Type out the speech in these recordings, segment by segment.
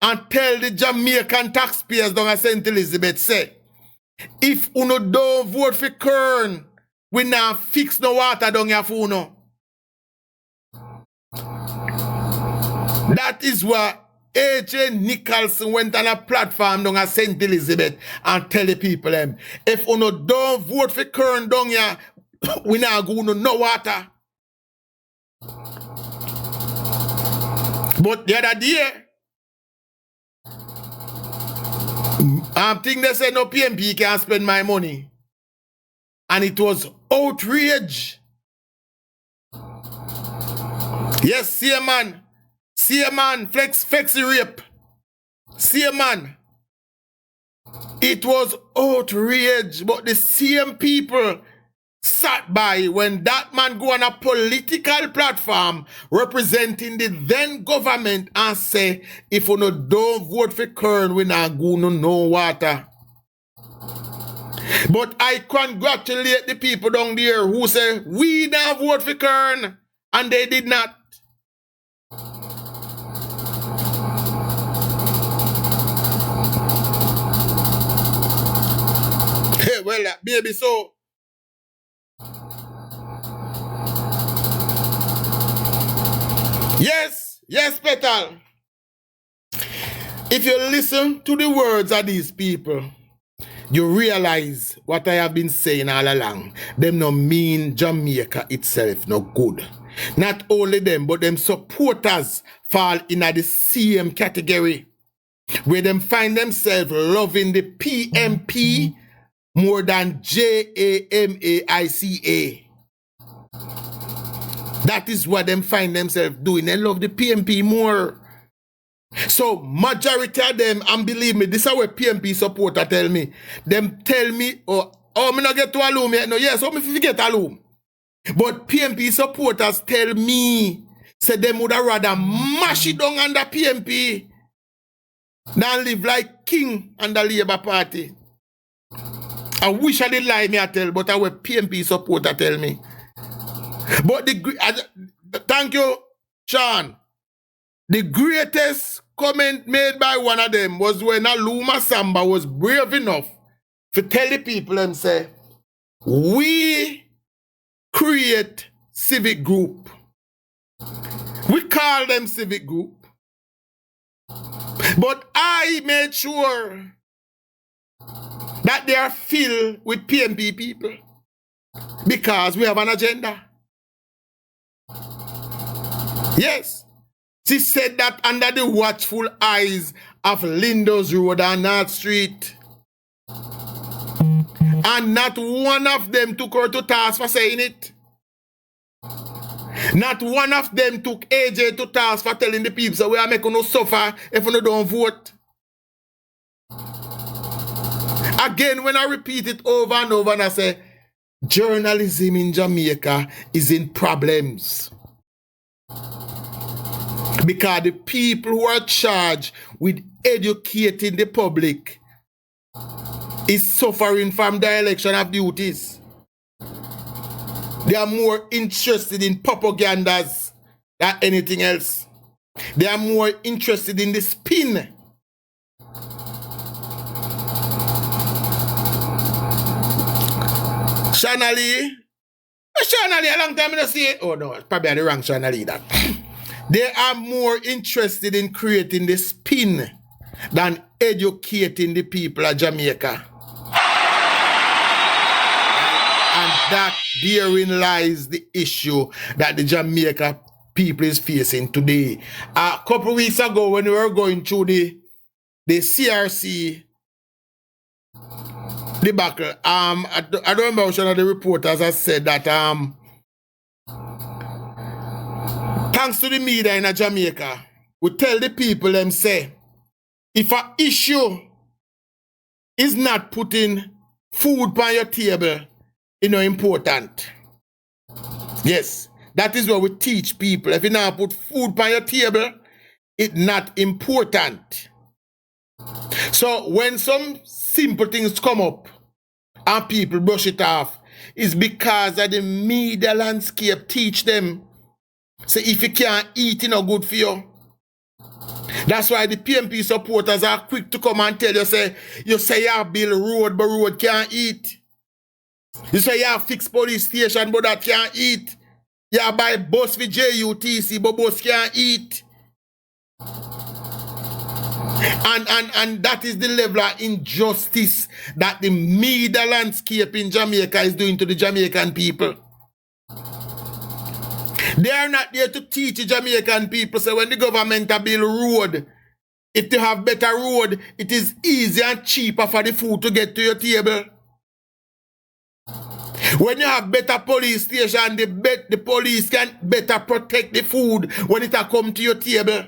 and tell the Jamaican taxpayers down at St. Elizabeth, say, if uno don't vote for Kern, we now fix no water down here for uno. That is what A.J. Nicholson went on a platform down at St. Elizabeth and tell the people them, if uno don't vote for Kern down here, we now go no water. But the other day, I'm thinking they said no PMP can spend my money. And it was outrage. Yes, see a man. See a man, flexi rape. See a man. It was outrage, but the same people sat by when that man go on a political platform representing the then government and say, if you no don't vote for Kern, we not go no water. But I congratulate the people down there who say, we not vote for Kern, and they did not. Hey, well, baby, so yes, Petal. If you listen to the words of these people, you realize what I have been saying all along. Them no mean Jamaica itself no good. Not only them, but them supporters fall in the same category, where them find themselves loving the PMP more than JAMAICA. That is what them find themselves doing. They love the PMP more. So majority of them, and believe me, this is what PMP supporter tell me. Them tell me, oh, me not get to a loom yet. No, yes, me forget a loom. But PMP supporters tell me, say them would rather mash it down under PMP than live like king under Labour Party. I wish I didn't lie me I tell, but I will PMP supporter tell me. But thank you, Sean. The greatest comment made by one of them was when Aluma Samba was brave enough to tell the people and say, we create civic group. We call them civic group. But I made sure that they are filled with PMP people because we have an agenda. Yes. She said that under the watchful eyes of Lindos Road and North Street. And not one of them took her to task for saying it. Not one of them took AJ to task for telling the people, so we are making no suffer if we don't vote. Again, when I repeat it over and over and I say, journalism in Jamaica is in problems. Because the people who are charged with educating the public is suffering from dereliction of duties. They are more interested in propagandas than anything else. They are more interested in the spin. Shanali, a long time I don't see it. Oh no, it's probably the wrong Shanali that. They are more interested in creating the spin than educating the people of Jamaica. And that therein lies the issue that the Jamaica people is facing today. A couple of weeks ago when we were going through the CRC debacle, I don't remember which one of the reporters has said that thanks to the media in Jamaica, we tell the people them say, if an issue is not putting food on your table, it's not important. Yes, that is what we teach people. If you not put food on your table, it's not important. So when some simple things come up and people brush it off, it's because of the media landscape teach them. So if you can't eat, it's not good for you. That's why the PMP supporters are quick to come and tell you, you say you build road, but road can't eat. You say you fix police station, but that can't eat. You buy bus for JUTC, but bus can't eat. And that is the level of injustice that the media landscape in Jamaica is doing to the Jamaican people. They are not there to teach the Jamaican people. So when the government build road, if they have better road, it is easier and cheaper for the food to get to your table. When you have better police station, the police can better protect the food when it come to your table.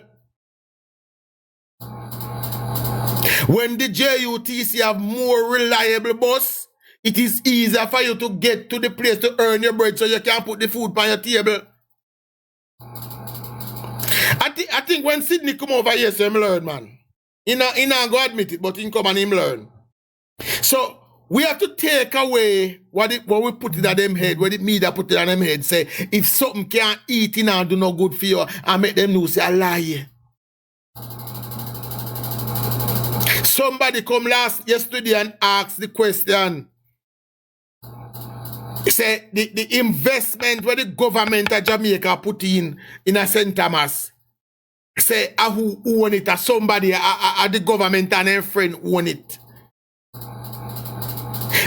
When the JUTC have more reliable bus, it is easier for you to get to the place to earn your bread so you can put the food on your table. I think when Sydney come over here, so him learn, man. He not go admit it, but he come and him learn. So we have to take away what we put in them head, what the media put in them head, say, if something can't eat in and do no good for you, and make them know say a lie. Somebody come yesterday and asked the question. Say the investment where the government of Jamaica put in a St. Thomas. Say who own it, or somebody the government and their friend own it.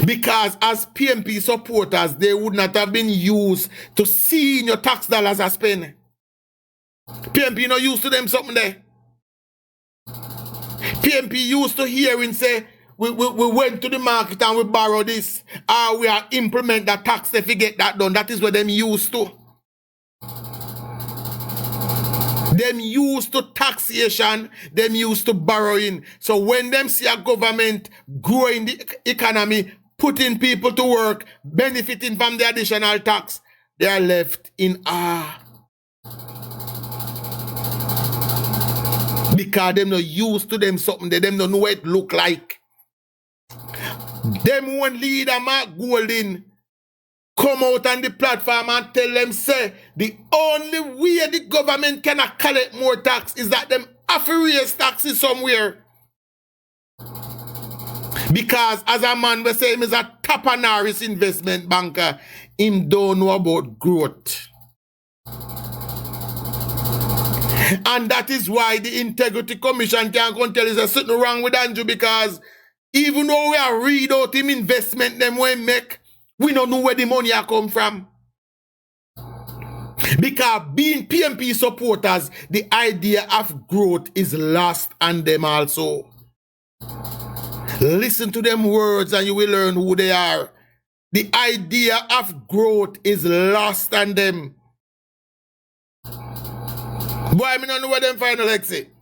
Because as PMP supporters, they would not have been used to seeing your tax dollars are spent. PMP not used to them something there. PMP used to hearing say, we went to the market and we borrow this, or we are implement that tax if we get that done. That is what them used to. Them used to taxation, them used to borrowing. So when them see a government growing the economy, putting people to work, benefiting from the additional tax, they are left in awe. Because them not used to them something, they them don't know what it look like. Them one leader, Mark Golding, come out on the platform and tell them, say, the only way the government cannot collect more tax is that them have to raise taxes somewhere. Because as a man we say him is a top-an-aris investment banker, him don't know about growth. And that is why the Integrity Commission can't come tell us there's something wrong with Andrew, because even though we are read out him investment them we make, we don't know where the money come from. Because being PMP supporters, the idea of growth is lost on them also. Listen to them words and you will learn who they are. The idea of growth is lost on them. Boy, I don't know what them final exit.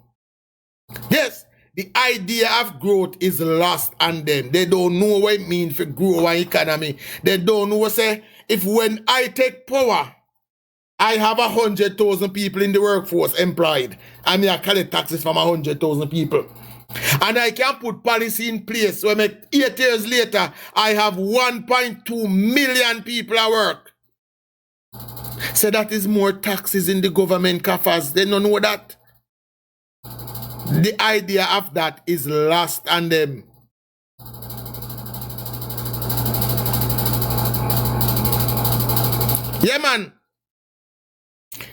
Yes, the idea of growth is lost on them. They don't know what it means for grow an economy. They don't know what say, if when I take power, I have 100,000 people in the workforce employed, and I collect taxes from 100,000 people. And I can put policy in place where 8 years later, I have 1.2 million people at work. So that is more taxes in the government coffers. They don't know that. The idea of that is lost on them. Yeah, man.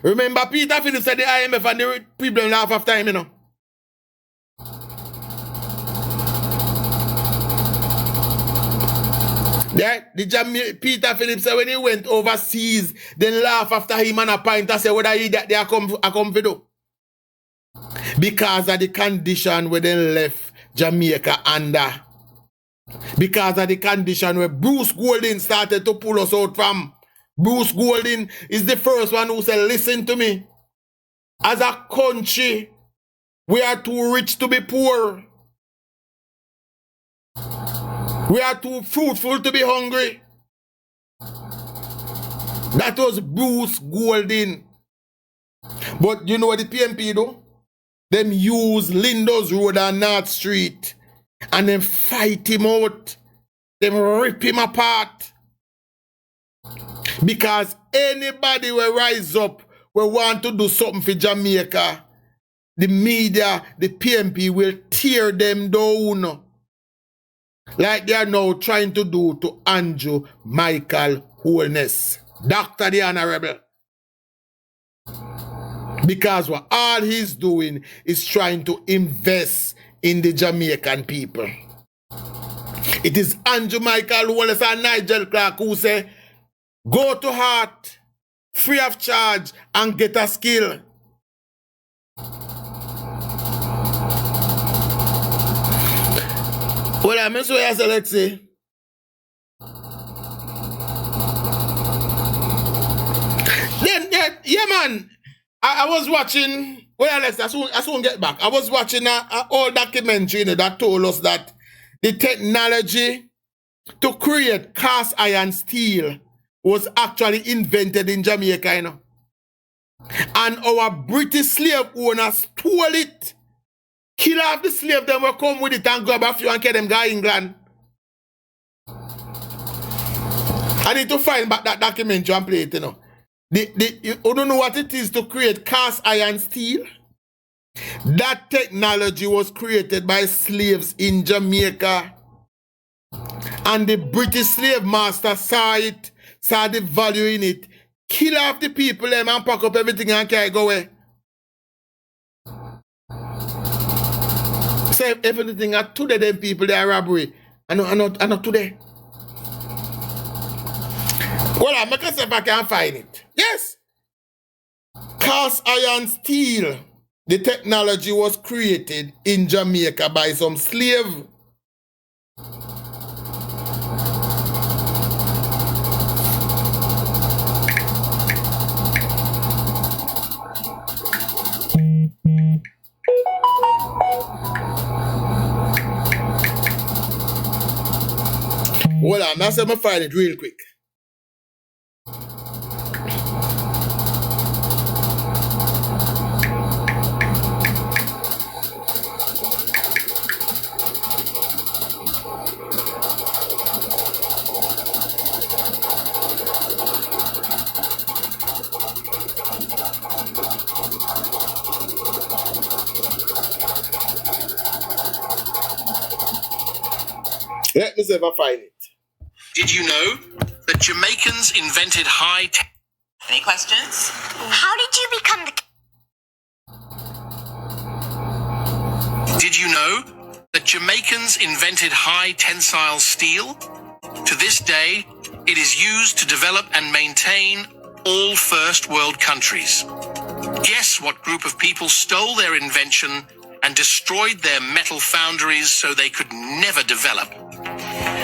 Remember Peter Phillips said the IMF and the people laugh after him, you know. Yeah, Peter Phillips said when he went overseas, they laugh after him and a pint and say whether he that they are come for do. Because of the condition where they left Jamaica under. Because of the condition where Bruce Golding started to pull us out from. Bruce Golding is the first one who said, listen to me. As a country, we are too rich to be poor. We are too fruitful to be hungry. That was Bruce Golding. But you know what the PMP do? Them use Lindo's Road and North Street and then fight him out. Them rip him apart. Because anybody will rise up, will want to do something for Jamaica, the media, the PMP will tear them down. Like they are now trying to do to Andrew Michael Holness, Dr. the Honorable. Because what all he's doing is trying to invest in the Jamaican people. It is Andrew Michael Holness and Nigel Clark who say, go to heart, free of charge, and get a skill. Well, I mean, so I say, let's say. Then, yeah, man. I was watching, well, Alex, I soon get back. I was watching an old documentary, you know, that told us that the technology to create cast iron steel was actually invented in Jamaica, you know. And our British slave owners stole it. Kill off the slave, then will come with it and grab a few and get them go to England. I need to find back that documentary and play it, you know. You don't know what it is to create cast iron steel? That technology was created by slaves in Jamaica. And the British slave master saw it, saw the value in it, kill off the people them and pack up everything and carry go away. So if anything at today, them people they are robbery. I know today. Well, I make myself I can find it. Yes. Cast iron steel. The technology was created in Jamaica by some slave. Hold on, I'm going to find it real quick. Let me see if I find it. Did you know that Jamaicans invented high tech? Any questions? How did you become the... Did you know that Jamaicans invented high tensile steel? To this day, it is used to develop and maintain all first world countries. Guess what group of people stole their invention and destroyed their metal foundries so they could never develop?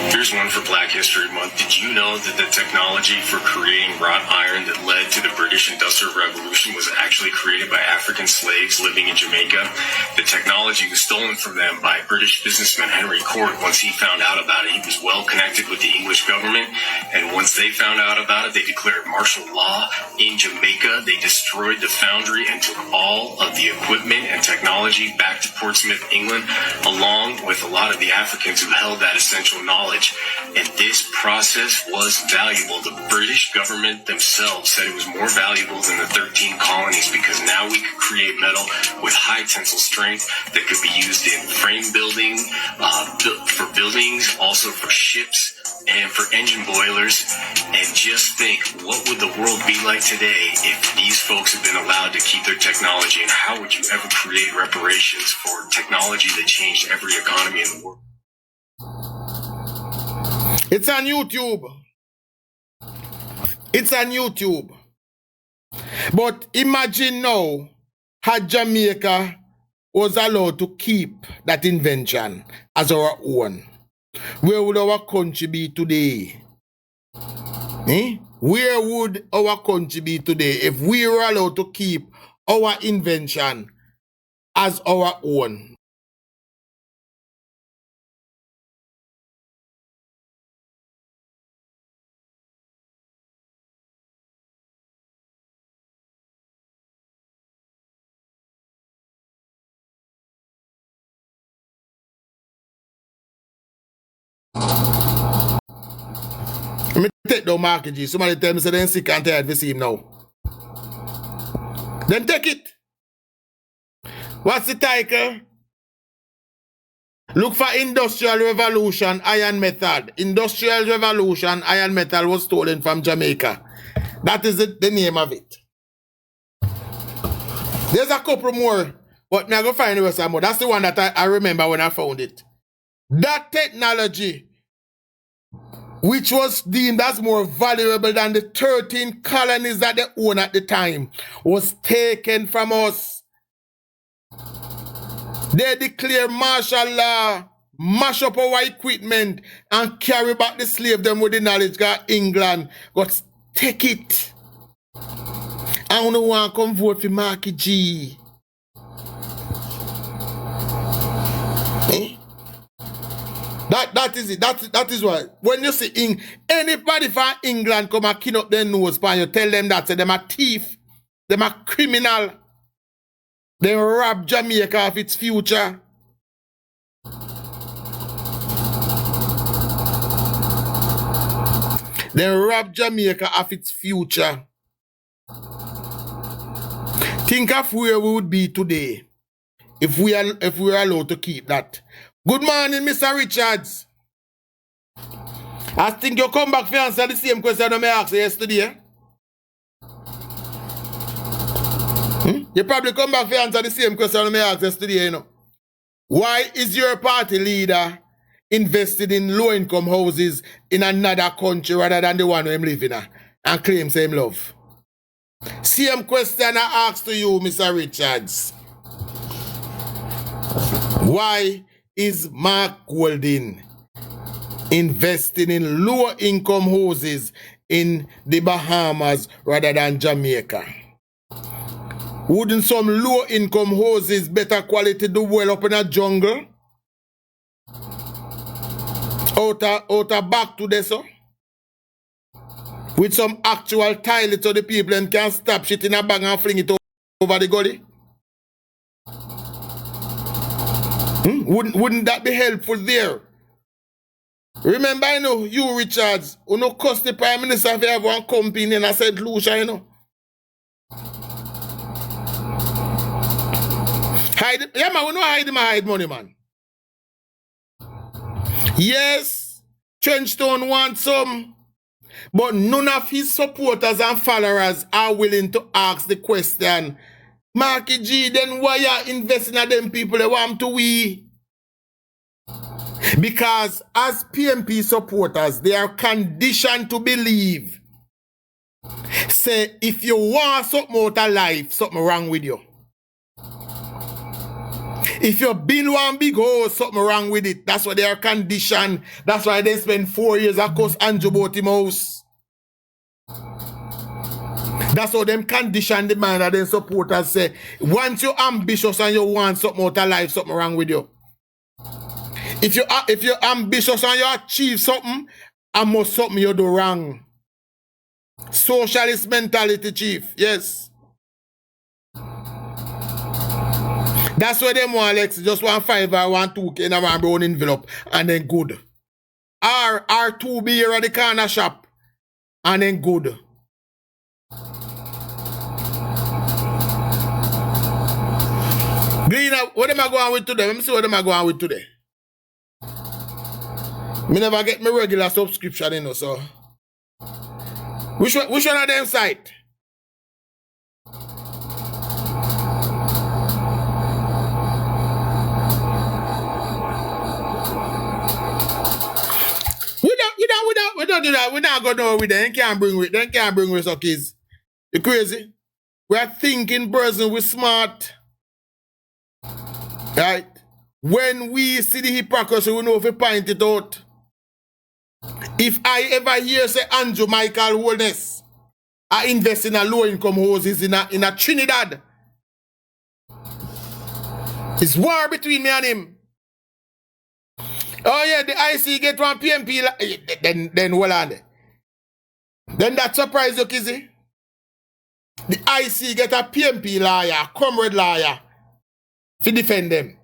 Here's one for Black History Month. Did you know that the technology for creating wrought iron that led to the British Industrial Revolution was actually created by African slaves living in Jamaica? The technology was stolen from them by British businessman Henry Court. Once he found out about it, he was well connected with the English government. And once they found out about it, they declared martial law in Jamaica. They destroyed the foundry and took all of the equipment and technology back to Portsmouth, England, along with a lot of the Africans who held that essential knowledge. And this process was valuable. The British government themselves said it was more valuable than the 13 colonies because now we could create metal with high tensile strength that could be used in frame building, for buildings, also for ships and for engine boilers. And just think, what would the world be like today if these folks had been allowed to keep their technology? And how would you ever create reparations for technology that changed every economy in the world? It's on YouTube. It's on YouTube. But imagine now how Jamaica was allowed to keep that invention as our own. Where would our country be today? Where would our country be today if we were allowed to keep our invention as our own? Let me take the market. Somebody tell me, so then sick and tired to see him now. Then take it. What's the title? Look for Industrial Revolution, Iron Metal. Industrial Revolution, Iron Metal was stolen from Jamaica. That is the name of it. There's a couple more, but I'm going to find the rest of more. That's the one that I remember when I found it. That technology, which was deemed as more valuable than the 13 colonies that they owned at the time, was taken from us. They declare martial law, mash up our equipment, and carry back the slave them with the knowledge that England got take it. I don't want to come vote for Marky G. Eh? That is it. That is why. When you see anybody from England come and kin up their nose and you tell them that, say them a thief, them a criminal. They rob Jamaica of its future. They rob Jamaica of its future. Think of where we would be today if we are allowed to keep that. Good morning, Mr. Richards. I think you come back to answer the same question I asked you yesterday. You probably come back to answer the same question I asked yesterday, you know. Why is your party leader invested in low-income houses in another country rather than the one where I'm living in and claim same love? Same question I asked to you, Mr. Richards. Why is Mark Golding investing in low-income houses in the Bahamas rather than Jamaica? Wouldn't some low-income houses better quality do well up in a jungle? Out of back to this, so? With some actual toilet so the people and can stop shit in a bag and fling it over the gully? Wouldn't that be helpful there? Remember, you know, you, Richards, who no cost the Prime Minister if you have one company in St. Lucia, you know. Hide, yeah, man, we know hide money, man. Yes, Trenchtown wants some, but none of his supporters and followers are willing to ask the question, Marky G, then why you investing in them people they want to we? Because as PMP supporters, they are conditioned to believe, say, if you want something out of life, something wrong with you. If you build one big house, something wrong with it. That's why they are conditioned. That's why they spend 4 years across Andrew Boatim house. That's how them condition the mind that them supporters say, once you're ambitious and you want something out of life, something wrong with you. If you're ambitious and you achieve something, almost something you do wrong. Socialist mentality, chief. Yes. That's why them want, Alex, just 1 5 or 1 2 in a brown envelope and then good. Or 2 beer at the corner shop and then good. Gleena, what am I going with today? Let me see what am I going with today. Me never get my regular subscription, you know, so. Which one of them site? We don't do that. We're not going to with them. They can't bring with our kids. You crazy? We are thinking person, we're smart. Right? When we see the hypocrisy, we know if we point it out. If I ever hear say Andrew Michael Holness, I invest in a low-income houses in a Trinidad. It's war between me and him. Oh yeah, the IC get one PMP, then hold on. Then that surprise you, Kizzy. The IC get a PMP lawyer, comrade lawyer, to defend them.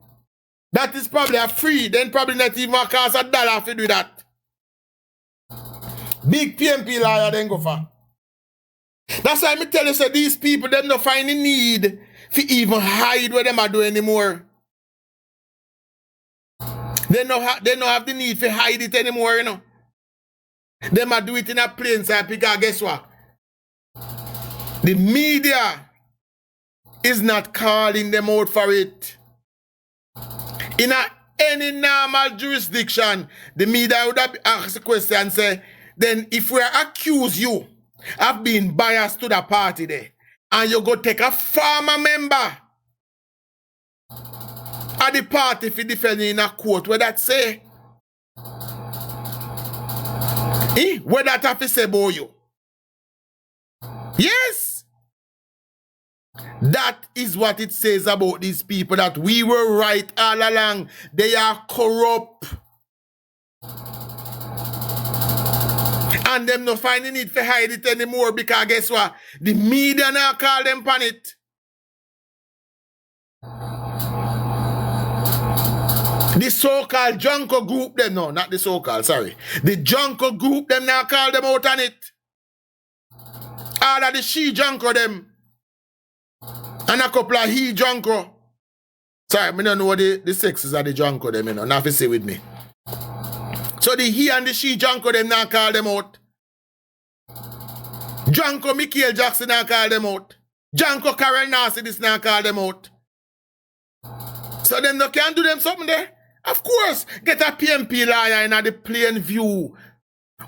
That is probably a free, then probably not even cost $1 to do that. Big PMP lawyer then go for. That's why I tell you, so these people, them not find the need even hide what them are doing anymore. They don't have the need to hide it anymore, you know. They might do it in a plain sight because guess what? The media is not calling them out for it. In any normal jurisdiction, the media would have asked the question and say, then if we accuse you of being biased to the party there, and you go take a former member of the party for defending in a court, what that say? What that have to say about you? Yes. That is what it says about these people, that we were right all along. They are corrupt. And them not finding it to hide it anymore because guess what? The media now call them on it. The so-called Junko group, them, no, not the so-called, sorry. The Junko group, them now call them out on it. All of the she Junko, them. And a couple of he Junko. Sorry, I don't know the sexes of the Junko, them, you know, not to say with me. So the he and the she Junko, them now call them out. Junko Michael Jackson now call them out. Junko Carol Nasty, this now call them out. So them no can do them something there. Of course, get a PMP lawyer in the plain view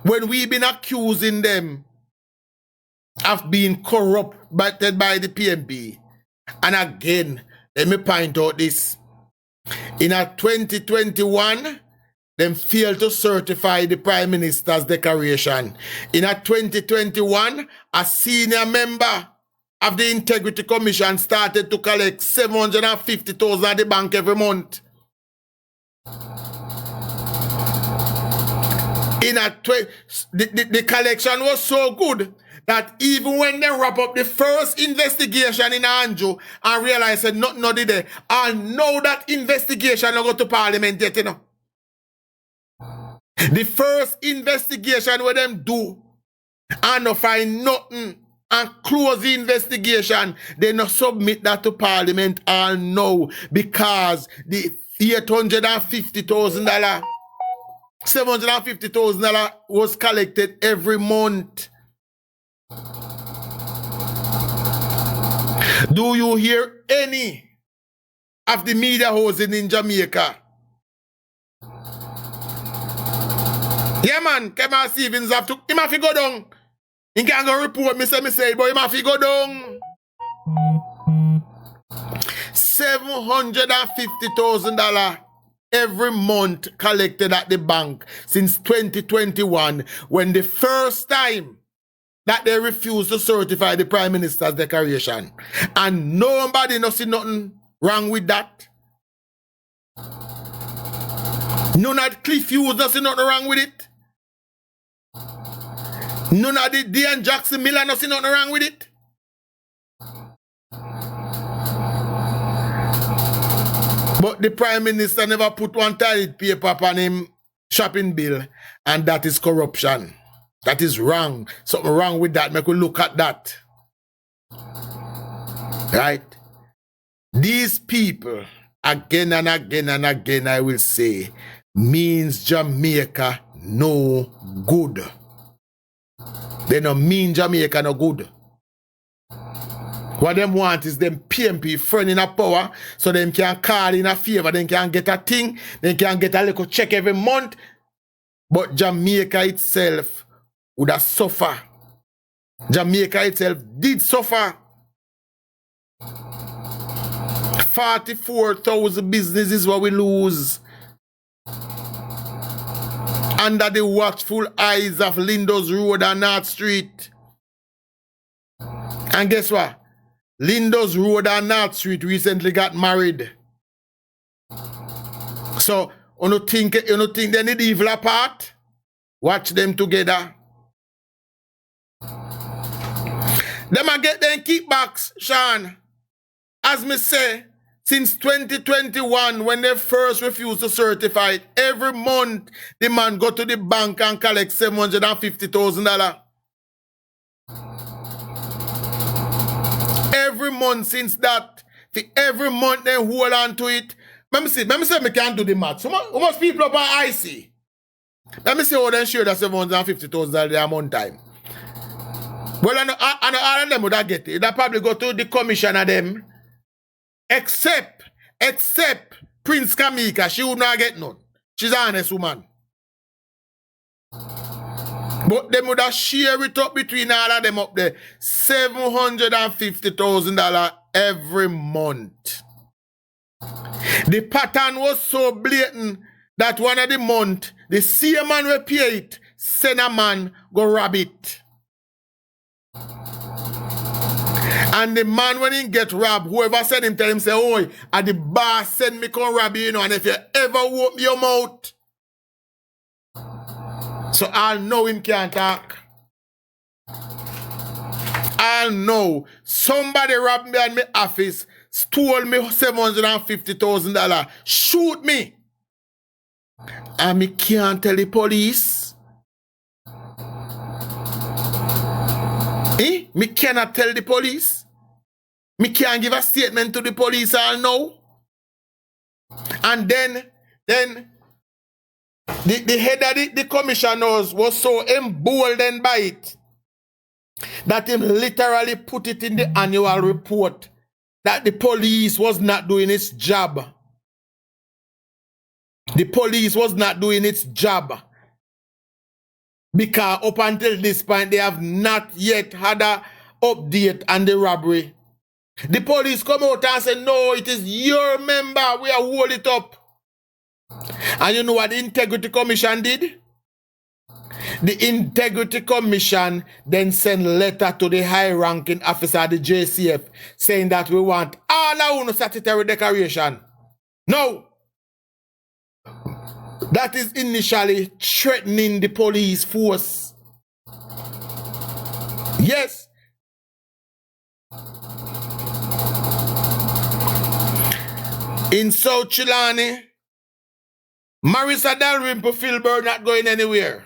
when we been accusing them of being corrupted by the PMP. And again, let me point out this. In a 2021, them failed to certify the Prime Minister's declaration. In a 2021, a senior member of the Integrity Commission started to collect $750,000 at the bank every month. The collection was so good that even when they wrap up the first investigation in Anju and realize that nothing did there, and know that investigation will go to Parliament yet, you know. The first investigation where them do and no find nothing and close the investigation, they not submit that to Parliament all now because the $850,000, $750,000 was collected every month. Do you hear any of the media houses in Jamaica? Yeah, man, Kevin Stevens have to, he have to go down. He can't go report me say, but he have to go down. $750,000 every month collected at the bank since 2021, when the first time that they refused to certify the Prime Minister's declaration. And nobody no see nothing wrong with that. None of the Cliff Hughes no see nothing wrong with it. None of the Dean Jackson Miller no see nothing wrong with it. But the Prime Minister never put one toilet paper upon him shopping bill, and that is corruption. That is wrong. Something wrong with that. Make we look at that. Right? These people, again and again and again, I will say, means Jamaica no good. They don't mean Jamaica no good. What them want is them PMP friend in a power so them can call in a favor, they can get a thing, they can get a little check every month. But Jamaica itself would have suffered. Jamaica itself did suffer. 44,000 businesses what we lose. Under the watchful eyes of Lindos Road and North Street. And guess what? Lindos Road and North Street recently got married. So, you don't think they need evil apart? Watch them together. Them a get them kickbacks, Sean. As me say, since 2021, when they first refused to certify it, every month the man go to the bank and collect $750,000. Every month since that, For every month they hold on to it. Let me say me can't do the math. How much people up on IC? Let me see how they share that $750,000 a month time. Well, I know all of them would have get it. They probably go to the commission of them. Except Prince Kamika, she would not get none. She's an honest woman. But they would have share it up between all of them up there. $750,000 every month. The pattern was so blatant that one of the month, the same man will pay it, send a man go rob it. And the man, when he get robbed, whoever send him, tell him, say, oh, and the boss send me come rob you, and if you ever open your mouth, so I'll know him can't talk. I'll know somebody robbed me in my office, stole me $750,000, shoot me. And me can't tell the police. Me cannot tell the police. Me can't give a statement to the police, I'll know. And then the head of the commissioners was so emboldened by it that him literally put it in the annual report that the police was not doing its job. The police was not doing its job. Because up until this point, they have not yet had an update on the robbery. The police come out and say, no, it is your member. We are hold it up. And you know what the Integrity Commission did? The Integrity Commission then sent a letter to the high-ranking officer of the JCF saying that we want all our statutory decoration. No. That is initially threatening the police force. Yes. In South Chilani, Marissa Dalrymple Filbert not going anywhere.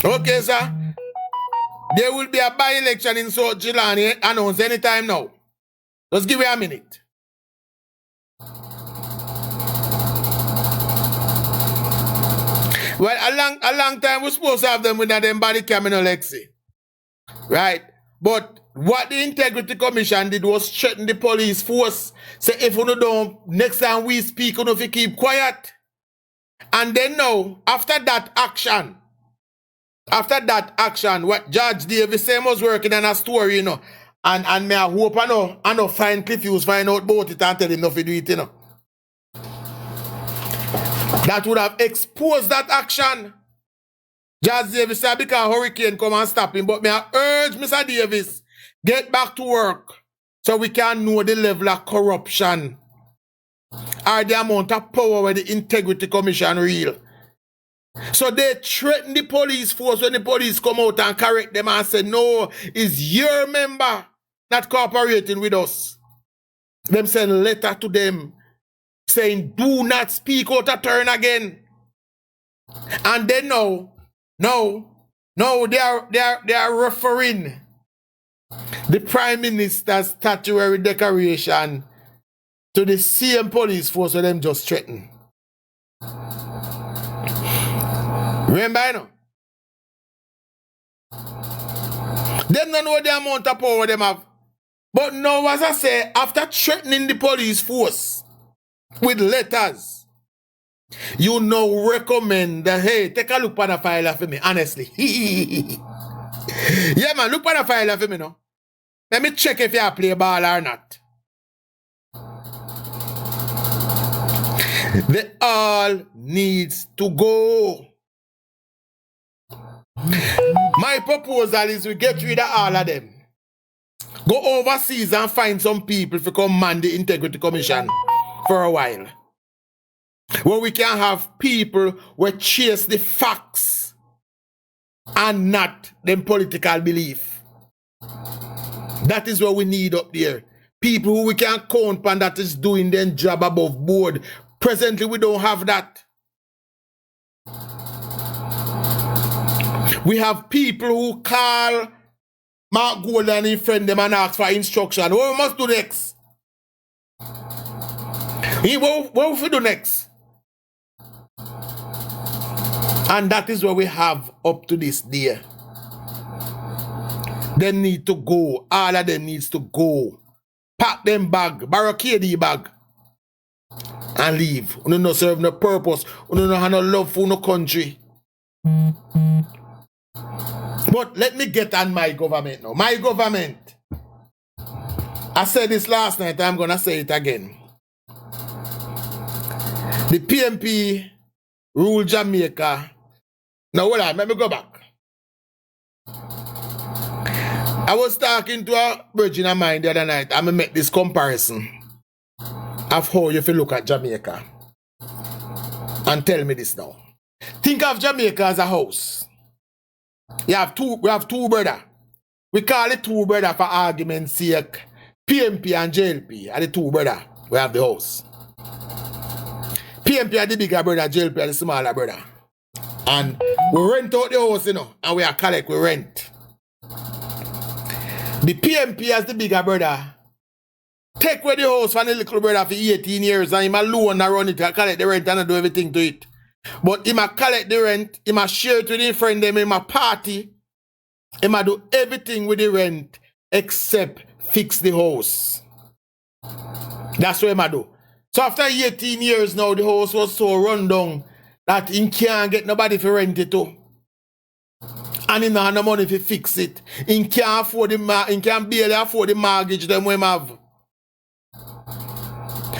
Okay, sir. There will be a by-election in South Chilani announced anytime now. Just give me a minute. Well, a long time we're supposed to have them with them body cam in Alexi. Right? But what the Integrity Commission did was threaten the police force. Say, if you don't, next time we speak, you know, if you keep quiet. And then now, after that action, what Judge Davis said was working on a story, you know, and me I hope I know find Cliff find out about it and tell him not to do it, you know. That would have exposed that action. Judge Davis said because hurricane come and stop him, but me I urge Mr. Davis, get back to work so we can know the level of corruption or the amount of power where the Integrity Commission real. So they threaten the police force when the police come out and correct them and say, no, it's your member not cooperating with us. Them send a letter to them saying, do not speak out of turn again. And then they are referring the Prime Minister's statutory decoration to the same police force where them just threaten. Remember, you know? Them don't know the amount of power them have. But now, as I say, after threatening the police force with letters, you now recommend that, hey, take a look at the file for me, honestly. Yeah, man, look at the file for me now. Let me check if you play ball or not. They all needs to go. My proposal is we get rid of all of them. Go overseas and find some people to command the Integrity Commission for a while. Where we can have people who chase the facts and not them political belief. That is what we need up there. People who we can count on that is doing their job above board. Presently, we don't have that. We have people who call Mark Gold and his friend them and ask for instruction. What we must do next? What we do next? And that is what we have up to this day. They need to go. All of them needs to go. Pack them bag, barricade the bag, and leave. You no serve no purpose. You no have no love for no country. But let me get on my government now. My government. I said this last night, I'm gonna say it again. The PMP rule Jamaica. Now hold on, let me go back. I was talking to a virgin of mine the other night and I made this comparison of how you feel look at Jamaica. And tell me this now. Think of Jamaica as a house. We have two brothers. We call it two brothers for argument's sake. PMP and JLP are the two brothers. We have the house. PMP are the bigger brother, JLP are the smaller brother. And we rent out the house, you know, and we are collect, we rent. The PMP as the bigger brother take away the house from the little brother for 18 years and him alone and run it, collect the rent and do everything to it. But him a collect the rent, him a share it with his friend, him a party, him a do everything with the rent except fix the house. That's what him a do. So after 18 years now, the house was so run down that he can't get nobody to rent it to. And he don't have no money to fix it. He can't afford he can barely afford the mortgage them we have.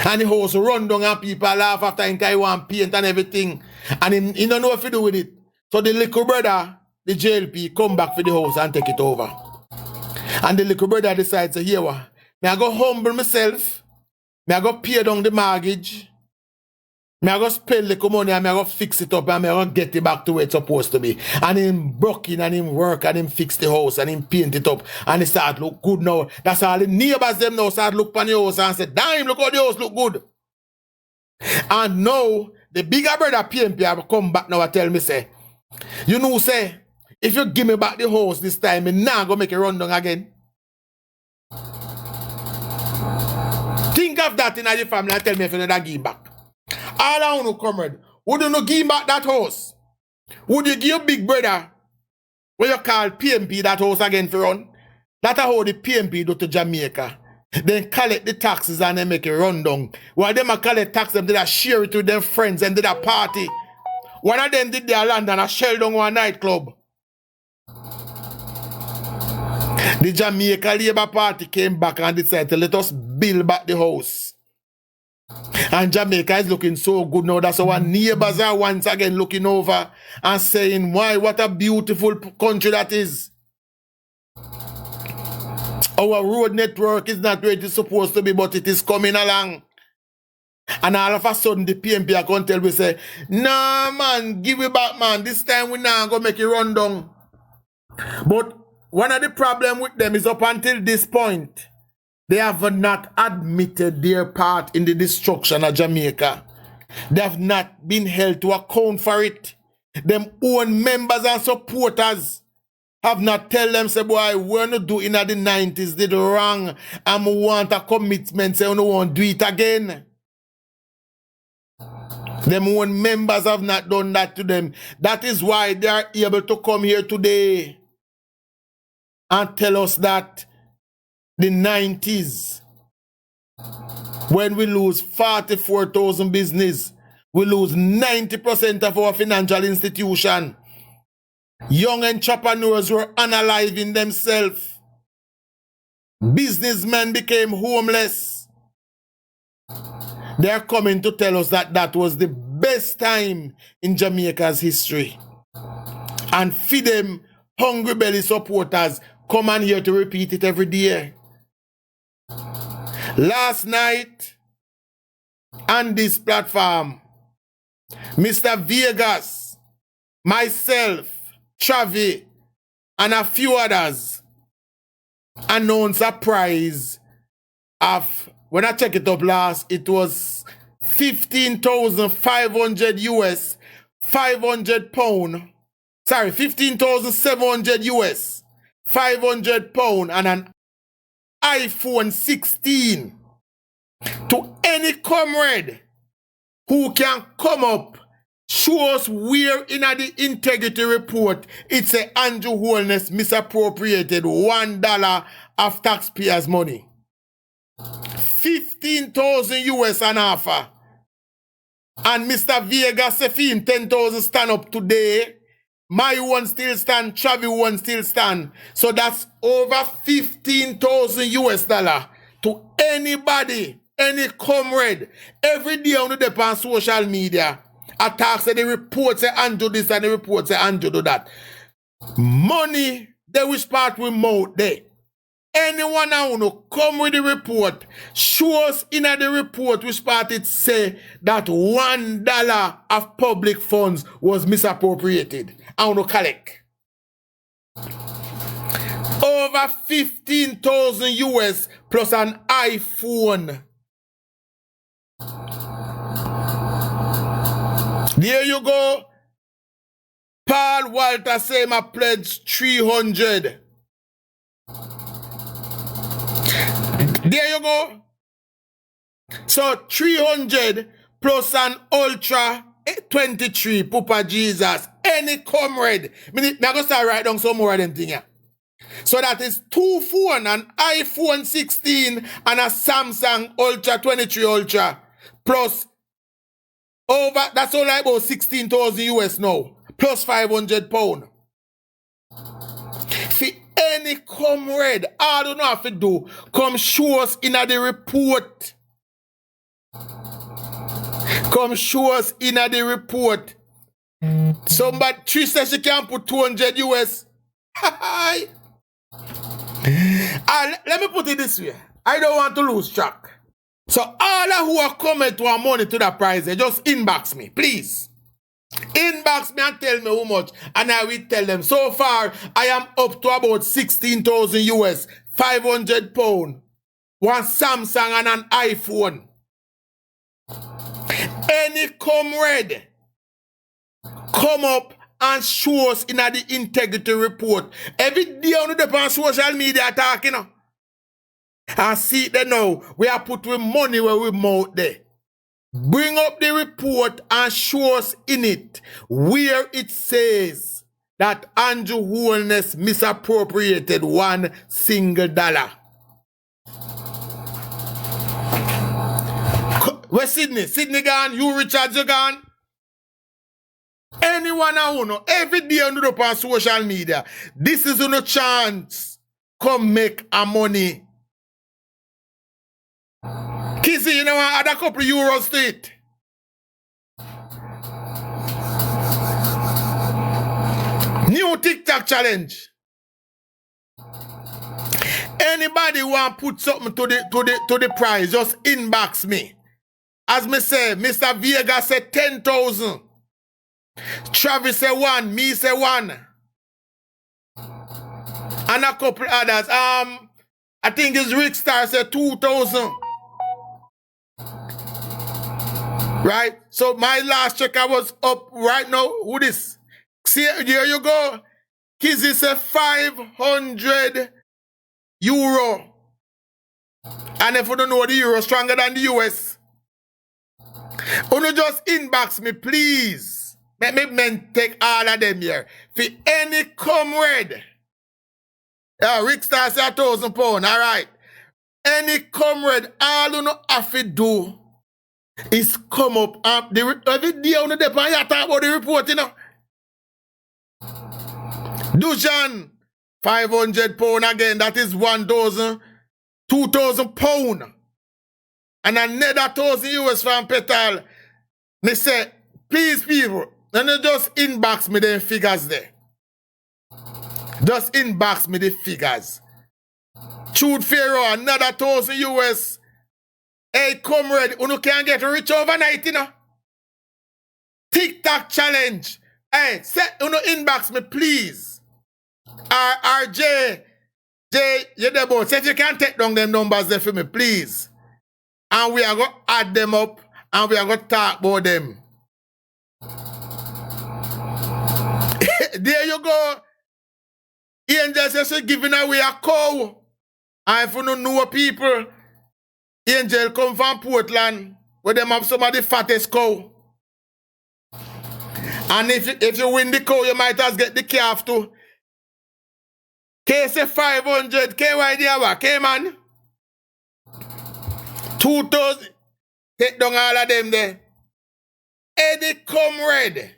And the house run down and people laugh after he want paint and everything. And he don't know what to do with it. So the little brother, the JLP, come back for the house and take it over. And the little brother decides, here what? I go humble myself. I go pay down the mortgage. I go spend the money and I go fix it up and I go get it back to where it's supposed to be. And him broke in and him work and him fix the house and him paint it up and it start look good now. That's all the neighbors them now start look on the house and say, damn, look how the house look good. And now the bigger brother PMP have come back now and tell me say, you know say, if you give me back the house this time, I'm not gonna make it run down again. Think of that in your family and tell me if you don't give back. All I want to comrade, would you not give back that house? Would you give your big brother, what you call PMP, that house again for run? That's how the PMP do to Jamaica. Then collect the taxes and then make it run down. While them a collect taxes, them did a share it with their friends and did a party. One of them did their land and a shell down one nightclub. The Jamaica Labour Party came back and decided to let us build back the house. And Jamaica is looking so good now. That's our neighbors are once again looking over and saying, why, what a beautiful country that is. Our road network is not where it is supposed to be, but it is coming along. And all of a sudden, the PMP are going to tell me, say, nah, man, give it back, man. This time we're not going to make it run down. But one of the problems with them is up until this point, they have not admitted their part in the destruction of Jamaica. They have not been held to account for it. Them own members and supporters have not tell them, say, boy, we're not doing in the 90s, did wrong, and we want a commitment, say, we don't want to do it again. Them own members have not done that to them. That is why they are able to come here today and tell us that the 90s, when we lose 44,000 business, we lose 90% of our financial institution. Young entrepreneurs were unaliving themselves. Businessmen became homeless. They are coming to tell us that that was the best time in Jamaica's history. And for them hungry belly supporters come on here to repeat it every day. Last night, on this platform, Mr. Vegas, myself, Chavi, and a few others announced a prize of, when I check it up last, it was 15,500 US, 500 pound, sorry, 15,700 US, £500 and an iPhone 16 to any comrade who can come up, show us where in the integrity report it's a Andrew Holness misappropriated $1 of taxpayers' money. 15,000 US an offer. And Mr. Vega Sefim, 10,000 stand up today. My one still stand, Travi one still stand. So that's over 15,000 US dollar to anybody, any comrade. Every day on the social media, attacks say the report say Andrew this and the report say Andrew do that. Money, they which part we mouth there. Anyone who come with the report, show us in the report which part it say that $1 of public funds was misappropriated. I want to collect. Over 15,000 US plus an iPhone. There you go. Paul Walter say I pledge 300. There you go. So 300 plus an Ultra 23, Papa Jesus. Any comrade. I'm going to start write down some more of them things. So that is 2 phones, an iPhone 16 and a Samsung Ultra 23 Ultra. Plus over, that's only about 16,000 US now. Plus £500. For any comrade, I don't know if it do, come show us in the report. Come show us in the report. Somebody, she says she can put 200 US. Let me put it this way. I don't want to lose track. So all who are coming to our money to the prize, they just inbox me, please. Inbox me and tell me how much, and I will tell them. So far, I am up to about 16,000 US, £500, one Samsung and an iPhone. Any comrade, come up and show us in the integrity report. Every day on the social media talking. I see that now. We are putting money where we mouth there. Bring up the report and show us in it where it says that Andrew Holness misappropriated $1 single. Where's Sydney? Sydney gone? You Richard, you gone? Anyone I know, every day on the social media, this is no chance. Come make a money. Kizzy, you know, add a couple euros to it. New TikTok challenge. Anybody want to put something to the prize, just inbox me. As me say, Mr. Vega said 10,000. Travis say 1, me say 1. And a couple others. I think it's Rick Star said 2,000. Right? So my last check I was up right now. Who this? See, here you go. Kizzy said 500 euro. And if you don't know the euro stronger than the US, you just inbox me, please. Let me men take all of them here. For any comrade. Rick Star said £1,000. All right. Any comrade, all you know have to do is come up every day on the depot. You talk about the report, you know. Dujan, £500 again. That is 1,000, £2,000. And another 1,000 US from Petal. They say, please, people, and you just inbox me the figures there. Just inbox me the figures. Truth Pharaoh, another 1,000 US. Hey, comrade, you can't get rich overnight, you know. TikTok challenge. Hey, inbox me, please. RJ, you there, both. Say if you can take down them numbers there for me, please. And we are going to add them up and we are going to talk about them. There you go. Angel says she giving away a cow. And if you don't know people, Angel come from Portland, where them have some of the fattest cow. And if you win the cow, you might as get the calf too. K say 500, K why the hour, K man? 2,000. Take down all of them there. Any comrade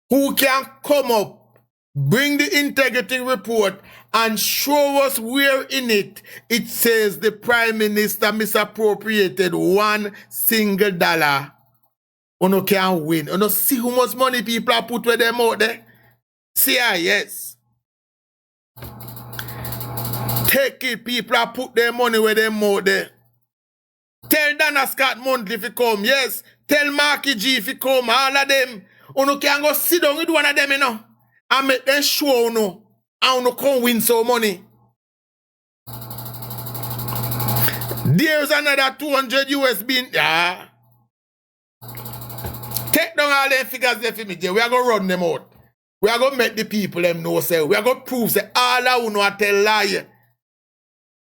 who can come up, bring the integrity report and show us where in it says the Prime Minister misappropriated $1 single. Uno can win. Uno see how much money people are put with them out there. See, yes. Take it, people are put their money where them out there. Tell Dana Scott Monthly if he come, yes. Tell Marky G if he come, all of them. Uno can go sit down with one of them, you know, and make them show, you know, and uno can win some money. There's another 200 USB. Yeah. Take down all them figures there for me, Jay. We are going to run them out. We are going to make the people them know, say. We are going to prove, say, all of uno are tell lie.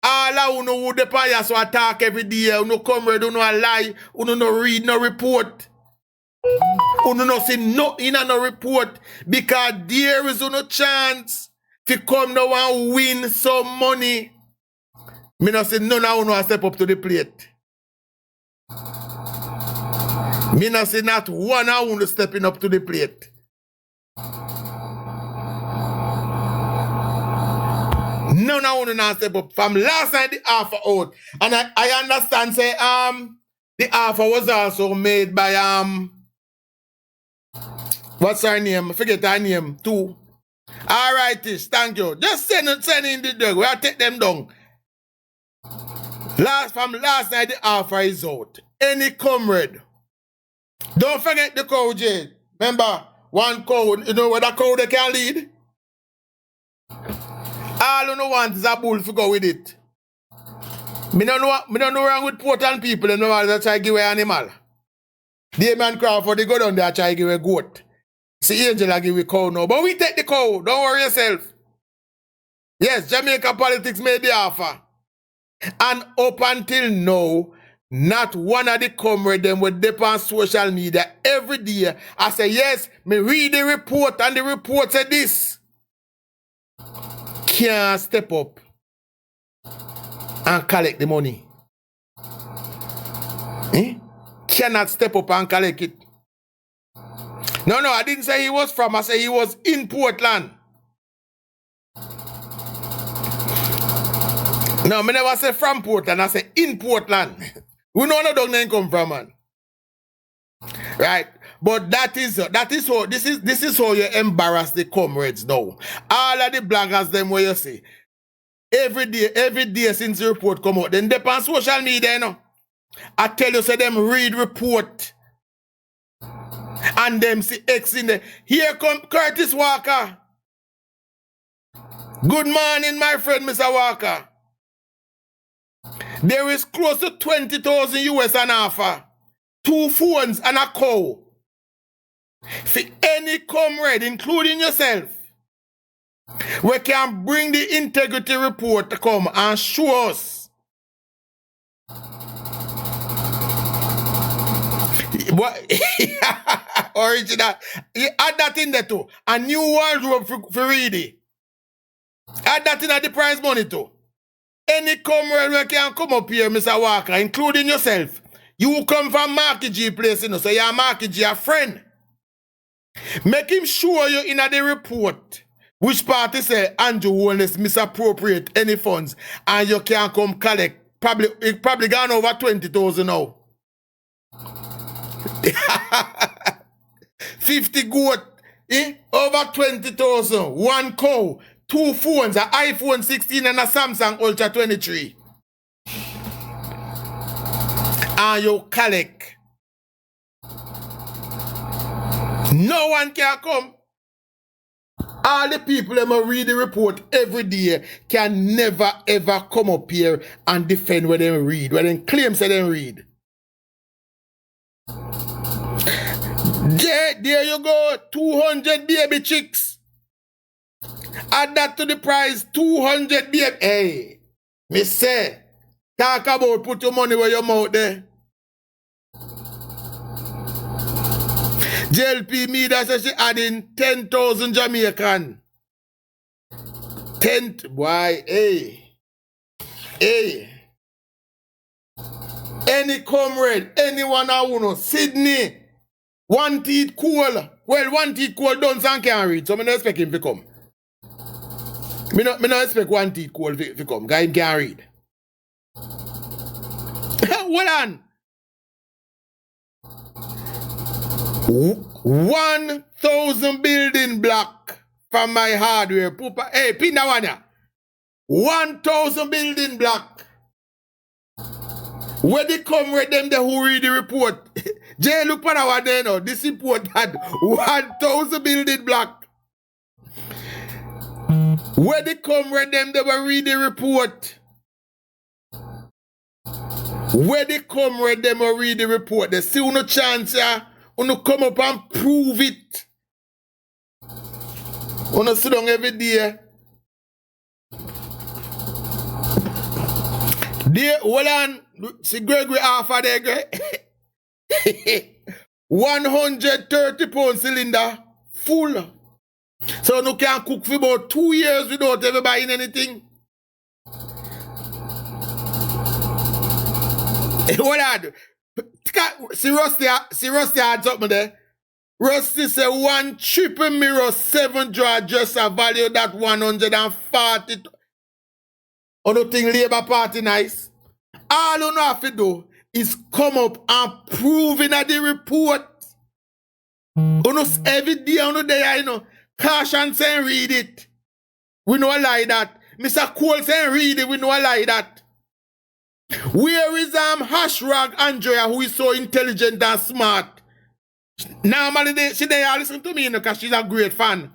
All of uno who depend so attack every day. Uno come ready, uno a lie. Uno no read no report. Uno no see nothing in no report. Because there is no chance to come now and win some money. Me no say none of uno step up to the plate. Me no say not one of uno stepping up to the plate. None of uno not step up. From last night the offer out. And I understand say the offer was also made by what's her name? I forget her name too. Alright, thank you. Just send in the dog. We'll take them down. From last night the offer is out. Any comrade. Don't forget the cow, Jay. Remember, one cow, you know what a cow they can lead? All you know want is a bull to go with it. Me don't know wrong with Portland people, and no they try to give away animal. Damien Crawford, they go down there try to give away goat. See, Angel I give away cow now. But we take the cow, don't worry yourself. Yes, Jamaica politics made the offer. And up until now, not one of the comrades them would dip on social media every day. I say, yes, me read the report, and the report said this. Can't step up and collect the money. Cannot step up and collect it. No, I didn't say he was from. I said he was in Portland. No, I never say from Portland. I say in Portland. We know no dog name come from, man. Right? But that is how this is how you embarrass the comrades now. All of the bloggers them where you see. Every day since the report come out, then they on social media, you know. I tell you, say them read report. And them see X in there. Here come Curtis Walker. Good morning, my friend, Mr. Walker. There is close to 20,000 US an offer. 2 phones and a cow. For any comrade, including yourself, we can bring the integrity report to come and show us. What? Original. You add that in there too. A new wardrobe for ready. Add that in at the prize money too. Any comrade we can come up here, Mr. Walker, including yourself. You come from Marky G place, you know, so you're Marky G, a friend. Make him show you in the report which party say Andrew Wallace misappropriate any funds and you can come collect. It probably gone over 20,000 now. 50 goat, over 20,000. 1 cow, 2 phones, an iPhone 16 and a Samsung Ultra 23. And you collect. No one can come. All the people that read the report every day can never ever come up here and defend what they read, what they claim say they read. There you go, 200 baby chicks. Add that to the price, 200 babe. Hey, me say, talk about put your money where your mouth there. JLP media says she adding 10,000 Jamaican. 10, why, hey. Any comrade, anyone I want, Sydney, one teeth cool. Well, one teeth cool done and can't read, so I don't expect him to come. Me not expect one teeth cool to come, guy him can't read. Hold on. 1,000 building block from my hardware. Pupa, hey, pin that one ya. 1,000 building block. Where they come with them who read the report? Jay, look for our day now. This report had 1,000 building block. Where they come with them will read the report? Where they come with them will read the report? They see no chance ya. Uno come up and prove it. Uno sit down every day. There, hold on. See Gregory half of there, Greg. 130 pound cylinder full. So you can cook for about 2 years without ever buying anything. Hold on. See Rusty had something there. Rusty said 1 triple mirror 7 drawer dresser valued at 140. On the thing Labour Party nice. All you have to do is come up and prove in the report. Every day on the day, you know, Caution saying read it. We know a lie that. Mr. Cole saying read it. We know a lie that. Where is Hashrag Andrea, who is so intelligent and smart? Normally, she listen to me because she's a great fan.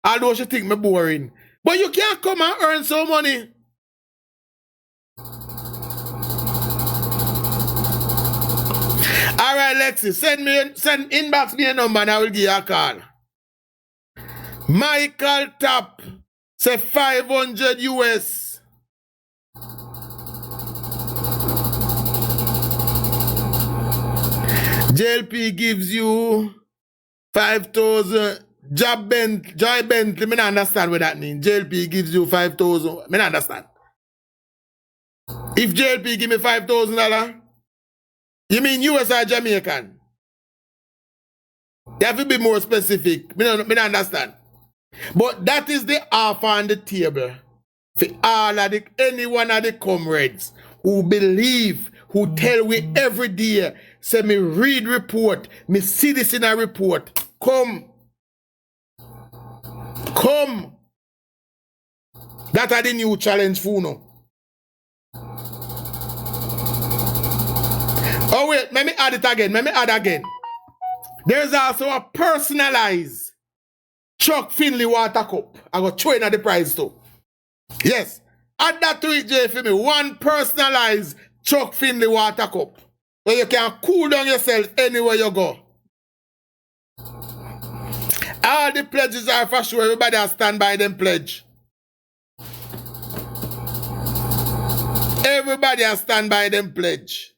Although she think me boring. But you can't come and earn some money. Alright, Lexi, send inbox me a number and I will give you a call. Michael Tapp say 500 US. JLP gives you 5,000. Joy Bentley, me not understand what that means. JLP gives you 5,000. Me not understand. If JLP give me $5,000, you mean US or Jamaican? You have to be more specific. Me not understand. But that is the offer on the table for all of any one of the comrades who believe, who tell we every day, say me read report, me see this in a report. Come. That are the new challenge for no. Oh wait, let me add it again. There's also a personalized Chuck Finley water cup. I got throw in at the price too. Yes. Add that to it, Jay, for me. One personalized Chuck Finley water cup. So you can cool down yourself anywhere you go. All the pledges are for sure. Everybody has stand by them pledge. Everybody has stand by them pledge.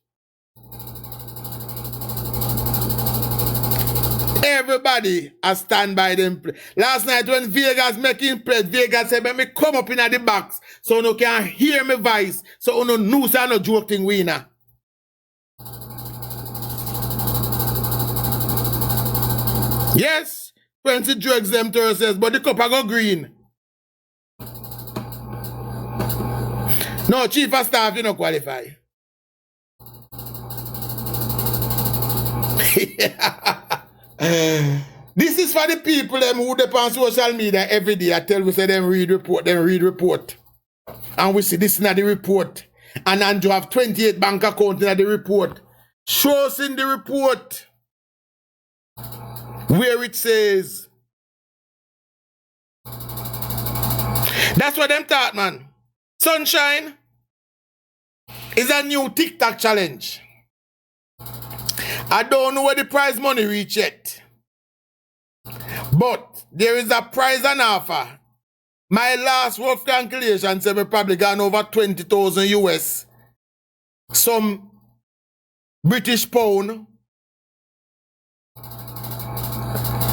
Everybody has stand by them. Last night when Vegas making pledge, Vegas said, let me come up in the box so you can hear my voice. So you know say no joke thing winner. Yes, 20 drugs them Thursdays, but the cup I go green. No, chief of staff, you don't qualify. This is for the people them who depend on social media every day. I tell we say them read report. And we see this in the report. And Andrew have 28 bank accounts in the report. Show us in the report where it says. That's what them thought, man. Sunshine is a new TikTok challenge. I don't know where the prize money reach yet. But there is a prize and offer My last rough calculation said we probably gone over 20,000 US. Some British pound,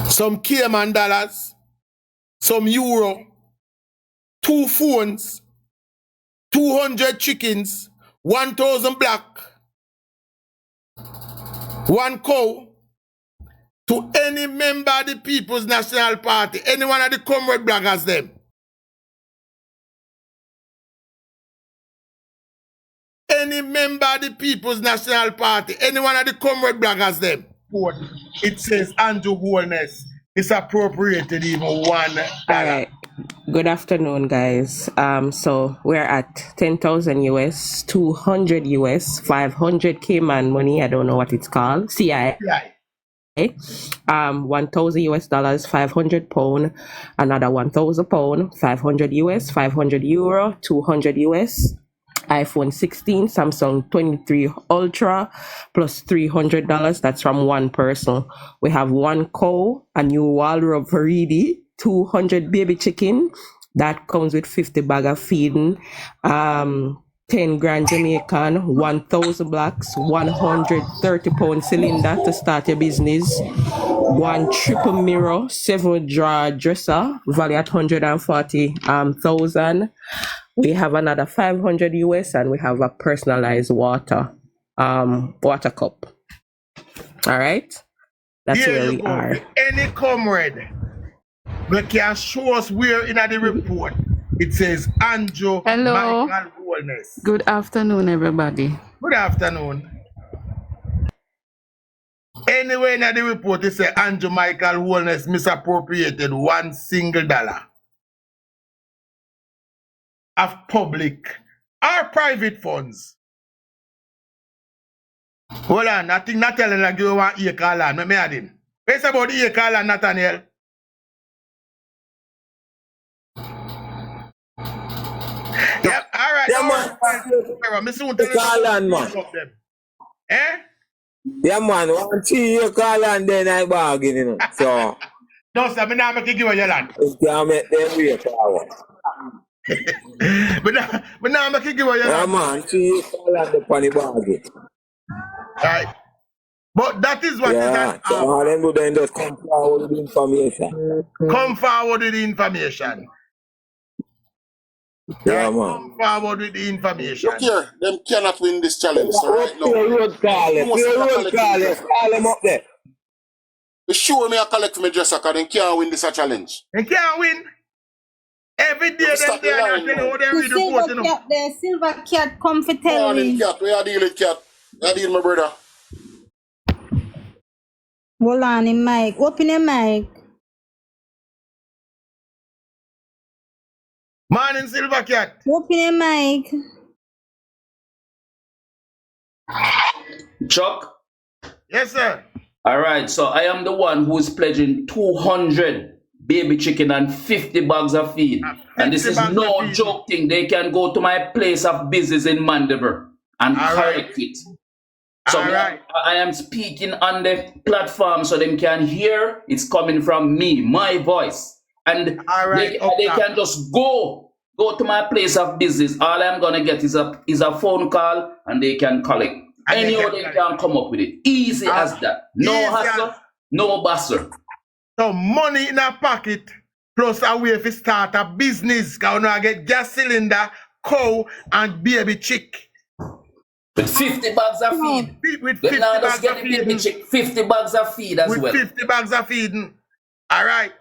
some Cayman dollars, some euro, 2 phones, 200 chickens, 1,000 black, 1 cow, to any member of the People's National Party, any one of the comrade bloggers them. Any member of the People's National Party, any one of the comrade bloggers them. It says Andrew Wellness is appropriated even $1. All right. Good afternoon, guys. So we're at 10,000 US, 200 US, 500 Cayman money. I don't know what it's called. CI. $1,000 US dollars, 500 pound, another 1,000 pound, 500 US, 500 euro, 200 US. iPhone 16, Samsung 23 Ultra, plus $300. That's from one person. We have 1 cow, a new Walrop Veridi, 200 baby chicken. That comes with 50 bag of feeding. 10 grand Jamaican, 1,000 blocks, 130 pound cylinder to start your business. 1 triple mirror, 7 drawer dresser, value at 140,000. We have another 500 US, and we have a personalized water cup. All right, that's Here where you we go. are. Any comrade, we can show us where in the report it says Andrew Hello. Michael Wellness. Good afternoon, everybody. Good afternoon. Anywhere in the report it says Andrew Michael Wellness misappropriated $1 of public or private funds. Hold on, I think not telling like you want acre land. Let me add in. It's about the acre land, Nathaniel. Yep, all right. Yeah, man. Eh? Yeah, man. 1 3 acre and then I bargain, you know. So, No, sir, I'm not making you your land. you can make them wait for But now I'm making you your Yeah, land. man. 3 acre and upon the bargain. Right. But that is what Yeah. is So, all them do then just come forward with the information. come forward with the information. Yeah, Right, man. come forward with the information. Look here, them cannot win this challenge. So right now, Road call it. Road call it. Call them up there. be sure me a collect from my dresser because they can't win this a challenge. They can't win. Every day them Stop the there line, and tell you how they The read the report, you silver know. cat there, silver cat, come for tell Morning, me. cat. Where you deal with cat? I deal, my brother. Hold on, the mic. Open the mic. Morning, Silver Cat. Open the mic. Chuck? Yes, sir. All right, so I am the one who is pledging 200 baby chicken and 50 bags of feed. And this 50 is bags no of feed. joke thing. They can go to my place of business in Mandeville and All correct it. So All right. I am speaking on the platform so them can hear it's coming from me, my voice. And All right, they can just go to my place of business. All I'm gonna get is a phone call and they can collect. And they Anyhow, can they collect. can come up with it. Easy as that. No Easy hassle, as- no bustle. So money in a pocket plus a way to start a business. Because now I get gas cylinder, cow, and baby chick. With 50 bags of feed. With Then 50 now bags just get of the baby feeding. chick 50 bags of feed as With well. 50 bags of feeding. All right.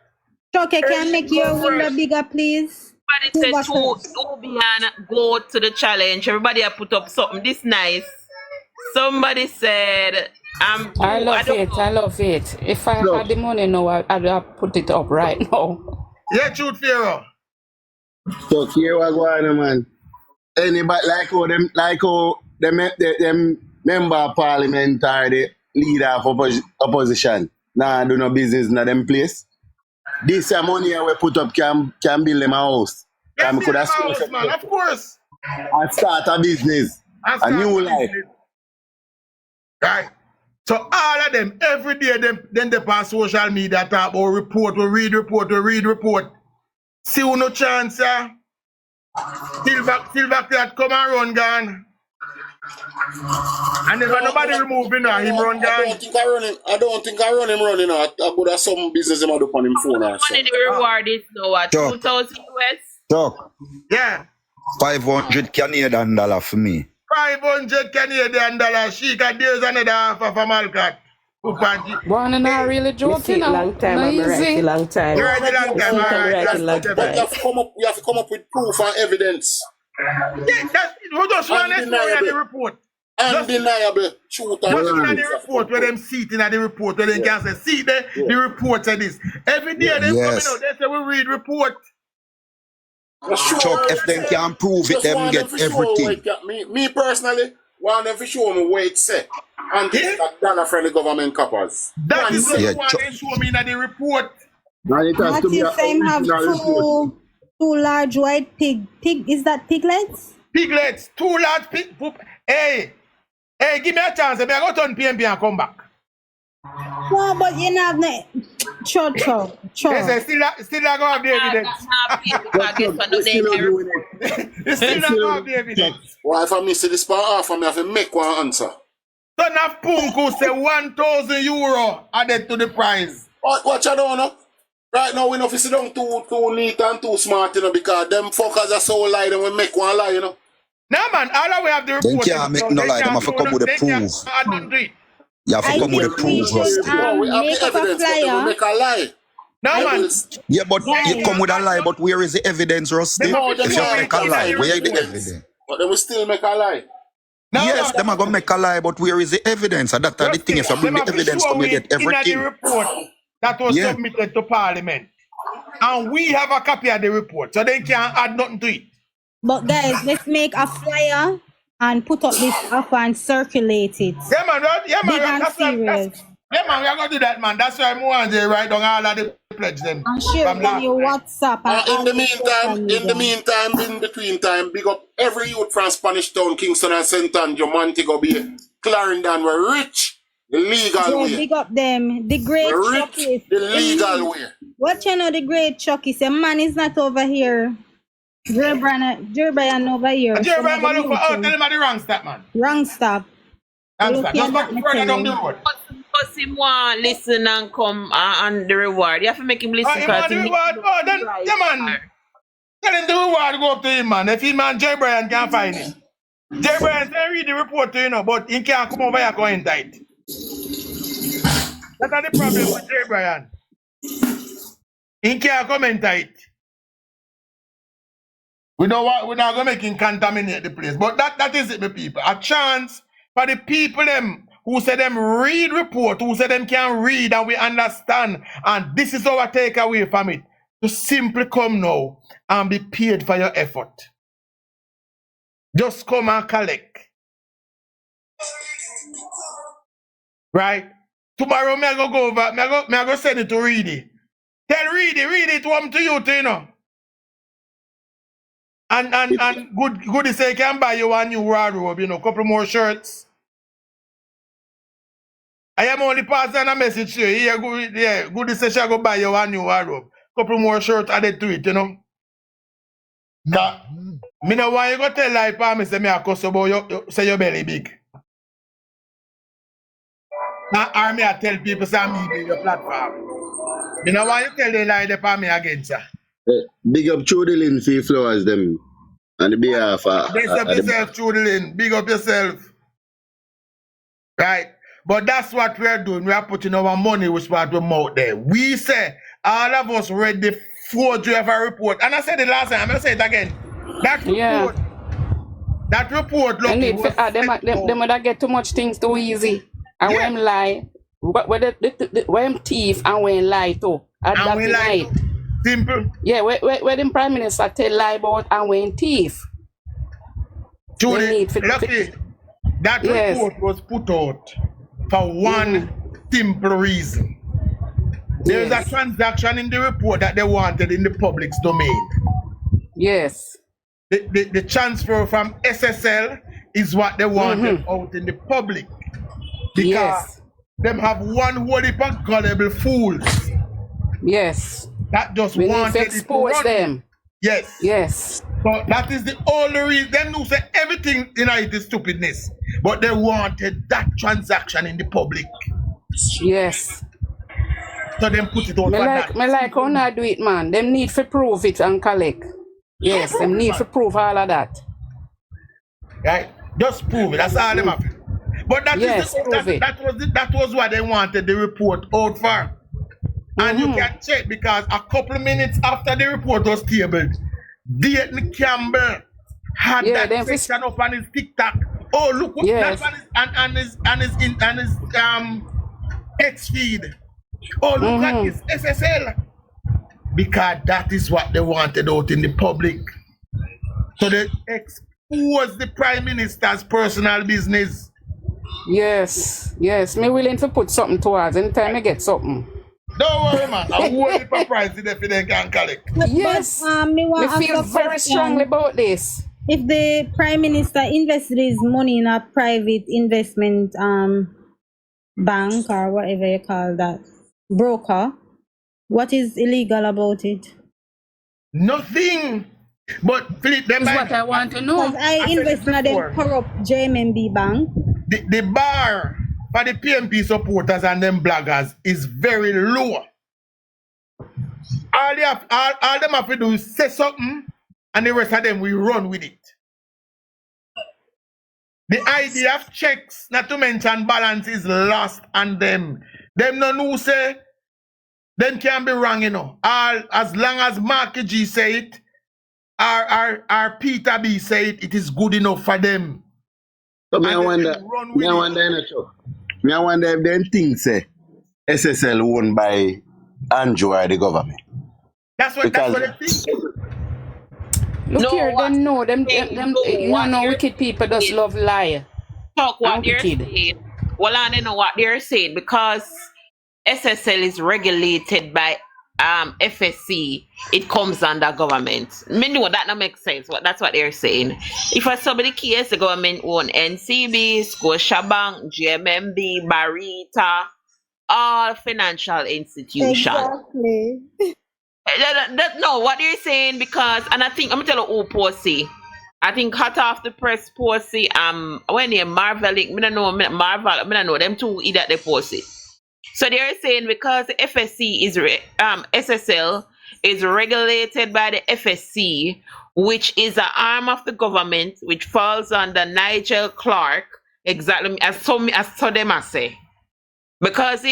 Okay, can you make your window bigger, please? Everybody said Silver to cat. Nubian go to the challenge. Everybody have put up something this nice. Somebody said, I love don't it. know. I love it. If I had the money now, I'd put it up right now. Yeah, truth, Pharaoh. So here we go on, man. Anybody like how them member of parliament or the leader of opposition nah do no business in them place. This money we put up can build them a house. Yes, And we could have house, man, of course. and start a business. And A start new a life. business. Right. So all of them, every day, then they pass social media talk about report, we read report. See who no chance, yeah. Silver Clat come and run gone. And never nobody remove him now, him run gone. I don't think I run him running out. I could have some business him do on him phone or Money the reward is now at 2,000 US. Chuck. Yeah. 500 Canadian dollar for me. 500 Canadian dollars. She got days another half of a Malcat. One and I really joking. Long time, I'm right, long time. You're right, long time, but you have to come up with proof and evidence. Yeah, that's we just want to know in the report. Undeniable. Just in the report where them seating at the report where they can say, see the report said this. Every day they coming out, they say we read report. Chuck, if they can prove it, them get everything. Me personally, want them to show me where it's set. And this Ghana friendly government coppers. That is what they show me in the report. What if them have two large white pig? Is that piglets? Piglets, 2 large pig. Hey, give me a chance. Maybe I go turn PMP and come back. No, but you know, Cho. Yes, still not going to have the evidence. Still not going to have the evidence. Why if I miss this part off, I have to make one answer. Son of Punku say 1,000 euro added to the price. What you don't know? Right now, we know if you sit down too neat and too smart, you know, because them fuckers are so lie, then we make one lie, you know. No, man, all we have the report. They can't make no lie, they have to come with the proof. You have to come with the proof, Rusty. No, we have the evidence, but we make a lie. No, man. Yeah, but you come with a lie, but where is the evidence, Rusty? If you make a lie, where is the evidence? But then we still make a lie. No, yes, them are going to make a lie, but where is the evidence? And that's the thing. If you bring the evidence, come you get everything. In the report that was submitted to Parliament. And we have a copy of the report, so they can't add nothing to it. But guys, let's make a flyer and put up this offer and circulate it. Yeah, man. Yeah, man. That's serious. Yeah, man, we are going to do that, man. That's why I write down all of the pledge them. I'm sure on your WhatsApp. In the meantime, in between time, big up every youth from Spanish Town, Kingston and St. Andrew, Montego Bay, Clarendon, we're rich, the legal way. Big up them, the great Chucky. The legal way. What you know the great Chucky? Say, man is not over here. Jerry Brian over here. Jerry Brian, man, look for, tell him at the wrong stop, man. Wrong stop. Just back further down the road. Because him want listen and come and the reward. You have to make him listen. He want the reward? Oh, then, yeah, man. Tell him the reward go up to him, man. If he man, Jerry Brian can't find him. Jerry Brian can read the report to you know, but he can't come over here going tight. That's the problem with Jerry Brian. He can't come in tight. We're not going to make him contaminate the place. But that is it, my people. A chance for the people them who say them read report, who say them can read and we understand. And this is our takeaway from it. To simply come now and be paid for your effort. Just come and collect. Right? Tomorrow, me I go over, me I go send it to Reedy. Tell Reedy, read it to you, you know. And good say can buy you a new wardrobe, you know, couple more shirts. I am only passing a message to you. Good say she go buy you a new wardrobe. Couple more shirts added to it, you know. That me know why you go tell like me say me a cuss about you say your belly big. Now army I tell people say me be your platform. You know why you tell them lie upon me again, sir? Big up Chudilin for flowers them and the behalf. Big up yourself, Chudilin. Big up yourself. Right? But that's what we are doing. We are putting our money which part we out there. We say all of us read the forgery of a report. And I said it last time, I'm gonna say it again. That report look and them would get too much things too easy. And when lie, when them thief and when lie too. And when lie. Simple. Yeah, where the Prime Minister tell lie about and when thief. Judy, lucky, that report was put out for one simple reason. There is a transaction in the report that they wanted in the public's domain. Yes. The transfer from SSL is what they wanted out in the public. Because them have one whole heap of gullible fools. Yes. that just We need to wanted it to expose run. them. Yes. Yes. So that is the only reason. Them know say everything in it is stupidness, but they wanted that transaction in the public. Yes. So them put it out Me for like that. me like how not do it, man. Them need to prove it and collect. Yes, them need to prove all of that. Right? Just prove it. That's all them have. But that Yes, is prove it. that was what they wanted the report out for. And you can check because a couple of minutes after the report was tabled, Dayton Campbell had that section up on his TikTok. Oh, look what that's on his X feed. Oh, look at his SSL. Because that is what they wanted out in the public. So they expose the Prime Minister's personal business. Yes, yes. Me willing to put something towards anytime I get something. Don't worry, man. I won't be surprised if they can collect. Yes. Me We feel very strongly about this. If the Prime Minister invested his money in a private investment bank or whatever you call that, broker, what is illegal about it? Nothing. But Philip, them that's what I want to know. Because I invest in them corrupt JMB bank. The bar for the PMP supporters and them bloggers is very low. All them have to do is say something and the rest of them will run with it. The idea of checks, not to mention balance, is lost on them. Them no know say, them can be wrong, you know. All as long as Marky G say it, or Peter B say it, it is good enough for them. So me I wonder if them think say SSL owned by Andrew or the government. That's what they think. Look here, them know them you know wicked people just love lie. Talk what they're saying. Well, I don't know what they're saying because SSL is regulated by FSC. It comes under government. Me know that not make sense. That's what they're saying. If for somebody case the government own NCB, Scotiabank, GMMB, Barita, all financial institutions. Exactly. No, what they're saying because, and I think I'm gonna tell you who Posey. I think hot off the press Posey. When they Marvelic, me don't know Marvel. Me don't know them two either they Posey. So they're saying because the FSC is SSL is regulated by the FSC, which is an arm of the government, which falls under Nigel Clark. Exactly as so them I say. Because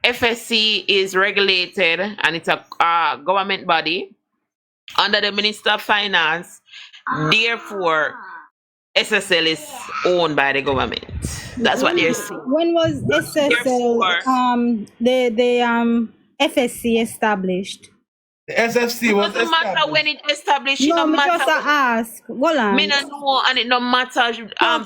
FSC is regulated and it's a government body under the Minister of Finance. Therefore, SSL is owned by the government. That's what they're saying. When was SSL the FSC established? The SFC was doesn't matter when it established. No, it me matter. just ask. Go on. Me no know, and it no matter.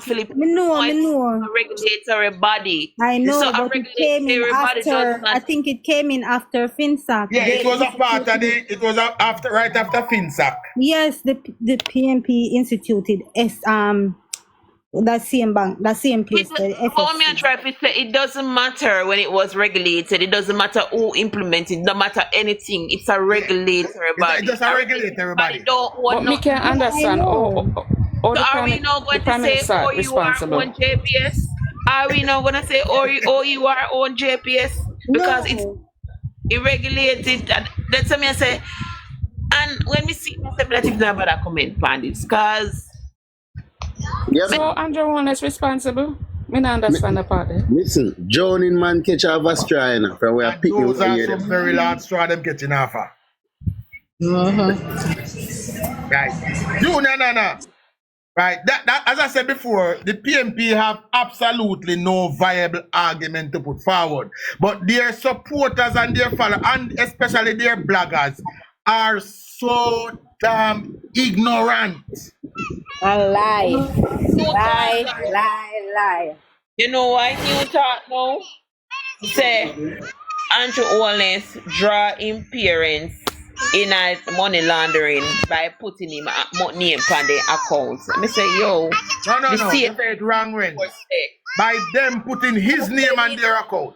Philip. Me know. A regulatory body. I know, so but it came in after. I think it came in after FinSac. Yeah, it was a part of the. It was right after FinSac. Yes, the PMP instituted that same bank, that same place. All me and try to say it doesn't matter when it was regulated. It doesn't matter who implemented. No matter anything. It's a regulatory body. It's just a regulatory body. Don't want. But me can understand. So are we not going to say, oh, you are on JPS? Are we not going to say, oh, you are on JPS? Because it's irregulated. That's what I say. And when we see that, it's not about a comment on this. Because. Yep. So Andrew one is responsible. Me not understand the part there. Listen, Joning man catch a straw enough from where picking those up are here. some very large straw them getting off. Right. No. Right. That as I said before, the PMP have absolutely no viable argument to put forward. But their supporters and their followers, and especially their bloggers, are so damn ignorant. And lie. You know why you talk now? Say Andrew Wallace draw him parents in a money laundering by putting him name on the account. I say, yo, no. They say it wrong way. By them putting his name on their account.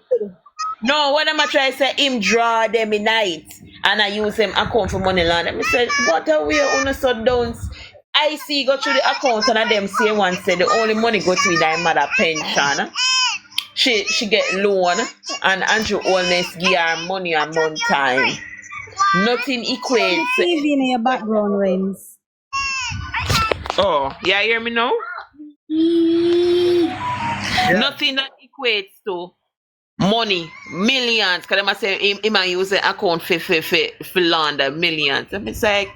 No, when I'm try to say him draw them in night and I use them account for money laundering. I said, what are we on so don't I see go through the account and them say one said the only money go to their mother pension. She get loan and Andrew Holness give her money a month time. Nothing equates. TV in your background, Rings. Oh, yeah, hear me now? Nothing that equates to money, millions. Cause them say him a use the account for launder millions. And it's like,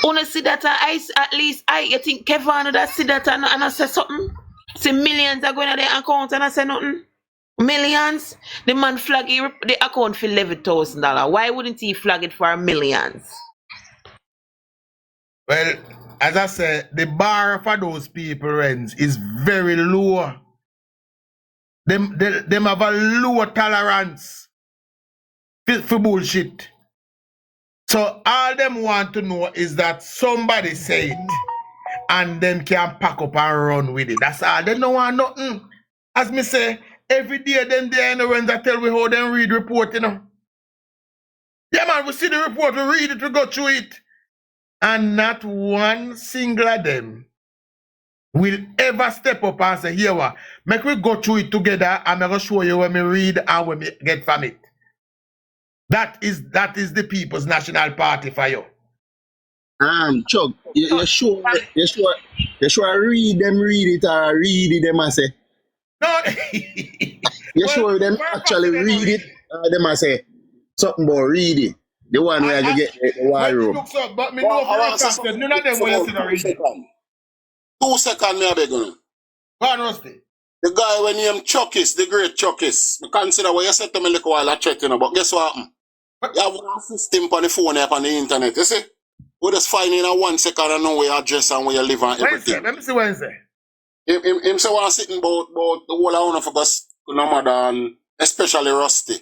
wanna see that at least you think Kevin that see that and I say something? See millions are going to the account and I say nothing. Millions? The man flag the account for $11,000. Why wouldn't he flag it for millions? Well, as I said, the bar for those people rents is very low. Them have a low tolerance for bullshit. So all them want to know is that somebody say it and them can pack up and run with it. That's all. They don't want nothing. As me say, every day them there in the rent that tell we how them read report, you know. Yeah man, we see the report, we read it, we go through it. And not one single of them will ever step up and say, here what, make we go through it together and I'm going to show you when we read and when we get from it. That is the People's National Party for you. Chuck, you sure read it or read it them and say? No. You sure them actually read it or them and say something about read it? The one where you get the war room. But me know for a fact that none of them will see the read it. 2 seconds, me a beg you. Go on, Rusty. The guy when named Chuckis, the great Chuckis. I consider what you said to me like a while I threat, you know, but guess what happened? You have one system on the phone up on the internet, you see? We just find in a 1 second and know where your address and where you live and everything. Let me see Wednesday. Him say one sitting about the whole of one for us, no matter, and especially Rusty.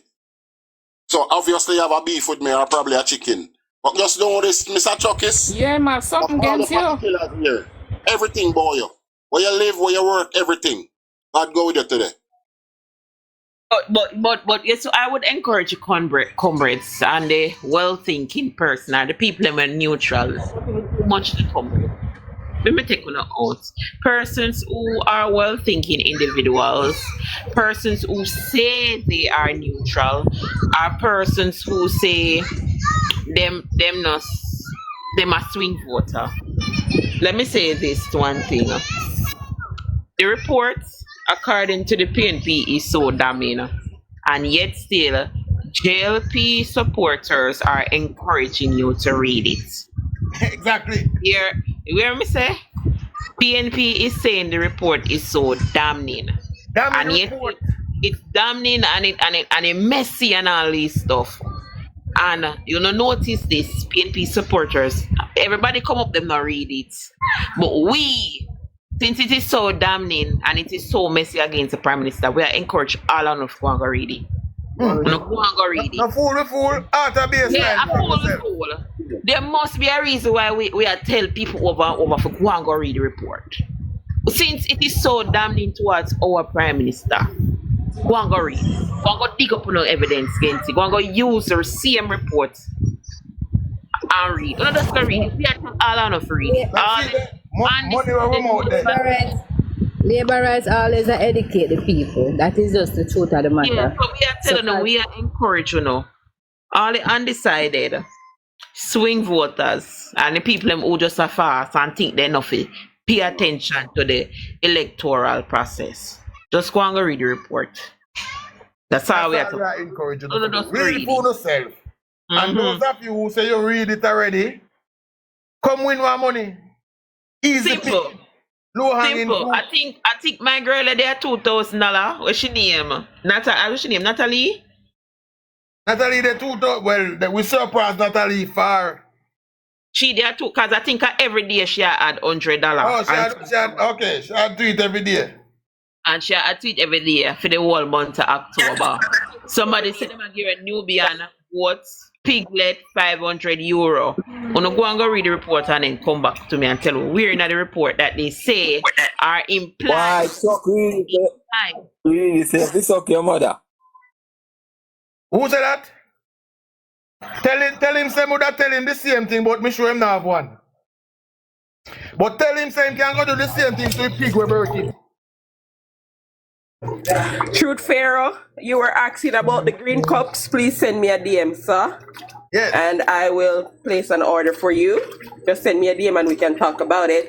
So obviously you have a beef with me or probably a chicken. But just know this, Mr. Chuckis. Yeah, man, something against you. Here. Everything, boy. Where you live, where you work, everything. God go with you today. But yes, so I would encourage you comrades and the well-thinking person and the people that are neutral. Too much to comrade. Let me take one out. Persons who are well-thinking individuals, persons who say they are neutral, are persons who say them a swing voter. Let me say this one thing. The reports, according to the PNP, is so damning, and yet still, JLP supporters are encouraging you to read it. Exactly. Here, you hear me say? PNP is saying the report is so damning. And yet it's damning and it messy and all this stuff. And you know, notice this, PNP supporters, everybody come up them not read it. But we, since it is so damning and it is so messy against the Prime Minister, we are encouraged all on us to go and go read it. No, go and go read it. No fool, yeah, a fool. There must be a reason why we are tell people over and over for go and go read the report. Since it is so damning towards our Prime Minister, go and go read. Go and go dig up no evidence against it. Go and go use the same report and read. No, just go read it. We are all on us read it. Labor rights always educate the people. That is just the truth of the matter. Yeah, so we are telling them, we are encouraging them. All the undecided swing voters and the people who just are fast and think they're nothing, pay attention to the electoral process. Just go and go read the report. That's how we are to encourage you. Read it for yourself. And those of you who say you read it already, come win more money. Easy. Simple. Low hanging Simple. I think my girl there $2,000. What's she name? What's she name? Natalie? Natalie the $2,000. Well, we surpassed Natalie far. She there too, because I think every day she had $100. Oh, she had tweet every day. And she had tweet every day for the whole month of October. Somebody said them give a Nubian votes. Piglet €500. Wanna go and go read the report and then come back to me and tell me we're in the report that they say are implied. Why, Chuck, really say, this okay, mother? Who said that? Tell him say would tell him the same thing, but me sure him not have one. But tell him say him can go do the same thing to a pig we birth it. Truth Pharaoh, you were asking about the green cups. Please send me a DM, sir. Yes. And I will place an order for you. Just send me a DM and we can talk about it.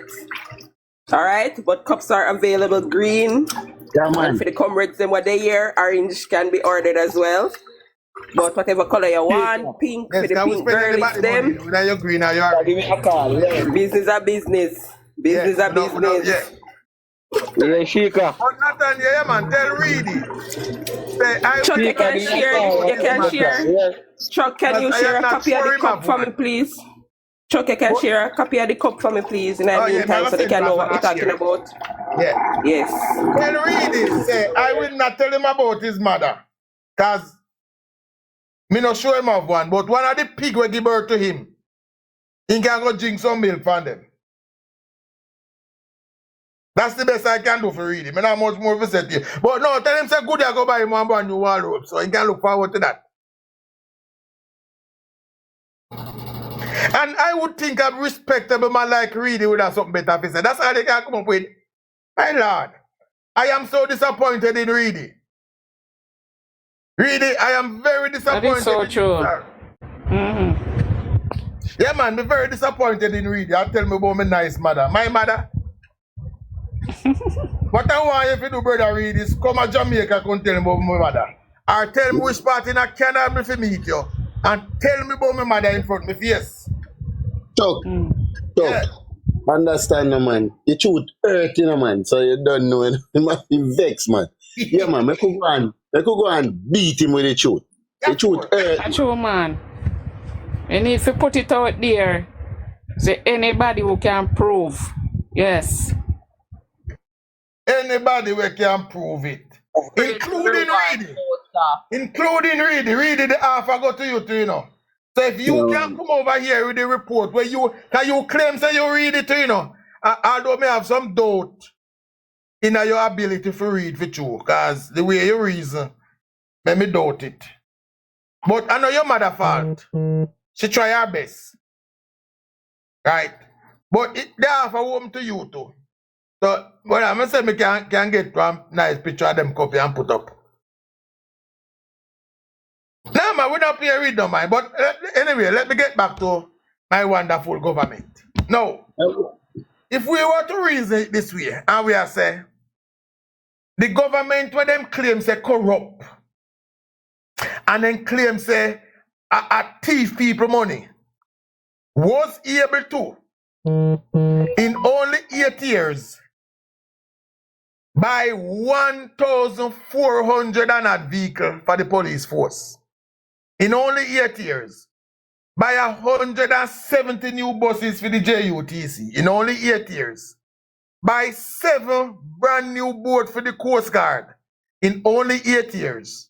All right, but cups are available green. Yeah, man. And for the comrades, them what they hear, orange can be ordered as well. But whatever color you want, pink Yes, for the pink girlies, them. Whether you're green or you're Give me a call. Yeah, Business are business. Business are business. yeah, Shika. But Nathan, yeah, man, tell Reedy. Say, Chuck, you can share. You can share. Chuck, can you share a copy of the cup for me, please? Chuck, you can share a copy of the cup for me, please, in the meantime, so they can know what we're talking about. Yeah. Yes. Tell Reedy, say, I will not tell him about his mother. Because me not show him of one, but one of the pig will give birth to him. He can go drink some milk from them. That's the best I can do for Reedy. Me not much more to say to you. But no, tell him say good I go buy him one brand new wardrobe, so he can look forward to that. And I would think a respectable man like Reedy would have something better to say. That's how they can come up with. My lord, I am so disappointed in Reedy. Reedy, I am very disappointed. That is so true. Yeah, man, be very disappointed in Reedy. I'll tell me about my nice mother. My mother. What I want you to do, brother Reedy, is come to Jamaica and tell me about my mother. Or tell me which part in Canada I'm to meet you. And tell me about my mother in front of my face. Chuck, Yeah. understand, no, man. The truth hurt, you know, man. So you don't know, it must be vexed, man. Yeah, man, I could go and beat him with the truth. The truth hurt. That's true, man. You need to put it out there. Say anybody who can prove. Yes. Anybody who can prove it. Including Reedy. Including Reedy. Reedy, the half I go to you too, you know. So if you can come over here with the report where you claim say you read it, you know, although may have some doubt in your ability to read for you, because the way you reason, let me doubt it. But I know your mother fault. She try her best. Right? But they have a home to you too. So, well, I'm going to say me can get one nice picture of them copy and put up. No, man, we're not here read no man. But anyway, let me get back to my wonderful government. Now, if we were to reason it this way, and we are say, the government when them claim say corrupt, and then claim say a thief people money, was able to, in only 8 years, buy 1,400 and a vehicle for the police force. In only 8 years, buy 170 new buses for the JUTC. In only 8 years, buy 7 brand new boats for the Coast Guard. In only 8 years,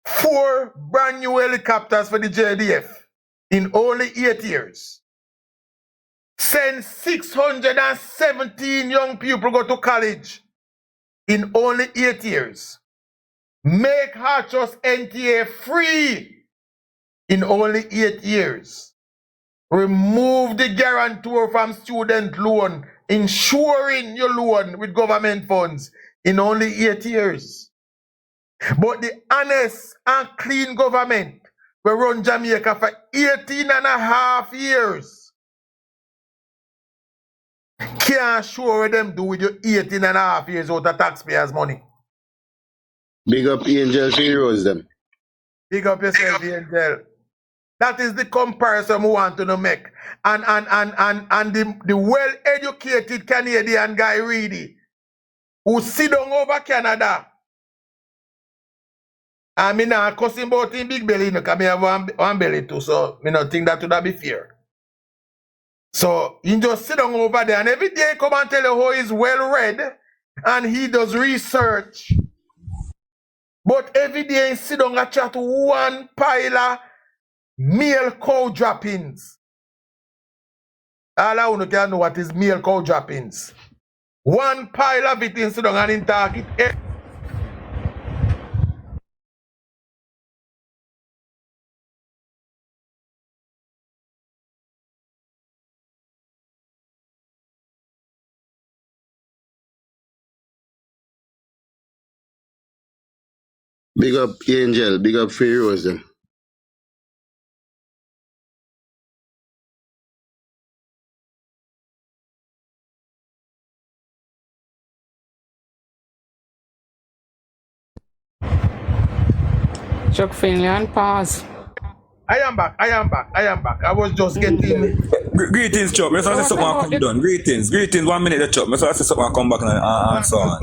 4 brand new helicopters for the JDF. In only 8 years, send 617 young people go to college. In only 8 years. Make Hartrust NTA free in only 8 years. Remove the guarantor from student loan, ensuring your loan with government funds in only 8 years. But the honest and clean government will run Jamaica for 18 and a half years. Can't sure them do with your 18 and a half years out of taxpayers' money. Big up Angel Heroes, them. Big up yourself, Angel. That is the comparison we want to make. And the well-educated Canadian guy, Reedy, who sit down over Canada. I mean, I'm cussing about him big belly, because I have one belly too, so I don't think that would be fair. So, he just sit down over there, and every day he come and tell you how he's well-read, and he does research. But every day he sit down and chat to one pile of male cow droppings. All I want to know what is male cow droppings. One pile of it in sit down and in talk it. Big up Angel, big up Feroz them. Chuck Finley and pause. I am back. I was just getting. Greetings, Chuck. Let's say something and come done. Greetings. 1 minute, Chuck. Let's say something and come back and so on.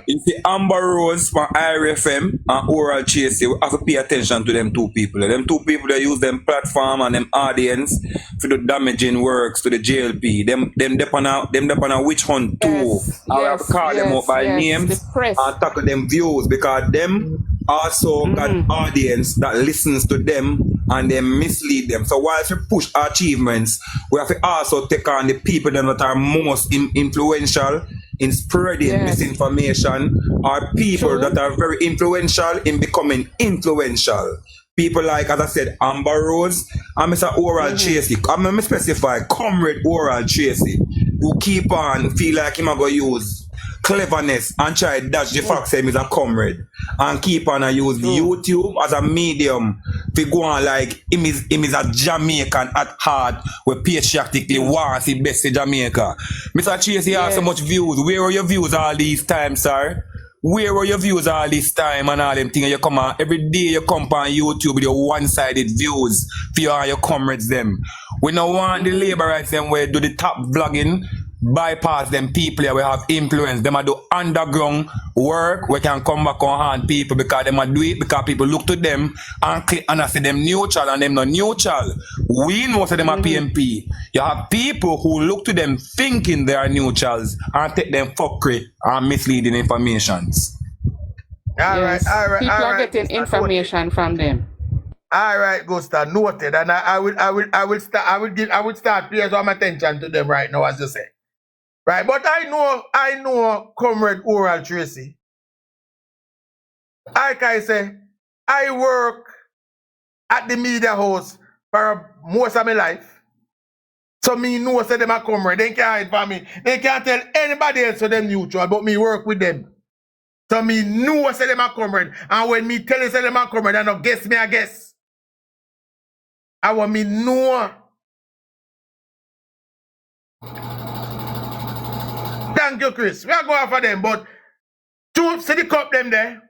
You see Amber Rose from IRFM and Oral Chasey, we have to pay attention to them two people. Them two people, they use them platform and them audience for the damaging works to the JLP. Them dep on a witch hunt too. Yes, I have to call them up by names and tackle them views because them also got audience that listens to them and they mislead them. So while we push our achievements, we have to also take on the people that are most influential in spreading misinformation, or people that are very influential in becoming influential. People like, as I said, Amber Rose and Mr. Oral Chasey. I'm going to specify Comrade Oral Chasey, who keep on feel like him going to use cleverness and try to dash the fact say he's a comrade and keep on use YouTube as a medium to go on like him is a Jamaican at heart where patriotically wants the best in Jamaica. Mr. Chasey has so much views. Where are your views all these times, sir? Where were your views all this time and all them things? You come on every day, you come on YouTube with your one-sided views for you and your comrades them. We don't want the labor rights them where do the top vlogging, bypass them people here we have influence. Them a do underground work. We can come back on hand people because them a do it because people look to them and click and I see them neutral and them not neutral. We know most of them are PMP. You have people who look to them thinking they are neutrals and take them fuckery and misleading informations. All right. People are getting information from them. All right, Gusta, noted, and I will start paying some attention to them right now, as you say. Right, but I know Comrade Oral Chasey. Like I say, I work at the media house for most of my life. So me know say them a comrade. They can't hide from me. They can't tell anybody else so them neutral, but me work with them. So me know say them a comrade. And when me tell you say them a comrade, I don't guess me I guess. I want me know. Thank you, Chris. We are going for them, but to see the cup them there,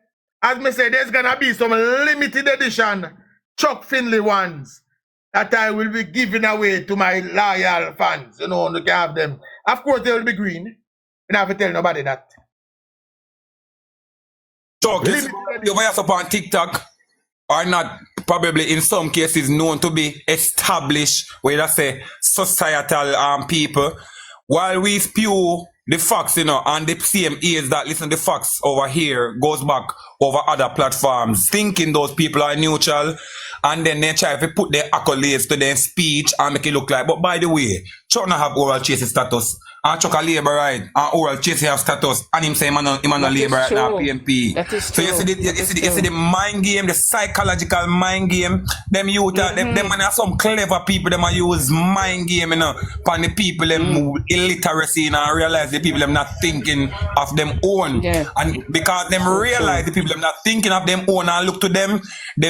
as me say, there's gonna be some limited edition Chuck Finley ones that I will be giving away to my loyal fans. You know, you can have them. Of course, they will be green. I don't have to tell nobody that. So, this you guys up on TikTok are not probably in some cases known to be established, where I say societal people, while we spew the facts, you know, and the same ears that listen to the facts over here goes back over other platforms, thinking those people are neutral, and then they try to put their accolades to their speech and make it look like, but by the way, Chuck not have Oral Chasey status, and Chuck a labor right, and Oral Chasey have status, and him say him not labor right now, PMP. That is so true. you see the mind game, the psychological mind game, them youth, them man are some clever people, them a use mind game, you know, upon the people, them illiteracy, you know, and realize the people them not thinking of them own. And because them realize the people them not thinking of them own and look to them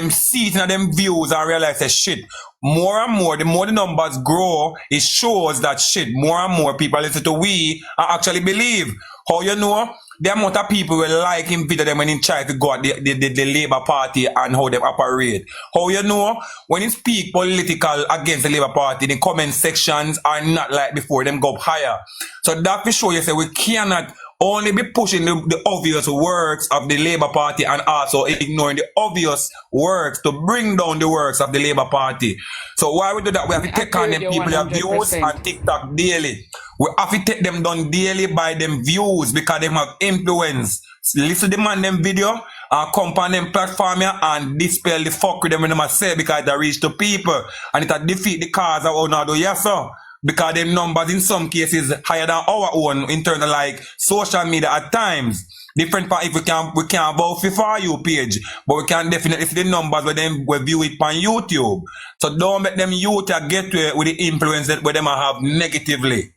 see it in them views and realize that shit, more and more, the more the numbers grow, it shows that shit, more and more people listen to we and actually believe. How you know? The amount of people will like him video them when he try to go at the Labour Party and how they operate. How you know? When he speak political against the Labour Party, the comment sections are not like before, them go up higher. So that for sure you say we cannot only be pushing the obvious works of the Labour Party and also ignoring the obvious works to bring down the works of the Labour Party. So why we do that? We have to take on them people that views on TikTok daily. We have to take them down daily by them views because they have influence. Listen to them on them video and come on them platform here and dispel the fuck with them when they say because they reach to people and it defeat the cause of our do yes sir. Because them numbers in some cases higher than our own in terms of like social media at times. Different part if we can vote for you page, but we can definitely see the numbers where them we view it on YouTube. So don't let them youth get to it with the influence that where them have negatively.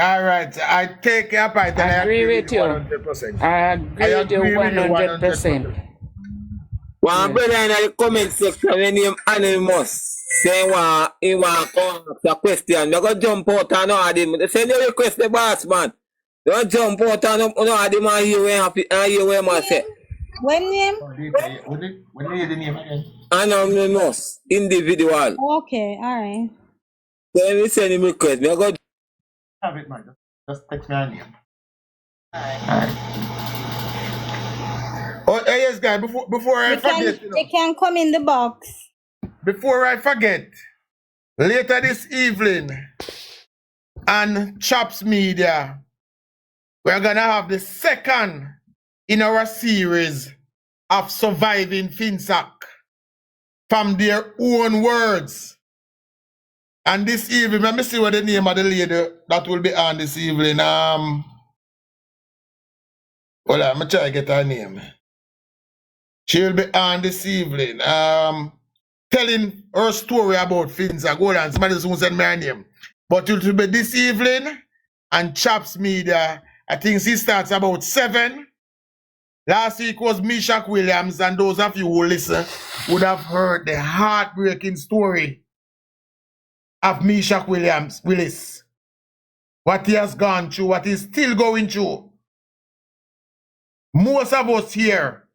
All right, I take your point and I agree agree with you. 100%. I agree with you 100%. One brother in the comment section when name Anonymous say he want to ask a question. Don't go jump out and no him. Send your request the boss man. Don't jump out and no him and hear where man say. When name? What is the name again? Anonymous individual. Okay, alright. Then we send him request. Me go Have it, man. Just text me a name. Alright. Oh, yes, guys, before I forget, They can come in the box. Before I forget, later this evening on Chops Media, we're gonna have the second in our series of surviving Finsack from their own words. And this evening, let me see what the name of the lady that will be on this evening. Hold on, I'm gonna try to get her name. She will be on this evening, telling her story about Finsack. Hold on, somebody soon send me her name. But it will be this evening on Chops Media. I think she starts about 7. Last week was Meshach Williams, and those of you who listen would have heard the heartbreaking story of Meshach Willis. What he has gone through, what he's still going through. Most of us here,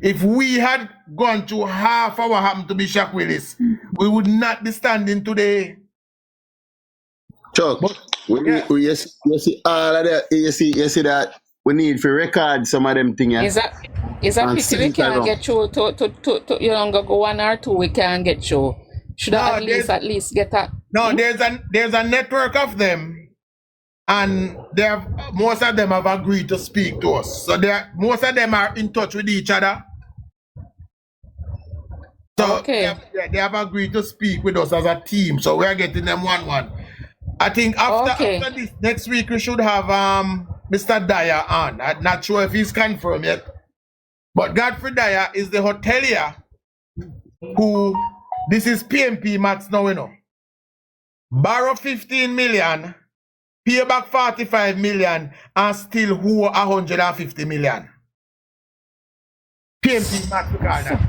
if we had gone through half of what happened to Meshach Willis, we would not be standing today. Chuck, you see all of that, you see that we need to record some of them things. Is a pity we can't get through to you know go 1 or 2 we can't get through. Should at least get that. No, there's a network of them. And most of them have agreed to speak to us. So most of them are in touch with each other. So okay. they have agreed to speak with us as a team. So we're getting them 1-1. I think after this, next week we should have Mr. Dyer on. I'm not sure if he's confirmed yet. But Godfrey Dyer is the hotelier who, this is PMP Max now, you know. Borrow 15 million. Pay back 45 million and still owe 150 million. PMP Max.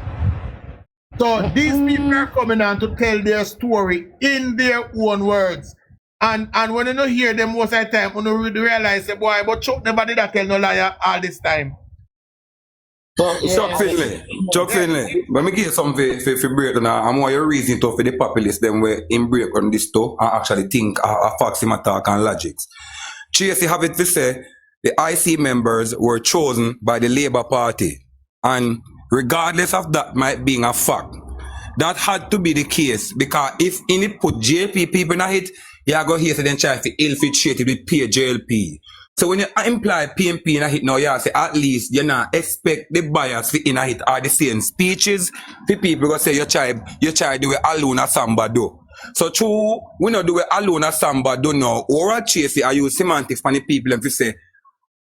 So these people are coming on to tell their story in their own words. And when you don't hear them most of the time, when you realize, boy, but Chuck never did that tell no liar all this time. Chuck Finley, let me give you something for break now. I'm more your reason to for the populace them where in break on this too and actually think a facts him attack and logics. Tracy have it to say the IC members were chosen by the Labour Party, and regardless of that might being a fact, that had to be the case because if in it put JLP people in a hit, you are going to hear them try to infiltrate it with JLP. So when you imply PMP in a hit now, you say at least you not expect the bias in a hit are the same speeches. The people go say you try do it alone as samba do. So true, we not do it alone as samba do now. Or a chase I use semantics for the people and to say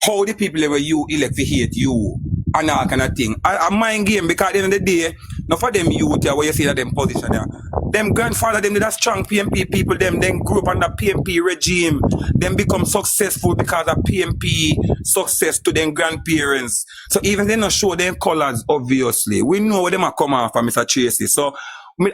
how the people ever you elect to hate you and all kind of thing. A mind game because at the end of the day, not for them youth where you see that them position there. Them grandfather, them did a strong PMP people, them then grew up under PMP regime. Them become successful because of PMP success to them grandparents. So even they not show them colors, obviously. We know where them are come off from Mr. Tracy. So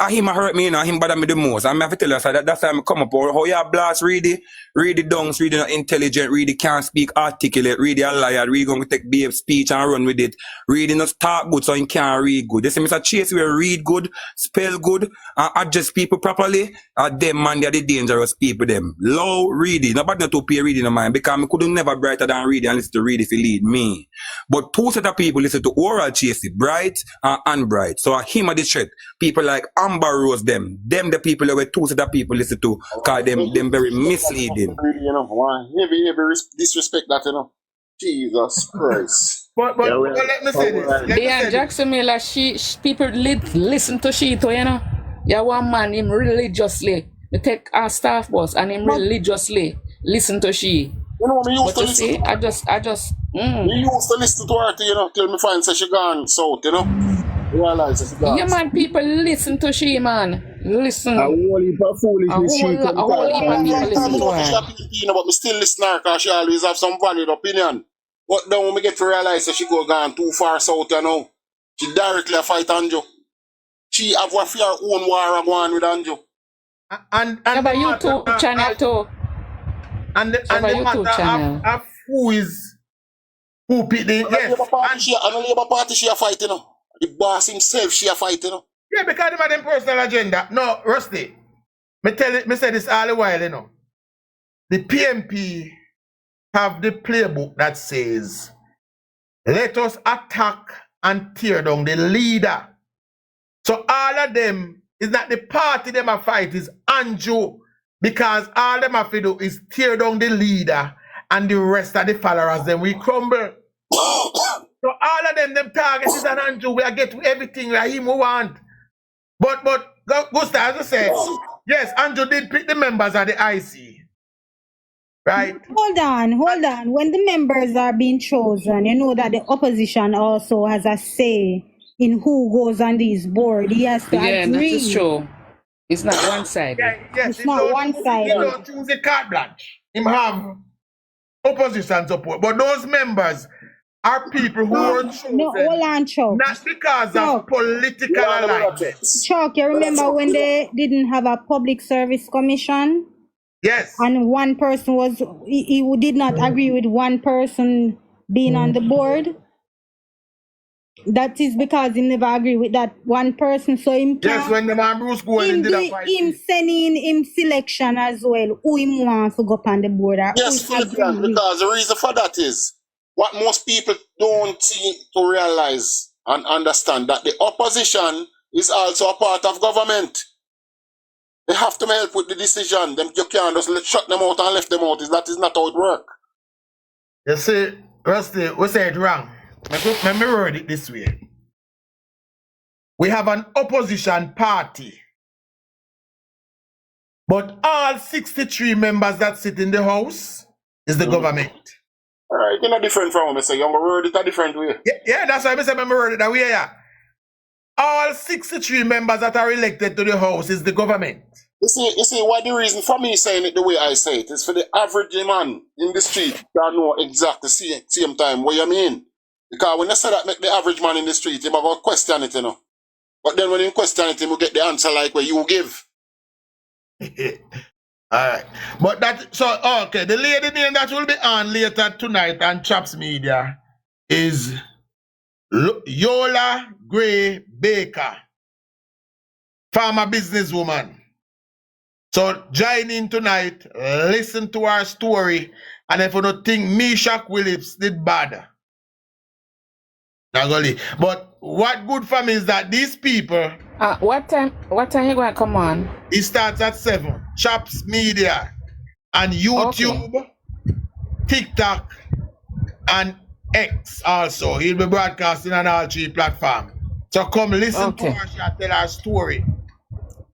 him hurt me, him bother me the most. I have to tell you that's time I come up or how you blast really dunks, really not intelligent, really can't speak articulate, really a liar, really going to take babe speech and run with it. Really not talk good so he can't read good. They say Mr. Chase will read good, spell good, and address people properly. Them man, they are the dangerous people them. Low reading, nobody not to pay reading of mine because I could never brighter than reading and listen to read if he lead me. But two set of people listen to oral Chase, bright and unbright. So him are the threat. People like Amber Rose them the people that were two set of people listen to because them very misleading. You know, heavy disrespect that, you know. Jesus Christ. But let me say this. Yeah, Jackson Miller, people listen to she too, you know. Yeah, one man him religiously. They take our staff bus and him religiously listen to she. You know, me used to listen see, I just Me used to listen to her, you know, till me find say she gone south, you know. realize it's Yeah, gas. man, people listen to she, man. Listen. A whole heap of foolishness she A come whole talk heap of on people here. listen to But her. me still listen to her because she always have some valid opinion. But then when we get to realize that she go gone too far south, you know, she directly fight Anjo. She have her own war going with Anjo. And Have a the YouTube matter channel too. and the Have a matter YouTube channel. of who picked the yes. And the Labour Party she a fight, you know. The boss himself she a fight, you know. Yeah, because they have them personal agenda. No, Rusty. Me say this all the while, you know. The PMP have the playbook that says, let us attack and tear down the leader. So all of them is not the party them a fight, is Anjo, because all them have to do is tear down the leader and the rest of the followers, then we crumble. So all of them targets is an Anjo, we are get everything that him we want. But Gustav, as I said, yes, Anjo did pick the members of the IC. Right? Hold on. When the members are being chosen, you know that the opposition also has a say in who goes on this board. He has to Yeah, that agree. is true. It's not one-sided. Yes, It's not one-sided. He don't choose a carte blanche. Him have opposition support. But those members are people who are chosen No, hold on, Chuck. not because of political alignment. Chuck, you remember when they didn't have a public service commission? Yes. And one person was, he did not agree with one person being on the board. That is because he never agreed with that one person. So him Yes, when the man Bruce go and did a fight. him sending him selection as well. Who him want to go up on the board? Or Yes, who he Philippian, agree with. because the reason for that is what most people don't seem to realize and understand that the opposition is also a part of government. They have to help with the decision. You can't just shut them out and left them out. That is not how it works. You see, Rusty, we say it wrong. Let me word it this way. We have an opposition party. But all 63 members that sit in the house is the government. All right, you're not different from me. So you're going to word it a different way. Yeah, that's why I say I word it that way. Yeah. All 63 members that are elected to the house is the government. You see, what the reason for me saying it the way I say it is for the average man in the street that know exactly same time what you mean. Because when you say that make the average man in the street, he might question it, you know. But then when you question it, he will get the answer like what you give. Alright. But that, so, okay, the lady name that will be on later tonight on Chops Media is Yola Gray Baker, farmer businesswoman. So join in tonight, listen to our story, and if you don't think Meshack Williams did bad, not gonna. But what good for me is that these people. What time you gonna come on? It starts at 7. Chops Media and YouTube, okay. TikTok, and X also. He'll be broadcasting on all 3 platforms. So come listen to her and tell our story.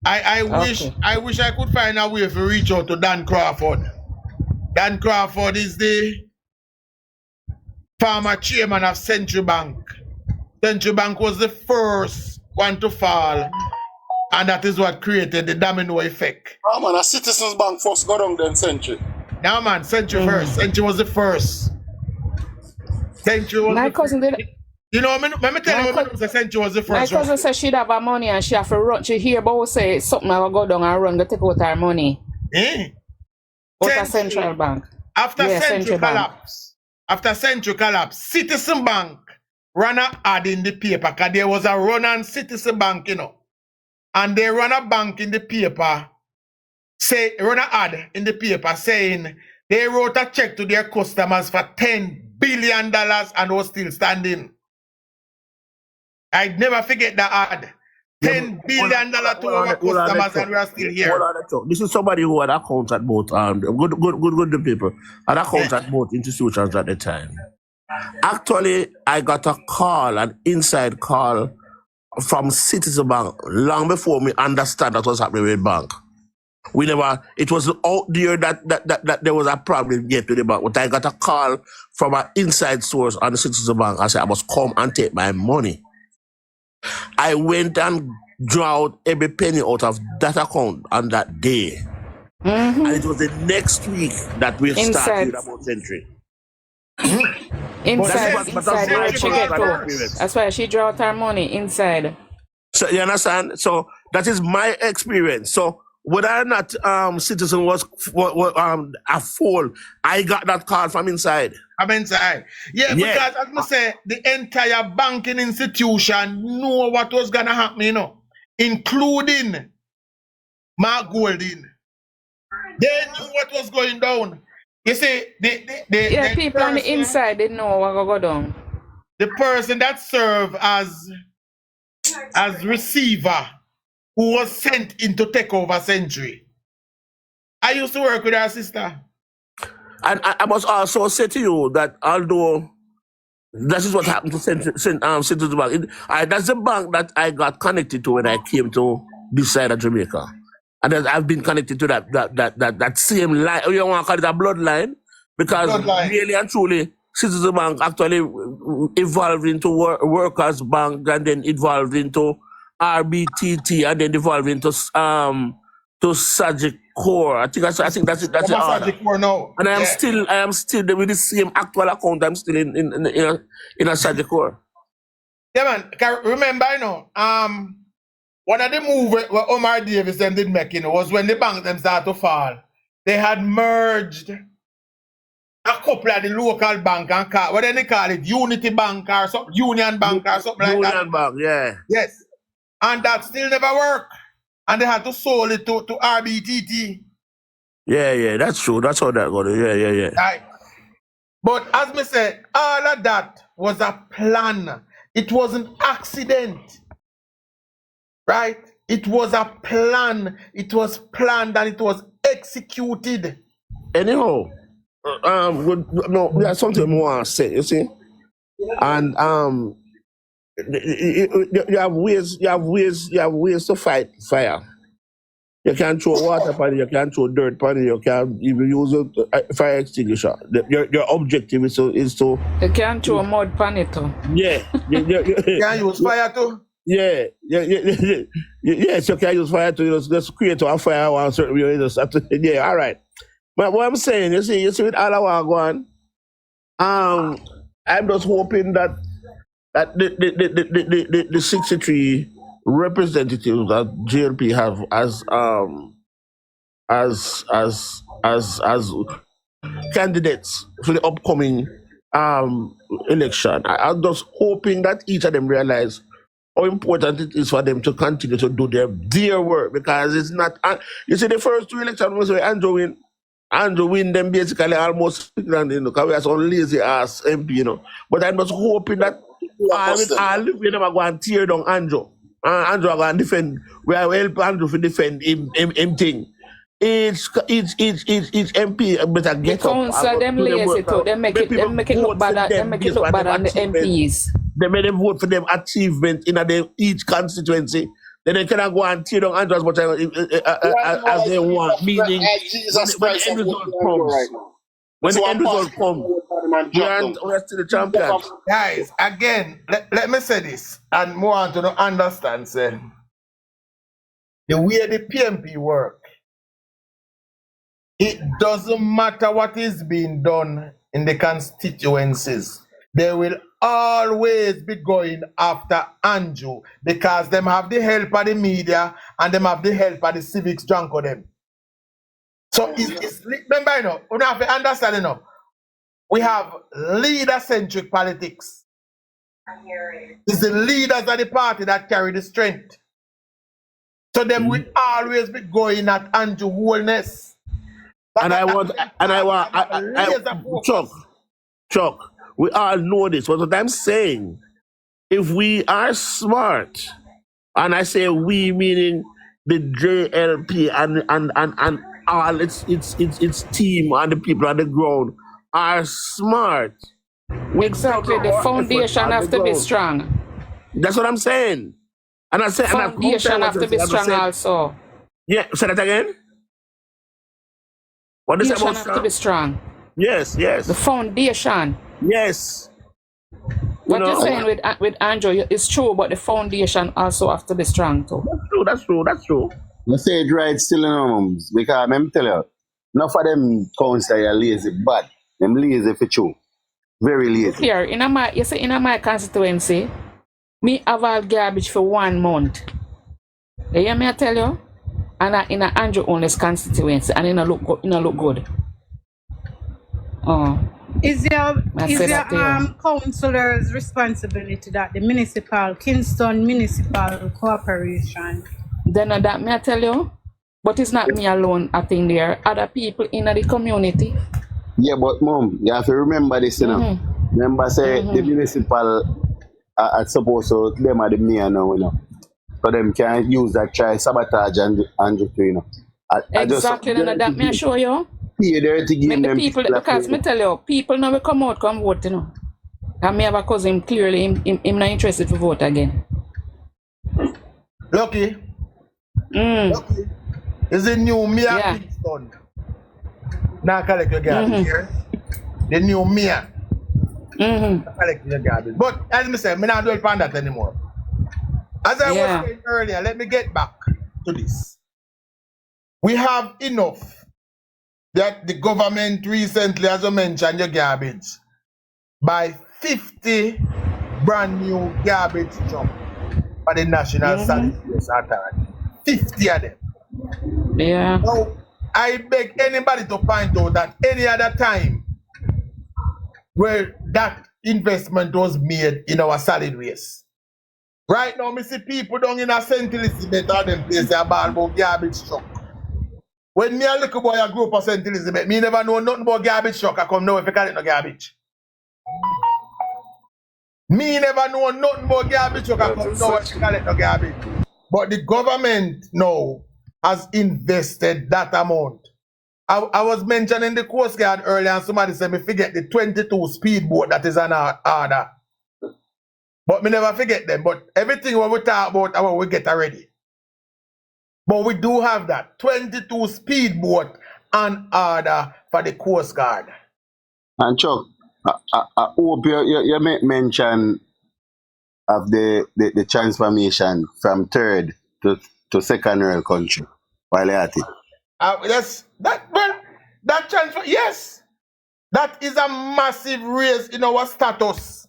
I wish I could find a way to reach out to Dan Crawford. Dan Crawford is the former chairman of Central Bank. Central Bank was the first one to fall, and that is what created the domino effect. Oh man, a Citizens Bank first got on then Century. Yeah man, Century first. Century was the first. Century was my cousin did. You know, let me tell you what Century was the first. My cousin said she'd have her money and she have to run. She hear about say something I will go down and run to take out her money. Out of Central Bank. After Century collapse. After Century collapse, Citizen Bank ran an ad in the paper because there was a run on Citizen Bank, you know. And they run a bank in the paper, run an ad in the paper saying they wrote a check to their customers for $10 billion and was still standing. I'd never forget that ad. $10 billion to our customers and we are still here. This is somebody who had accounts at both, good people, had accounts at both institutions at the time. Actually, I got a call, an inside call from Citizen Bank long before me understand that was happening with bank. We never, it was out there that there was a problem get to the bank, but I got a call from an inside source on the Citizen Bank. I said I must come and take my money. I went and drew out every penny out of that account on that day. And it was the next week that we started about Century. Inside where she get to. That's why she draw out her money inside. So you understand? So that is my experience. So whether or not Citizen was a fool, I got that call from inside. I'm inside. Yeah, because as I say, the entire banking institution knew what was gonna happen, you know, including Mark Golding. They knew what was going down. You see, the people on the inside didn't know what would go down. The person that served as receiver who was sent in to take over Century. I used to work with her sister. And I must also say to you that although this is what happened to Citizen Bank, that's the bank that I got connected to when I came to this side of Jamaica. And I've been connected to that same line. You want to call it a bloodline? Because really and truly, Citizen Bank actually evolved into Workers Bank and then evolved into RBTT and then evolved into Sajik Core. I think that's it. That's it. And I am still with the same actual account. I'm still in a Sajik Core. Yeah, man. Remember, you know, one of the moves where Omar Davis them did make, you know, was when the bank them started to fall. They had merged a couple of the local bank and what do they call it? Unity Bank or something, Union Bank or something like that. Union Bank, yeah. Yes. And that still never worked. And they had to sold it to RBTT. Yeah, that's true. That's how that got it. Yeah. Right. But as me said, all of that was a plan. It was an accident. Right? It was a plan. It was planned and it was executed. Anyhow, we have something more to say, you see? And you have ways to fight fire. You can throw water upon it, you can throw dirt upon it, you can even use a fire extinguisher. Your objective is to you can throw mud upon it too. Yeah. You can use fire too. Yes, you can use fire to just create a fire on certain way. All right. But what I'm saying, you see with all our going, I'm just hoping that the 63 representatives that JLP have as candidates for the upcoming election, I'm just hoping that each of them realize how important it is for them to continue to do their work, because it's not. You see, the first two elections was where Andrew win them basically almost, you know, because we are some lazy ass MP, you know. But I'm just hoping that all we never go and tear down Andrew. Andrew are going to defend. We are help Andrew to defend him thing. Each MP better get the up. Council them lazy too. They make it look bad. They make it look bad on the MPs. They made them vote for them achievement in each constituency. Then they cannot go and tear down Andrew as much as they want. Meaning, when the end result comes, we are still the champions. Guys, again, let me say this, and more on to understand, say, the way the PMP work, it doesn't matter what is being done in the constituencies. They will always be going after Andrew because them have the help of the media and them have the help of the civics drunk on them. So remember, you know, we have to understand, you know, we have leader-centric politics. It's the leaders of the party that carry the strength. So them will always be going at Andrew wholeness. And I want Chuck, we all know this. But what I'm saying, if we are smart, and I say we meaning the JLP and all its team and the people on the ground are smart. Exactly, the foundation has to be strong. That's what I'm saying. And I say foundation has to be strong also. Yeah, say that again. What is foundation has to be strong. Yes. The foundation. Yes. What know, you're saying with Andrew is true, but the foundation also have to be strong too. that's true. You say it right still in mums. Because let me tell you, enough of them council are lazy, but them lazy for true. Very lazy. Here, in my constituency, me have all garbage for 1 month. You hear me I tell you? And in a Andrew Only's constituency, and it no look good. Oh. Is your councillor's responsibility that the Kingston Municipal Corporation? Then that me I tell you, but it's not me alone. I think there are other people in the community. Yeah, but mom, you have to remember this, you know. Remember, say the municipal are supposed to them are the mayor now, you know. So them can use that try sabotage and just, you know. Exactly, and that me I show you. Yeah, there to give them the people because me tell you, people now will come vote, you know. And me have a cousin clearly him not interested to vote again. Lucky. Lucky. Is the new mayor Kingston. Now collect your garbage here. The new mayor. Collect your garbage. But as I said, me not dwell upon that anymore. As I was saying earlier, let me get back to this. We have enough that the government recently, as I mentioned, your garbage, by 50 brand new garbage trucks for the National Solid Waste Authority. 50 of them. Yeah. So I beg anybody to point out that any other time where that investment was made in our solid waste. Right now, I see people down in a St. Elizabeth or them place they are ball about garbage truck. When me a little boy I grew up at St. Elizabeth, me never know nothing about garbage truck. I come now if you call it no garbage. Me never know nothing about garbage truck. I come now if you call it no garbage. But the government now has invested that amount. I was mentioning the Coast Guard earlier and somebody said me forget the 22 speedboat that is on our order. But me never forget them. But everything what we talk about, how we get already. But we do have that 22 speedboat on order for the Coast Guard. And Chuck, I hope you make mention of the transformation from third to second world country while you're at it. Yes, that transfer, yes. That is a massive raise in our status.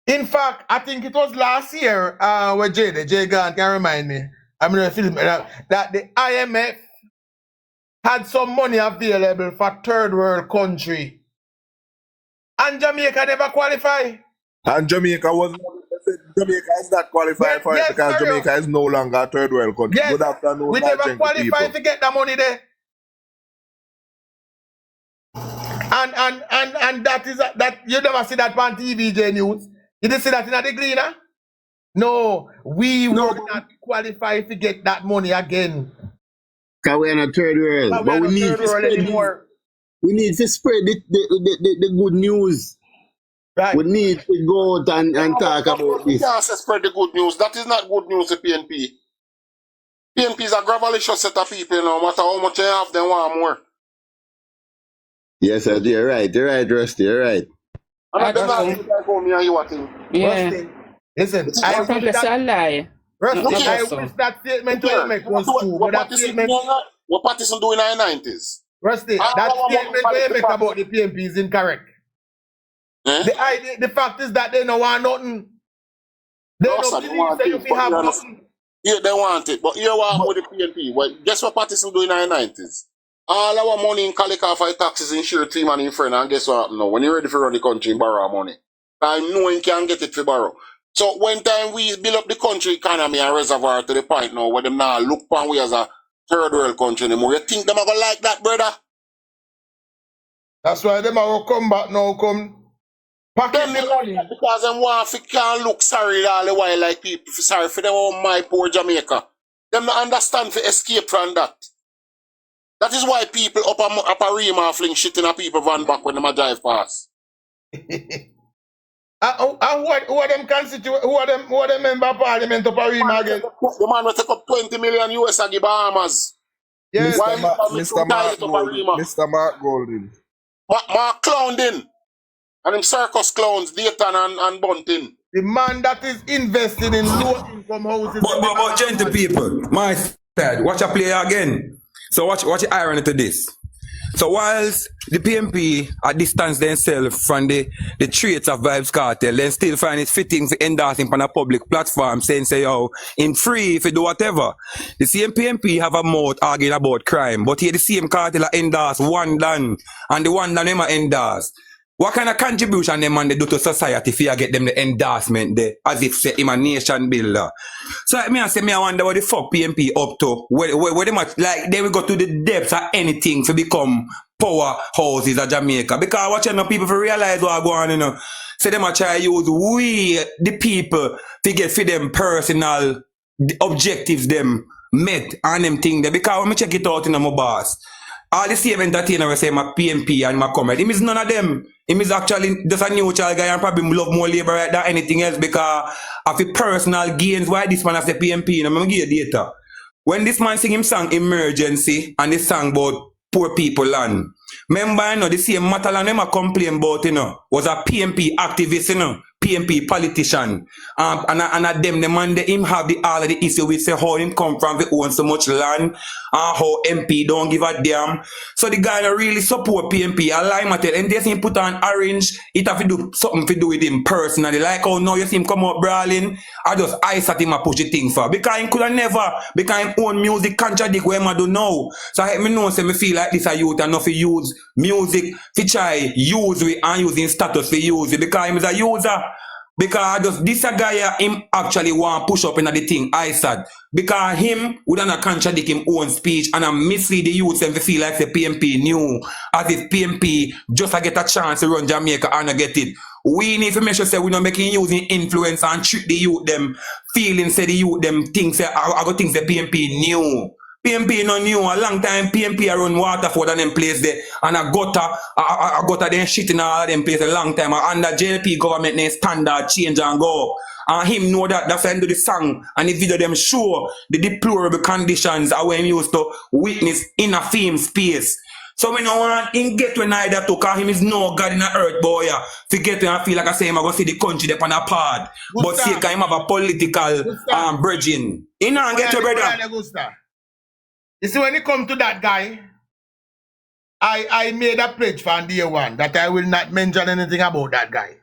In fact, I think it was last year where Jay Gant can remind me. I mean, that the IMF had some money available for third world country. And Jamaica never qualify. And Jamaica is not qualified for it because Jamaica is no longer a third world country. Yes, Good afternoon, we never qualified to get the money there. And that is that you never see that on TVJ News. You didn't see that in the Gleaner? No, we will not qualify to get that money again. Because we're in a third world. But we need to spread anymore. We need to spread the good news. Right. We need to go out and talk about this. Yes, spread the good news. That is not good news to PNP. PNP is a gravelicious set of people, no matter how much you have, they want more. Yes, sir, you're right, Rusty, you're right. Yeah. Listen, I wish that statement you make was true, but that statement... What Patterson doing in the 90s? Rusty, that statement you make about the PNP is incorrect. The fact is that they don't want nothing. They don't believe that if you have nothing. Yeah, they want it, but here what with the PNP. Well, guess what Patterson doing in the 90s? All our money in Calico for taxes, insure team and in friend, and guess what happened now? When you're ready for run the country, borrow money. I know you can't get it for borrow. So when time we build up the country economy and reservoir to the point now where them now look upon we as a third world country anymore, you think them are gonna like that, brother? That's why them are come back now, come packing the money. Because them want to can't look sorry all the while like people sorry for them on my poor Jamaica. Them not understand to escape from that. That is why people up a Rima fling shit in a people van back when them a drive past. Who are them constituent? Who are them member of parliament of Rima again? The man will take up 20 million US and give Bahamas. Yes. Mr. Mark Golden. Mark Clowndin. And them circus clowns, Dayton and Bunting. The man that is investing in low-income houses. But gentle people, my side, watch a play again. So watch the irony to this. So whilst the PMP at distance themselves from the traits of Vibes Cartel, then still find it fitting to endorse him on a public platform saying, say, yo, him free if he do whatever. The same PMP have a mouth arguing about crime, but here the same cartel endorse one done, and the one done them endorse. What kind of contribution them man they do to society if you get them the endorsement there, as if say him a nation builder? So I wonder what the fuck PMP up to, where they much like they will go to the depths of anything to become powerhouses of Jamaica. Because watching people for realize what going on, you know. So they might try use we the people to get for them personal objectives them met and them thing there. Because when I check it out in my boss, all the same entertainer will say my PMP and my comrade. Him is none of them. Him is actually just a neutral guy and probably love more labor right than anything else because of his personal gains. Why this man has the PMP? You know, I'm going to give you data. When this man sing him song Emergency and this song about poor people land, remember, you know, the same Matalan them a complain about, you know, was a PMP activist, you know, PMP politician. And at them, the man, him have the all of the issue with say how him come from, he own so much land, and how MP don't give a damn. So the guy don't really support PMP. I lie matter. And they see him put on orange, it have to do something to do with him personally. Like how now you see him come out brawling, I just ice at him and push the thing for. Because him could have never, because him own music contradict what him a do now. So I me know say me feel like this a youth and not to use music to try use it and using status to use it because him is a user. Because this a guy him actually want push up in the thing I said. Because him would not contradict him own speech and I mislead the youth and feel like the PMP knew as if PMP just a get a chance to run Jamaica and not get it. We need to make sure say we not making using influence and trick the youth them feeling say the youth them things say I go think the PMP knew. PMP no new, a long time PMP around Waterford and them place there and a gutter them shit in all them place a long time and under JLP government name standard change and go. And him know that's why him do the song and the video them show the deplorable conditions of when he used to witness in a film space. So we don't want him get to neither to cause him is no God in the earth boy. To get to and feel like I say him I go see the country there on a pod. But see him have a political bridging. He don't get to brother. You see, when it comes to that guy, I made a pledge from day one that I will not mention anything about that guy.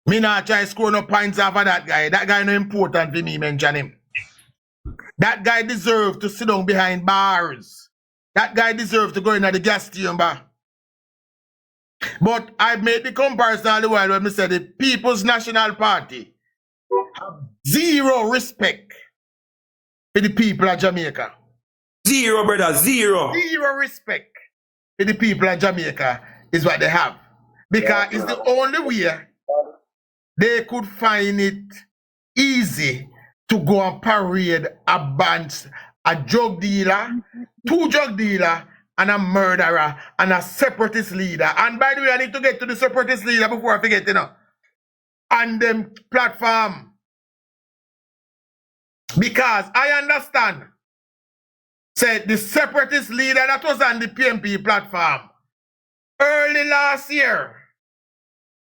Me not try to score no points off of that guy. That guy no important for me mention him. That guy deserves to sit down behind bars. That guy deserves to go in at the gas chamber. But I made the comparison all the while when I said the People's National Party have zero respect for the people of Jamaica. Zero, brother, zero. Zero respect for the people of Jamaica is what they have. Because it's the only way they could find it easy to go and parade a bunch, a drug dealer, two drug dealers, and a murderer, and a separatist leader. And by the way, I need to get to the separatist leader before I forget, you know. And them platform. Because I understand, said the separatist leader that was on the PMP platform, early last year,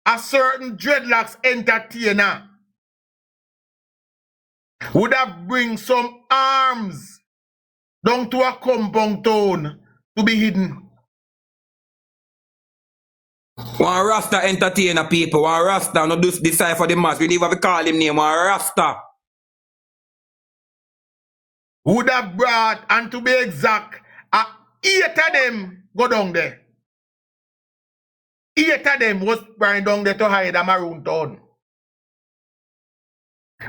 a certain dreadlocks entertainer would have bring some arms down to a compound town to be hidden. One Rasta entertainer people, one Rasta, not do decide for the mass, we never call him name, one Rasta. Would have brought, and to be exact, 8 of them go down there. 8 of them was brought down there to hide a maroon town.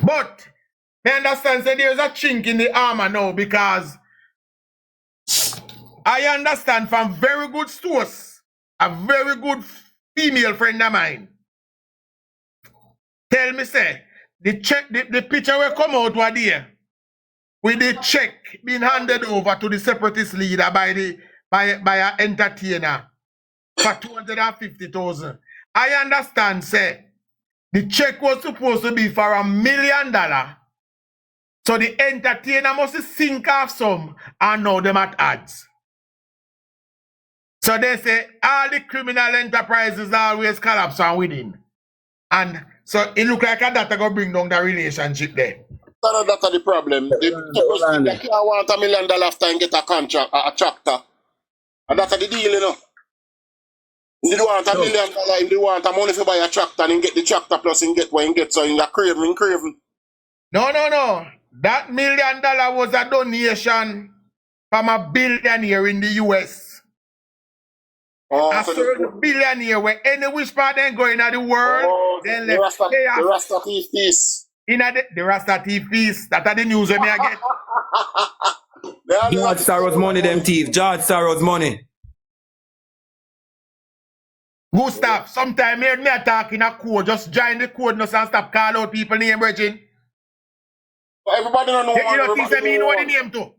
But, I understand that there's a chink in the armor now because I understand from very good source, a very good female friend of mine, tell me say, the picture will come out what there. With the check being handed over to the separatist leader by an entertainer for 250,000. I understand, say, the check was supposed to be for $1 million. So the entertainer must sink off some and now them at odds. So they say all the criminal enterprises always collapse and winning. And so it look like that going bring down the relationship there. That's the problem. They can't want $1 million after and get a contract, a tractor. And that's the deal, you know. If you want $1 million, if you want money to buy a tractor and get the tractor plus and get what you get, so you're craving. No. That $1 million was a donation from a billionaire in the US. A certain billionaire where any which part they go in the world, then the Rasta Thief piece. The Rasta Thief piece. That are the news when I get. George Sorrow's money, them thief. George Sorrow's money. Gustav, sometime me attack in a code, just join the code and stop call out people name, Virgin. Everybody don't know. You know what the name too.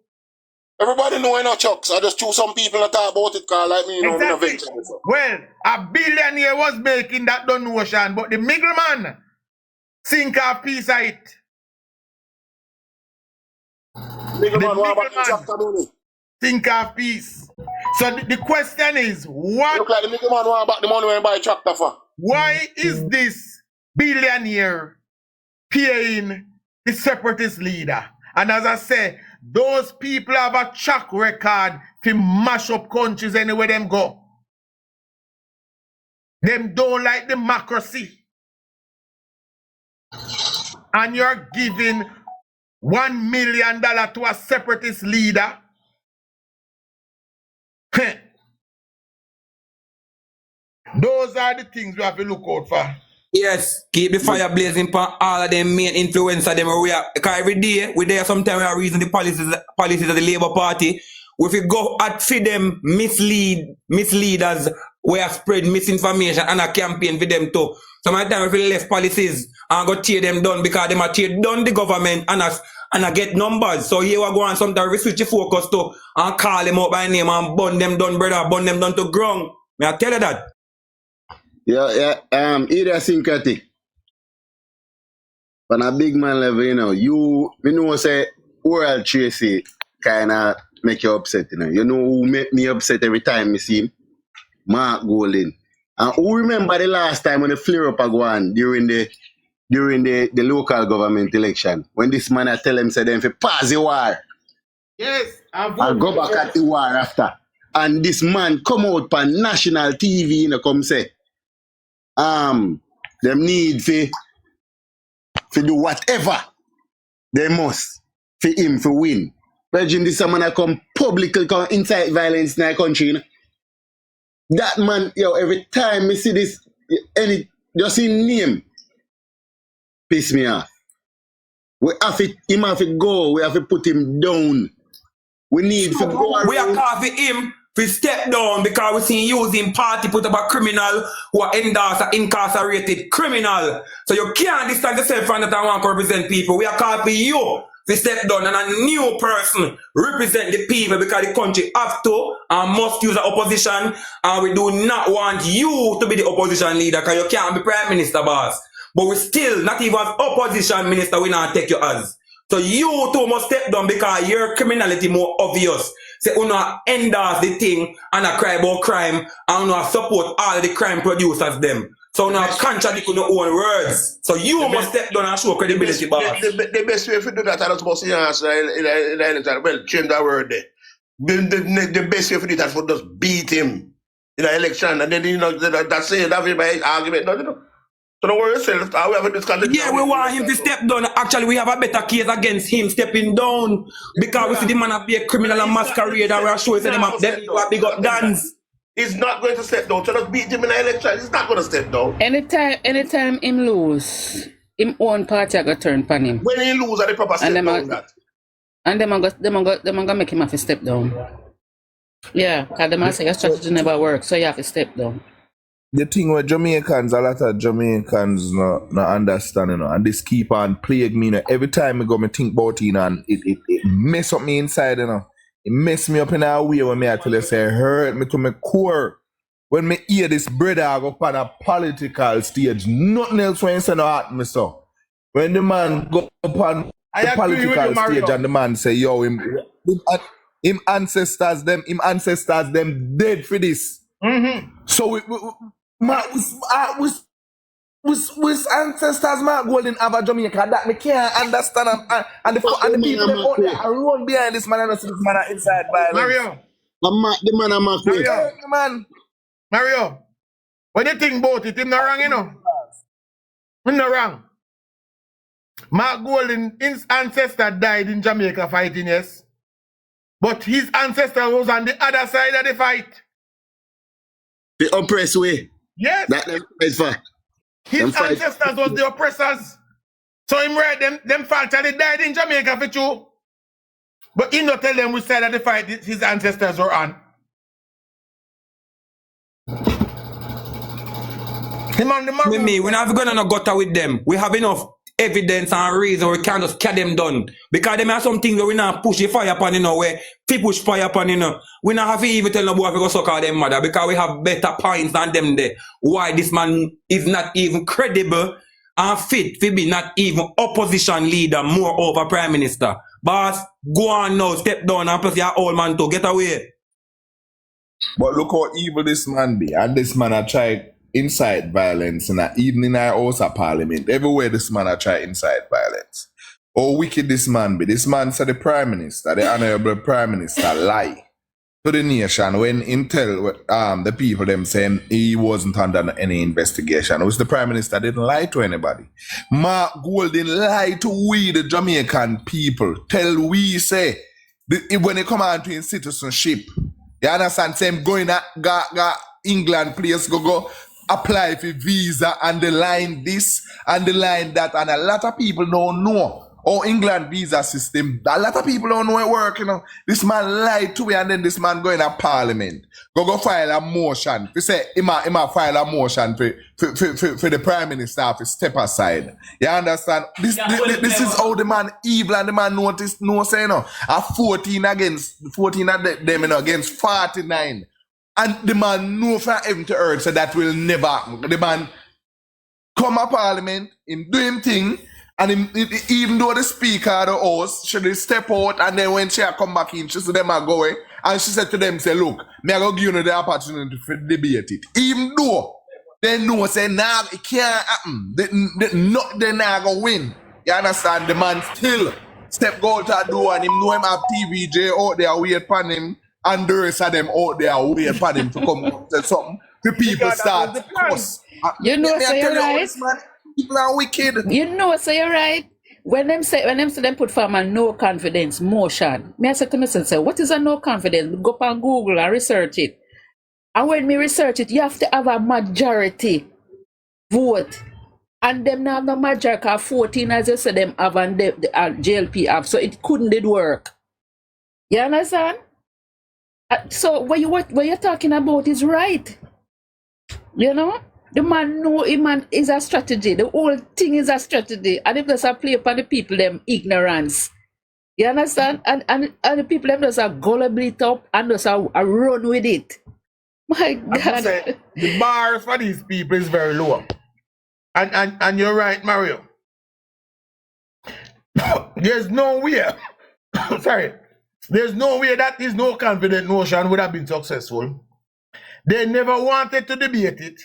Everybody know enough Chucks. I just choose some people that talk about it, cause like me, you know, exactly. Well, a billionaire was making that donation, but the middleman sink a piece of it. Middleman think a piece. So the question is, what? Look like the middleman want back the money when buy a tractor for. Why is this billionaire paying the separatist leader? And as I say, those people have a track record to mash up countries anywhere them go. Them don't like democracy. And you're giving $1 million to a separatist leader. Those are the things we have to look out for. Yes, keep the fire blazing for all of them main influencer them. Because every day, we there sometimes we are reason the policies of the Labour Party. If we go at for them misleaders, we are spread misinformation and a campaign for them too. Sometimes if we left policies and go tear them down because them are tear down the government and I get numbers. So here we go and sometimes we switch the focus to and call them out by name and burn them down, brother, burn them down to ground. May I tell you that? Idiosyncratic. On a big man level, you know, we know say oral Tracy kinda make you upset, you know. You know who make me upset every time I see him? Mark Golding. And who remember the last time when the flare up go on during the local government election? When this man I tell him say them for pass the war. Yes, and go back at the war after. And this man come out on national TV, you know, come say them need to do whatever they must for him to win. Virgin, this man I come publicly come incite violence in our country. You know? That man, yo, every time I see this, just in name, piss me off. We have to go, we have to put him down. We need to go. We are calling him to step down because we see using party put up a criminal who are incarcerated criminal. So you can't distance yourself from that and want to represent people. We are calling for you to step down and a new person represent the people because the country have to and must use the opposition, and we do not want you to be the opposition leader because you can't be prime minister, boss. But we still, not even as opposition minister, we not take you as. So you too must step down because your criminality more obvious. Say, you know, endorse the thing and a cry about crime and you know, support all the crime producers them. So you know, contradict your own words. So you must step down and show credibility, boss. The best way if you do that, I don't suppose to answer in the election. Well, change that word there. The best way if you do that for just beat him in the election, and then you know that's it. That's my argument. No, you know. So don't worry yourself. We have a discussion. Yeah, we want him to step down. Actually, we have a better case against him stepping down because we see the man be a criminal and masquerade, and we are showing them up there big up guns. He's not going to step down. So just beat him in the election. He's not going to step down. Anytime him lose, him own party are going to turn pan him. When he lose, are the proper step down that. And them are going to make him have to step down. Yeah, because them say your strategy never works, so you have to step down. The thing with Jamaicans, a lot of Jamaicans not understand, you know, and this keep on plague me, you know. Every time I go, me think about it, you know, and it mess up me inside, you know. It mess me up in a way when me I tell you say it hurt me to my core. When me hear this brother go up on a political stage, nothing else when you say no at me so. When the man go up on the political stage and the man say, yo, him ancestors them dead for this. So with ancestors, Mark Golden have a Jamaica that me can't understand. And the people that out there are run behind this man and this man are inside violence. Mario. The man I'm Mario. Man. Mario. When you think about it, him not wrong, you know. Him not wrong. Mark Golden, his ancestor died in Jamaica fighting, yes. But his ancestor was on the other side of the fight. The oppressed way. Yes. That them fight for. His ancestors was the oppressors. So him right, them factually died in Jamaica for true. But he not tell them which side of the fight his ancestors were on. Me, we're not going to gutter with them. We have enough evidence and reason we can't just get them done. Because them have some things where we not push the fire upon, you know, where people push fire upon, you know. We not have to even tell them boy to go suck out them mother because we have better points than them there. Why this man is not even credible and fit to be not even opposition leader, more over prime minister. Boss, go on now, step down and plus your old man to get away. But look how evil this man be. And this man a try incite violence, and even in our House of Parliament, everywhere this man a try incite violence. How wicked this man be. This man said the Prime Minister, the Honorable Prime Minister, lie to the nation when him tell the people them saying he wasn't under any investigation. It was the Prime Minister didn't lie to anybody. Mark Golden lied to we, the Jamaican people. Tell we say, when they come on to his citizenship, you understand, say him going to England place, go apply for visa and the line this and the line that, and a lot of people don't know. Or England visa system, a lot of people don't know it work, you know. This man lied to me and then this man go in a parliament. Go file a motion. He say, he might file a motion for the Prime Minister to step aside. You understand? This is how the man evil and the man no say, you know. A 14 of them, you know, against 49. And the man know from heaven to earth, so that will never happen. The man come to parliament, him do him thing, and him, even though the speaker of the house should step out, and then when she come back in, she said them are going, and she said to them, say, look, me I go give you the opportunity to debate it. Even though they know, say, nah, it can't happen. They not going to win. You understand? The man still step go to the door, and him know him have TVJ out there, wait for him. And the rest of them out there wait for them to come up to something. The people start to cuss. You know, so you're right. People are wicked. You know, so you're right. When them say them put form a no confidence motion, me I say to myself, say, what is a no confidence? Go up on Google and research it. And when me research it, you have to have a majority vote. And them now have no majority, 14 as you say them have and the JLP have. So it couldn't did work. You understand? So what you're talking about is right. You know? The man know man is a strategy. The whole thing is a strategy. And if there's a play upon the people, them ignorance. You understand? And the people them just a gullible it up and just a run with it. My God. Say, the bar for these people is very low. And you're right, Mario. There's no way. Sorry. There's no way that this no confident notion would have been successful. They never wanted to debate it.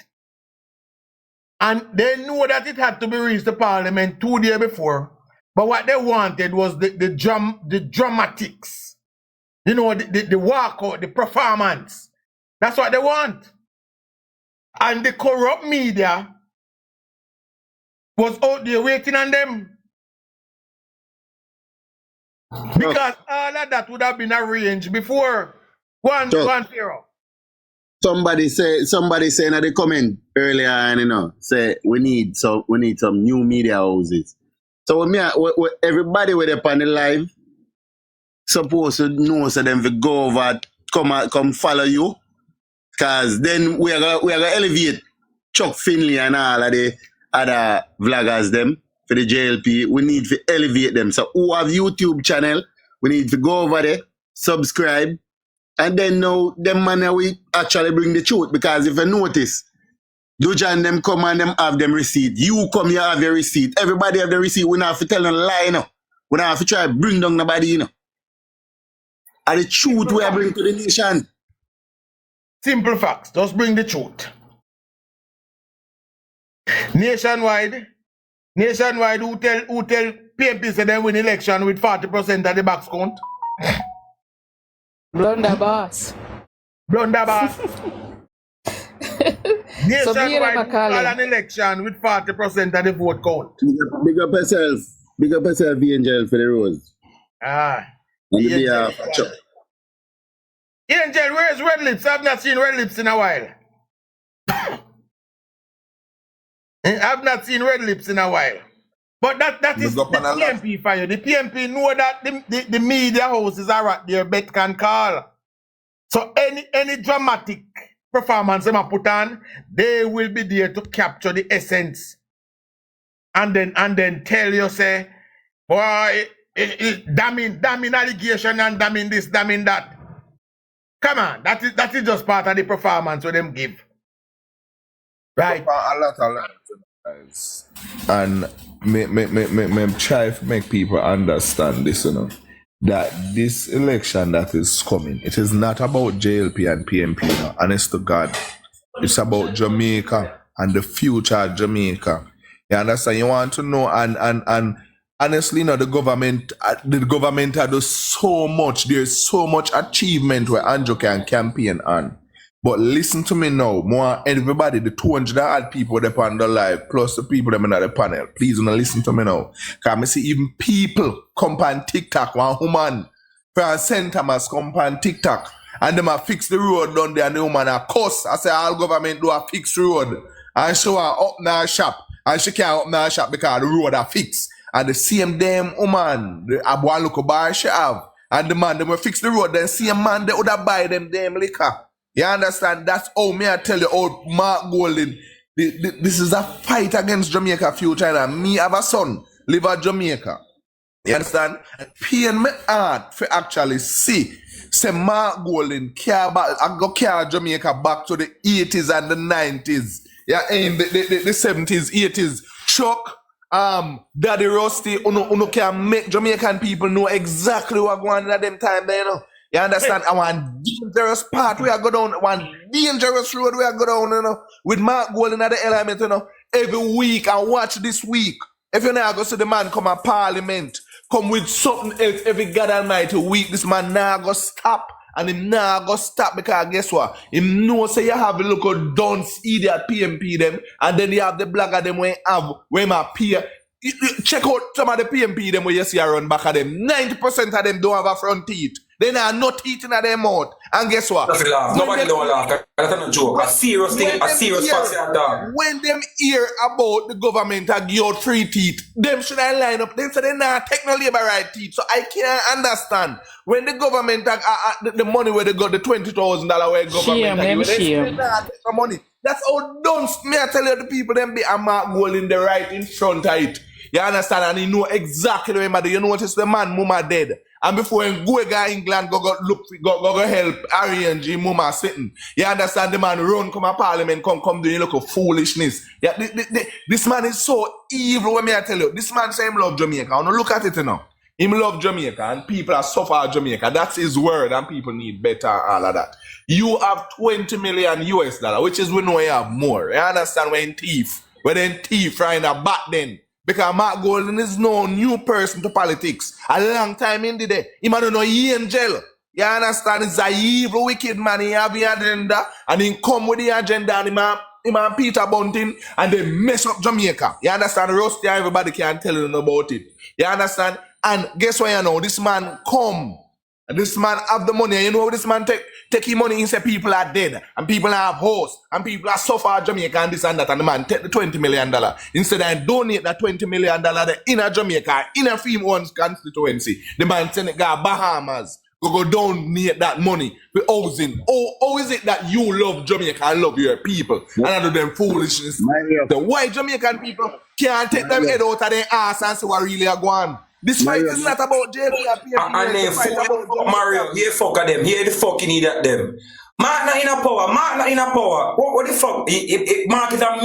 And they knew that it had to be reached to Parliament 2 days before. But what they wanted was the dramatics. You know, the walkout, the performance. That's what they want. And the corrupt media was out there waiting on them. Because all of that would have been arranged before. One zero. Somebody saying in the comment earlier, and you know, say we need some new media houses. So everybody with up on the live supposed to know, so them will go over, come follow you, cause then we are gonna elevate Chuck Finley and all of the other vloggers them. For the JLP, we need to elevate them. So who have YouTube channel, we need to go over there, subscribe, and then now them man we actually bring the truth. Because if you notice, Dujan them come and them have them receipt. You come here have your receipt. Everybody have the receipt. We don't have to tell them a lie, you know. We don't have to try to bring down nobody, you know. And the truth we are bringing to the nation. Simple facts. Just bring the truth. Nationwide, who tell PMP say they win election with 40% of the box count? Blunderbuss. Nationwide, who call an election with 40% of the vote count? Big up yourself. Big up yourself, Angel, for the rose. Ah. Angel, where's Red Lips? I've not seen Red Lips in a while. I've not seen Red Lips in a while. But that is the PMP for you. The PMP know that the media houses are at their bet can call. So any dramatic performance they put on, they will be there to capture the essence. And then tell you, say, boy, damning allegation and damning this, damning that. Come on, that is just part of the performance what them give. Right. A lot. And me try to make people understand this, that this election that is coming, it is not about JLP and PMP, honest to God. It's about Jamaica and the future of Jamaica. You understand? You want to know, and honestly, the government does so much. There's so much achievement where Andrew can campaign on. But listen to me now, more everybody, the 200 odd people that on the live, plus the people that are on the panel. Please listen to me now. Because I see even people come on TikTok, one woman from St. Thomas come on TikTok, and them a fix the road down there, and the woman a cuss. I say all government do a fix road. And show her up in her shop. And she can't up in her shop because the road are fixed. And the same damn woman, the one look bar she have. And the man, they will fix the road, then same man, they would have buy them damn liquor. You understand? That's how me I tell you, old Mark Golden, this is a fight against Jamaica future. And me have a son, live at Jamaica. You understand? Pain me heart for actually see, say Mark Golden carry Jamaica back to the 80s and the 90s. Yeah, in the 70s, 80s. Chuck, Daddy Rusty, uno can make Jamaican people know exactly what going on at them time there, You understand? I want dangerous part we are go down, one dangerous road we are go down, with Mark Golden at the element, every week and watch this week. If you now go see the man come at Parliament, come with something else every God Almighty week, this man now go stop. And him now go stop because guess what? Him know say you have a look of dunce idiot PMP them, and then you have the blogger them when my peer. Check out some of the PMP them where you see run back at them. 90% of them don't have a front teeth. They have no teeth in their mouth. And guess what? Nobody don't laugh. That's not a joke. A serious thing, a serious fact. When them hear about the government and give out free teeth, them should I line up. Them say they not take no labor right teeth. So I can't understand. When the government the money where they got the $20,000 where government they not take the money. That's how dumb. Me I tell you the people them be a Mark Golden the right in front of it. You understand? And he know exactly where you notice the man mama dead. And before him go England go help arrange him mama sitting. You understand? The man run come a parliament, come doing look of foolishness. Yeah, this man is so evil when me I tell you. This man say him love Jamaica. I look at it now. Him love Jamaica and people are suffer Jamaica. That's his word and people need better all of that. You have $20 million US, which is we know you have more. You understand when thief trying to back then. Because Mark Golden is no new person to politics. A long time in the day. He don't know angel. You understand? He's a evil, wicked man. He have the agenda. And he come with the agenda. And him and Peter Bunting. And they mess up Jamaica. You understand? Rusty, everybody can tell you about it. You understand? And guess what you know? This man come. And this man have the money. And you know how this man take his money and say people are dead. And people have hosts. And people are suffer Jamaica and this and that. And the man take the $20 million. Instead of donate that $20 million in a Jamaica, in a Freeman's constituency. The man send it go Bahamas. Go donate that money for housing. How is it that you love Jamaica and love your people? And I do them foolishness. The white Jamaican people can't take them head out of their ass and see what really are going on. This fight is not about JLP. And they fuck Mario. Here fuck at them. Here the fucking idiot them. Mark not in a power. What the fuck? Mark is a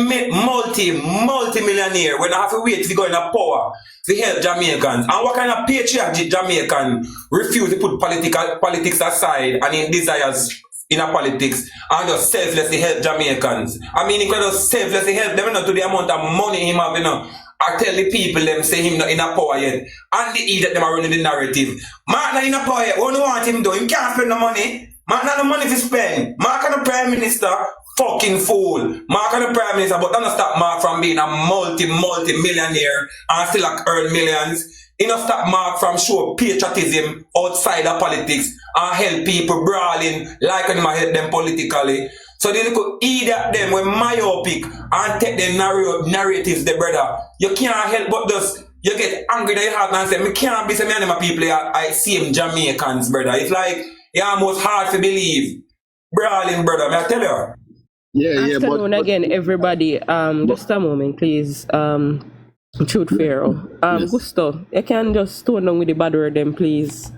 multi-millionaire. When I have to wait to go in a power to help Jamaicans. And what kind of patriotic Jamaican refuse to put politics aside and he desires in a politics and just selflessly help Jamaicans. I mean, he could just selflessly help them, you know, to the amount of money him have, you know. I tell the people them say him not in a power yet. And the idiot them are running the narrative. Mark not in a power yet. What do you want him to do? He can't spend the money. Mark not the money to spend. Mark and the Prime Minister, fucking fool. Mark and the Prime Minister, but don't stop Mark from being a multi-millionaire and still like earn millions. He not stop Mark from show patriotism outside of politics and help people brawling like him help them politically. So they could idiot them with myopic and take their narratives, the brother. You can't help but just, you get angry in your heart and say, me can't be some of my people I see him Jamaicans, brother. It's like, it's almost hard to believe. Brawling, brother, may I tell you? Yeah, Afternoon again, everybody. Just a moment, please. Truth Pharaoh. Yes. Gusto, you can just tone down with the bad word then, please.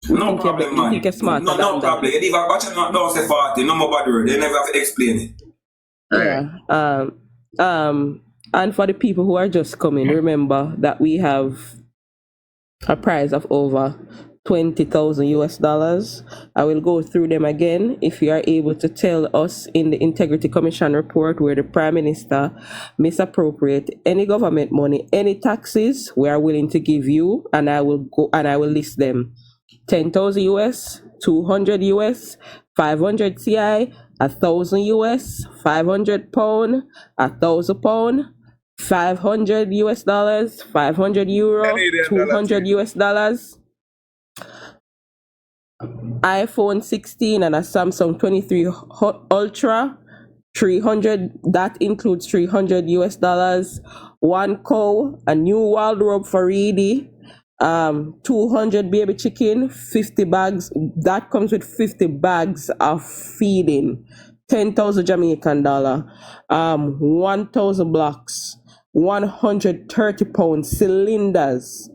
No problem, man. You think you're smarter than No that. problem. You leave a batch and don't say 40, no more bad word. They never have to explain it. Yeah. And for the people who are just coming, remember that we have a prize of over $20,000 US. I will go through them again. If you are able to tell us in the Integrity Commission report where the Prime Minister misappropriate any government money, any taxes, we are willing to give you, and I will list them. 10,000 US, 200 US, 500 CI, 1,000 US, 500 pound, 1,000 pound, 500 US dollars, 500 euro, 200 US dollars, iPhone 16 and a Samsung 23 Ultra, 300, that includes 300 US dollars, one cow, a new wardrobe for Reedy, 200 baby chicken, 50 bags, that comes with 50 bags of feeding, 10,000 Jamaican dollar, 1,000 blocks, 130 pound cylinders,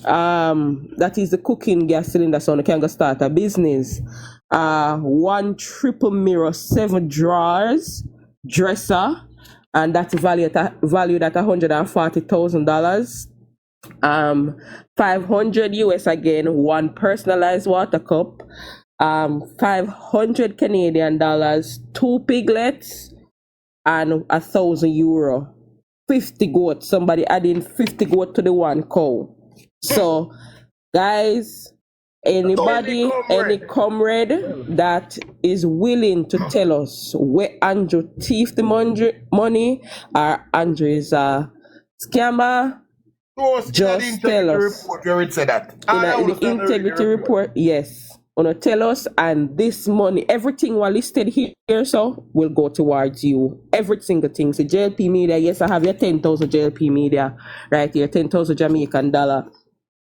that is the cooking gas cylinder, so you can go start a business, one triple mirror, 7 drawers, dresser, and that's valued at $140,000. 500 US again, one personalized water cup, 500 Canadian dollars, 2 piglets, and 1,000 euro. 50 goat. Somebody adding 50 goat to the one cow. So, guys, anybody, any comrade that is willing to tell us where Andrew thief the money, or Andrew is a scammer, just tell us. Where it said that. In the integrity report, yes. Wanna tell us, and this money, everything was listed here, so will go towards you. Every single thing. So JLP media, yes, I have your 10,000 JLP media right here, 10,000 Jamaican dollar.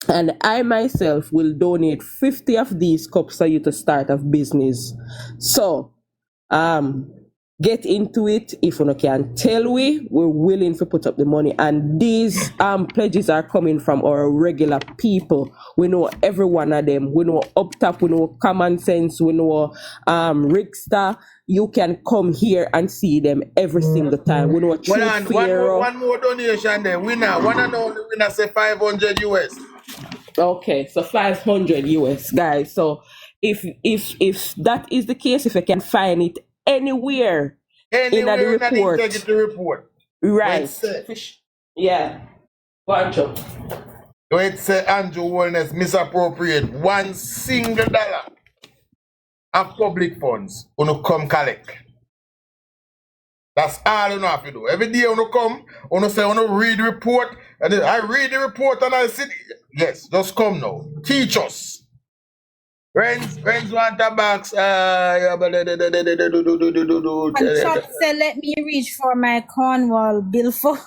And I myself will donate 50 of these cups for you to start a business. So, get into it. If you can tell we're willing to put up the money. And these pledges are coming from our regular people. We know every one of them. We know Up Top, we know Common Sense, we know Rickster. You can come here and see them every single time. We know one more donation there. Winner, one and only winner say 500 US. Okay, so 500 US, guys. So if that is the case, if I can find it anywhere in the report. Right. Yeah. Go on, Joe. So it say Andrew Wellness misappropriate $1 single of public funds on come collect. That's all you have to do. Every day you come, you say you read the report, and I read the report and I see, yes, just come now. Teach us. Friends want a box. And Chop said, let me reach for my Cornwall bill for.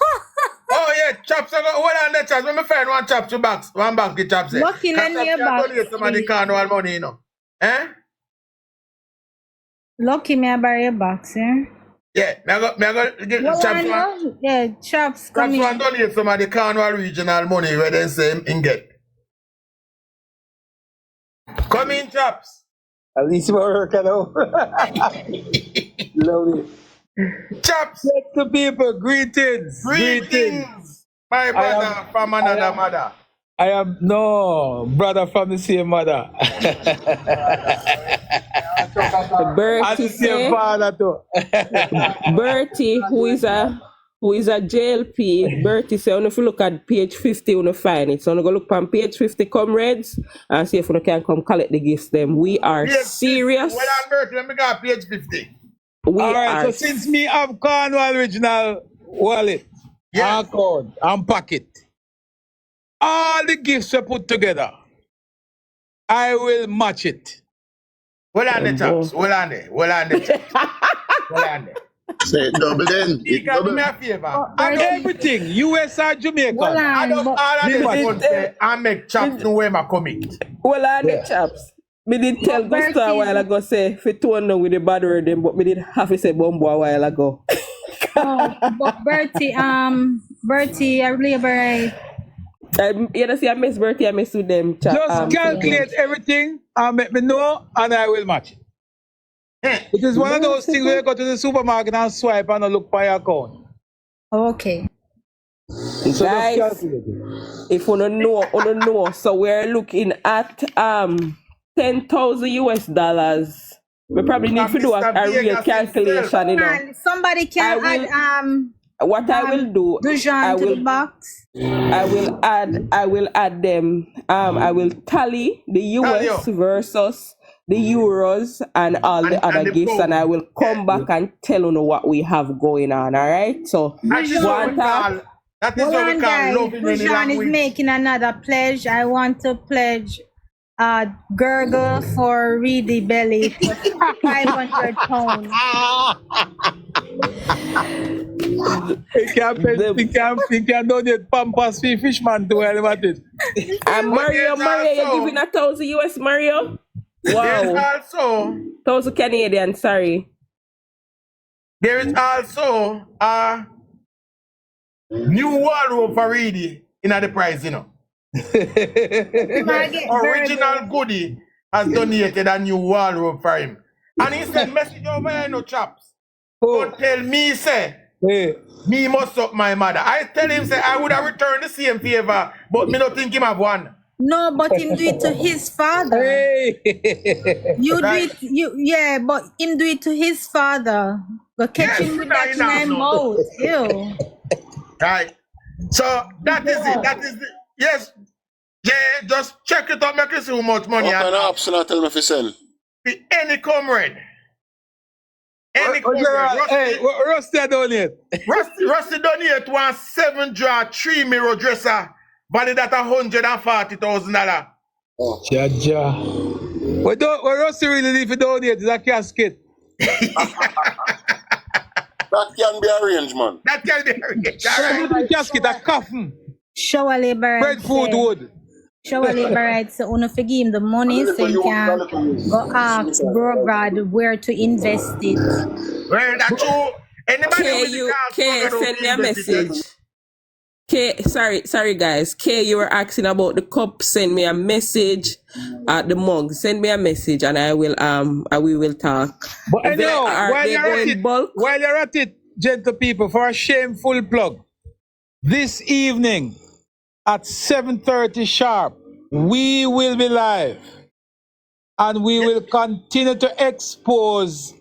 Oh yeah, Chops. Hold on there, Chops. Let me find one Chops to box. One box get Chops there. Lucky lend me a box. Donate some of the Cornwall money, you know. Eh? Lucky me I buy a box, yeah? Yeah, me I go get Chops one. Yeah, Chops come in. Chops one donate some of the Cornwall regional money where they say him get. Come in, Chops. At least we're working out. Love it. Chops. Let the people, greetings. My brother from another mother. I am no brother from the same mother. And Bertie the same say, father too. Bertie, who is a JLP, Bertie say, if you look at page 50, you find it. So I'm going to look on page 50, comrades, and see if you can come collect the gifts them. We are serious. Well, I'm Bertie, let me go page 50. Alright, so since me have Cornwall original wallet, account, and pocket, all the gifts are put together, I will match it. Well on the chaps, well on the chaps. Well on there. Say double then. You can do me a favor. And everything, US or Jamaica. Well, I don't all of this one say I make chaps know where my commit. Well, on the chaps. Me did tell Gusto a while ago, say, if it turn down with the bad word, but me did have to say Bumbo a while ago. But Bertie, I labor right. You know, see, I miss Bertie, I miss with them. Just calculate everything and make me know, and I will match it. It is one of those things where you go to the supermarket and swipe and look for your account. Okay. So guys, just calculate it. if you don't know, so we're looking at $10,000 US. We probably need to do a real calculation, you know. Somebody can add what I will do, I will box. I will add them. I will tally the US versus the euros and all the other gifts, and I will come back and tell you what we have going on. All right. So that is what we call loving any Bujan is language. making another pledge. I want to pledge gurgle for Reedy Belly for 500 pounds. He can donate Pampas for Fishman to where about it. And Mario, you're giving $1,000 US, Mario? Wow. There's also 1,000 Canadian, sorry. There is also a new wardrobe for Reedy in the price, you know. Original Goody has donated a new wardrobe for him. And he said, message over here, no chaps. Don't tell me, say, me must up my mother. I tell him, say, I would have returned the same favor, but me not think him have one. No, but him do it to his father. You do it, but him do it to his father. Go catch him with that in my mouth. Ew. Right. So that is it. That is it. Yes. Yeah, just check it out, make you see how much money. What kind of option I tell me if you sell? Any comrade. Any comrade. Hey, Rusty donate. Rusty donate one 7-drawer 3-mirror dresser valued at $140,000. Oh. Jaja. What Rusty really need to donate is a casket. That can be arranged, man. That can be arranged. All right. A casket, a coffin. Shower labor. Breadfruit wood. Shower labor right, so uno forgive him the money so he can go ask bro God where to invest it. Well, that's true. K, send me a message. K, sorry guys. K, you were asking about the cup. Send me a message at the mug. Send me a message and we will talk. But anyhow, while you're at it, gentle people, for a shameful plug, this evening at 7:30 sharp, we will be live and we will continue to expose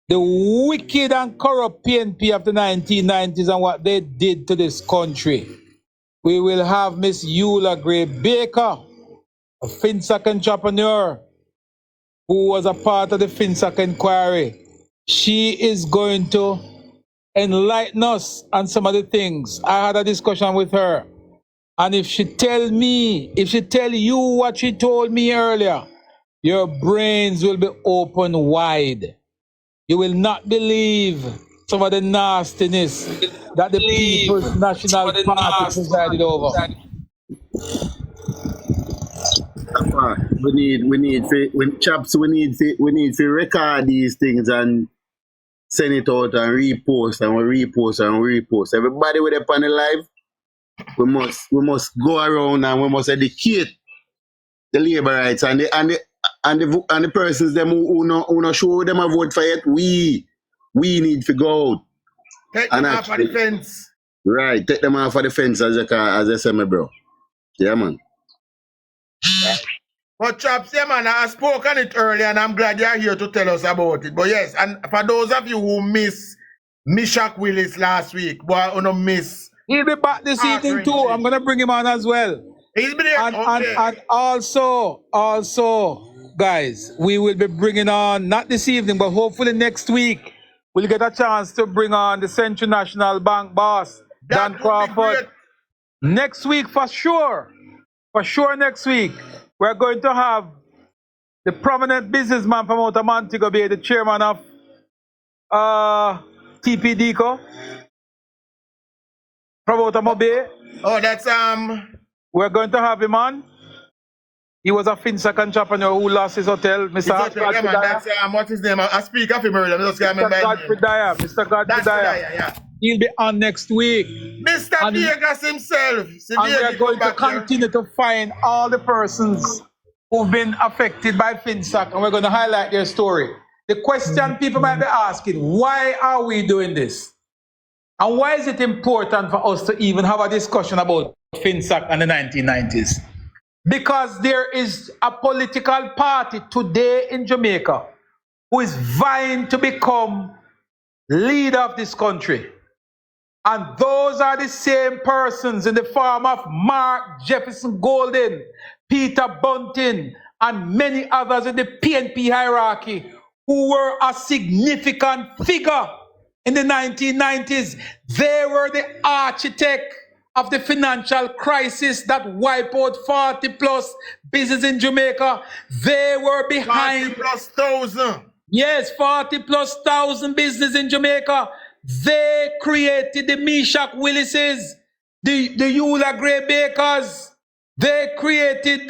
the wicked and corrupt PNP of the 1990s and what they did to this country. We will have Miss Eula Gray Baker, a FinSac entrepreneur who was a part of the FinSac inquiry. She is going to enlighten us on some of the things. I had a discussion with her. And if she tell you what she told me earlier, your brains will be open wide. You will not believe some of the nastiness that the People's National Party presided over. We need to record these things and send it out and repost and repost. Everybody with up on the live, we must go around and we must educate the labor rights and the persons them who not show them a vote for it. We need to go out. Take them off of the fence. Right, take them off of the fence as I say, my bro. Yeah, man. But Chops, yeah, man, I spoke on it earlier, and I'm glad you're here to tell us about it. But yes, and for those of you who miss Mishak Willis last week, boy, I don't miss. He'll be back this evening too. I'm gonna bring him on as well. He's been there. And also, guys, we will be bringing on, not this evening, but hopefully next week, we'll get a chance to bring on the Central National Bank boss, Dan Crawford. Next week, for sure next week, we're going to have the prominent businessman from out of Montego Bay, the chairman of TPDCO, from out of Mobay. Oh, that's We're going to have him on. He was a FinSec entrepreneur who lost his hotel, Mr. Godfrey Dyer. That's what's his name? I speak of him earlier. Mr. Godfrey Dyer. Mr. Godfrey Dyer. Yeah. He'll be on next week. Mr. Vegas himself. And we're going to continue to find all the persons who've been affected by FinSec, and we're going to highlight their story. The question people might be asking, why are we doing this? And why is it important for us to even have a discussion about FinSec and the 1990s? Because there is a political party today in Jamaica who is vying to become leader of this country. And those are the same persons in the form of Mark Jefferson Golden, Peter Bunting, and many others in the PNP hierarchy who were a significant figure in the 1990s. They were the architect of the financial crisis that wiped out 40 plus businesses in Jamaica. They were behind 40 plus thousand. Yes, 40 plus thousand businesses in Jamaica. They created the Mishak Willises, the Eula Gray Bakers. They created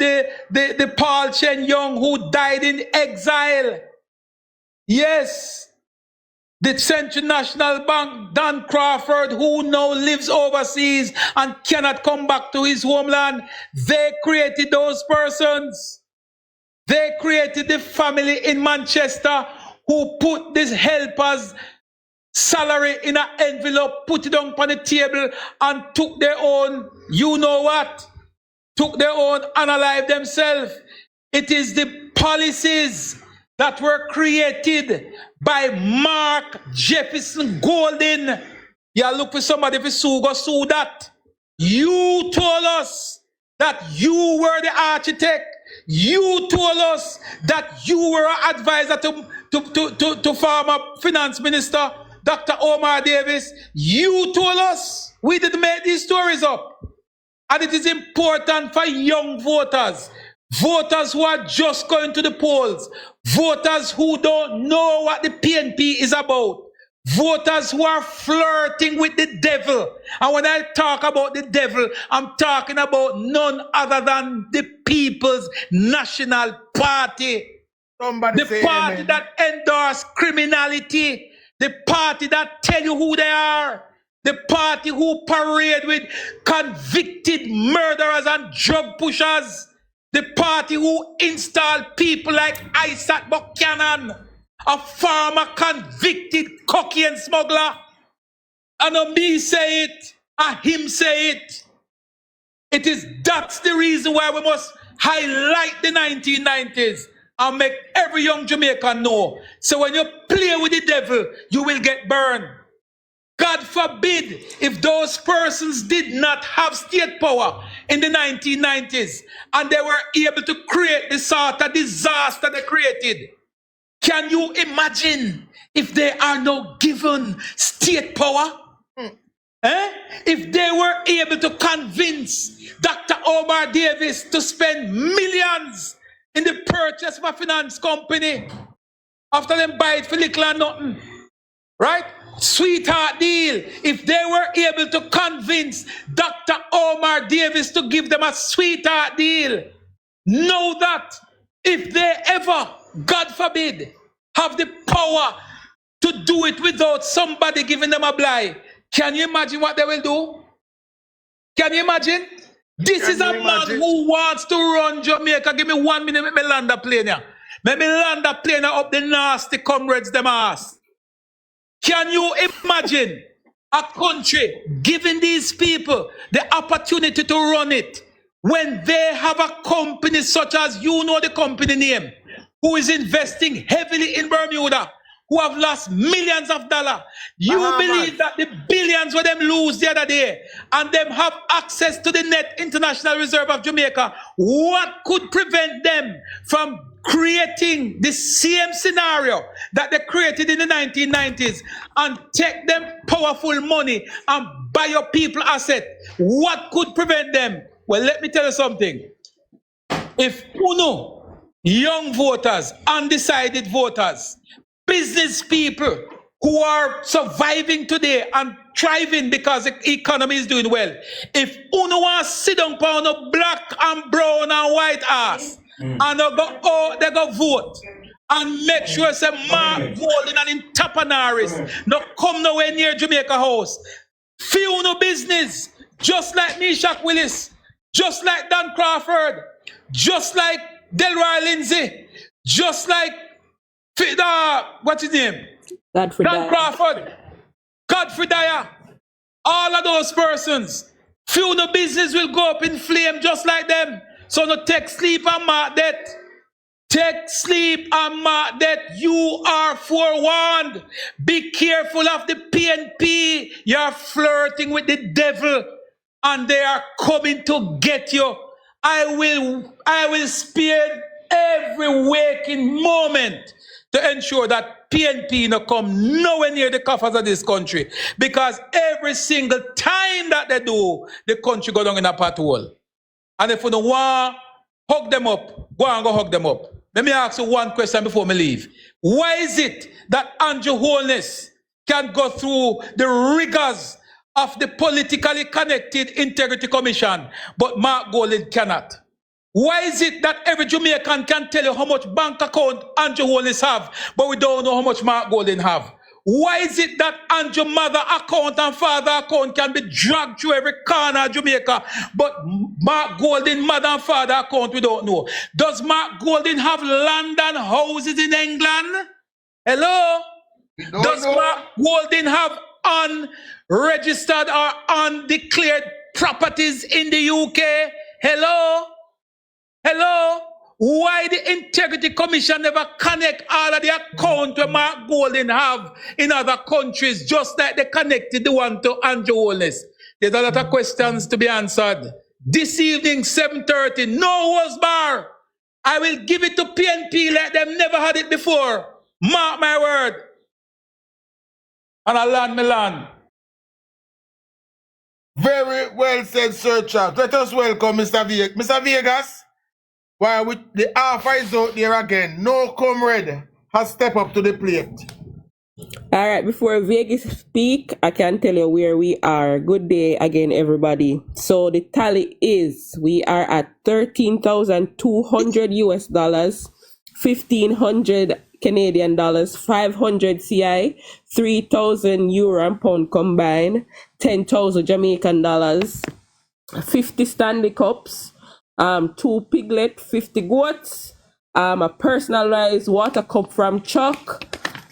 the Paul Chen Young who died in exile. Yes, the Central National Bank, Dan Crawford, who now lives overseas and cannot come back to his homeland. They created those persons. They created the family in Manchester who put these helpers' salary in an envelope, put it on the table, and took their own, you know what? Took their own unalive themselves. It is the policies that were created by Mark Jefferson Golden. You look for somebody to sue, go sue that. You told us that you were the architect. You told us that you were an advisor to former finance minister, Dr. Omar Davis. You told us. We didn't make these stories up. And it is important for young voters, voters who are just going to the polls, voters who don't know what the PNP is about, voters who are flirting with the devil. And when I talk about the devil, I'm talking about none other than the People's National Party. Somebody the party amen. That endorse criminality, the party that tell you who they are, the party who parade with convicted murderers and drug pushers, the party who install people like Isaac Buchanan, a former convicted cocaine smuggler. And not me say it, and him say it. That's the reason why we must highlight the 1990s and make every young Jamaican know. So when you play with the devil, you will get burned. God forbid if those persons did not have state power in the 1990s and they were able to create the sort of disaster they created. Can you imagine if they are now given state power? If they were able to convince Dr. Omar Davis to spend millions in the purchase of a finance company after them buy it for little and nothing, right? Sweetheart deal. If they were able to convince Dr. Omar Davis to give them a sweetheart deal, know that if they ever, God forbid, have the power to do it without somebody giving them a blight, can you imagine what they will do? Can you imagine? This is a man who wants to run Jamaica. Give me 1 minute, let me land a plane here. Let me land a plane up the nasty comrades them ass. Can you imagine a country giving these people the opportunity to run it when they have a company such as, you know the company name, who is investing heavily in Bermuda, who have lost millions of dollars. You believe that the billions where them lose the other day and them have access to the net international reserve of Jamaica, what could prevent them from creating the same scenario that they created in the 1990s and take them powerful money and buy up people asset? What could prevent them? Well, let me tell you something. If young voters, undecided voters, business people who are surviving today and thriving because the economy is doing well, if uno want to sit down on a black and brown and white ass and they go vote and make sure say Mark Golden and in Tapanaris no come nowhere near Jamaica House, few no business, just like Meshach Willis, just like Dan Crawford, just like Delroy Lindsay, just like what's his name? Dan Crawford, Godfrey Dyer, all of those persons, few no business will go up in flame just like them. So no take sleep and mark that. Take sleep and mark that. You are forewarned. Be careful of the PNP. You're flirting with the devil and they are coming to get you. I will spare every waking moment to ensure that PNP no come nowhere near the coffers of this country. Because every single time that they do, the country go down in a pothole. And if you don't want to hug them up, go and go hug them up. Let me ask you one question before me leave. Why is it that Andrew Holness can go through the rigors of the politically connected Integrity Commission, but Mark Golden cannot? Why is it that every Jamaican can tell you how much bank account Andrew Holness have, but we don't know how much Mark Golden have? Why is it that Andrew mother account and father account can be dragged through every corner of Jamaica, but Mark Golden mother and father account we don't know? Does Mark Golden have land and houses in England? Hello? Does Mark Golden have unregistered or undeclared properties in the UK? Hello? Hello? Why the Integrity Commission never connect all of the account where Mark Golden have in other countries, just like they connected the one to Andrew Holness? There's a lot of questions to be answered. This evening, 7:30, no holds bar. I will give it to PNP like them never had it before. Mark my word. And I land my land. Very well said, Sir Charles. Let us welcome Mr. Vegas. Mr. Vegas, while the alpha is out there again, no comrade has stepped up to the plate. All right, before Vegas speak, I can tell you where we are. Good day again, everybody. So the tally is, we are at $13,200 US, 1,500 Canadian dollars, 500 CI, 3,000 euro and pound combined, 10,000 Jamaican dollars, 50 Stanley Cups, 2 piglet, 50 goats, a personalized water cup from Chuck.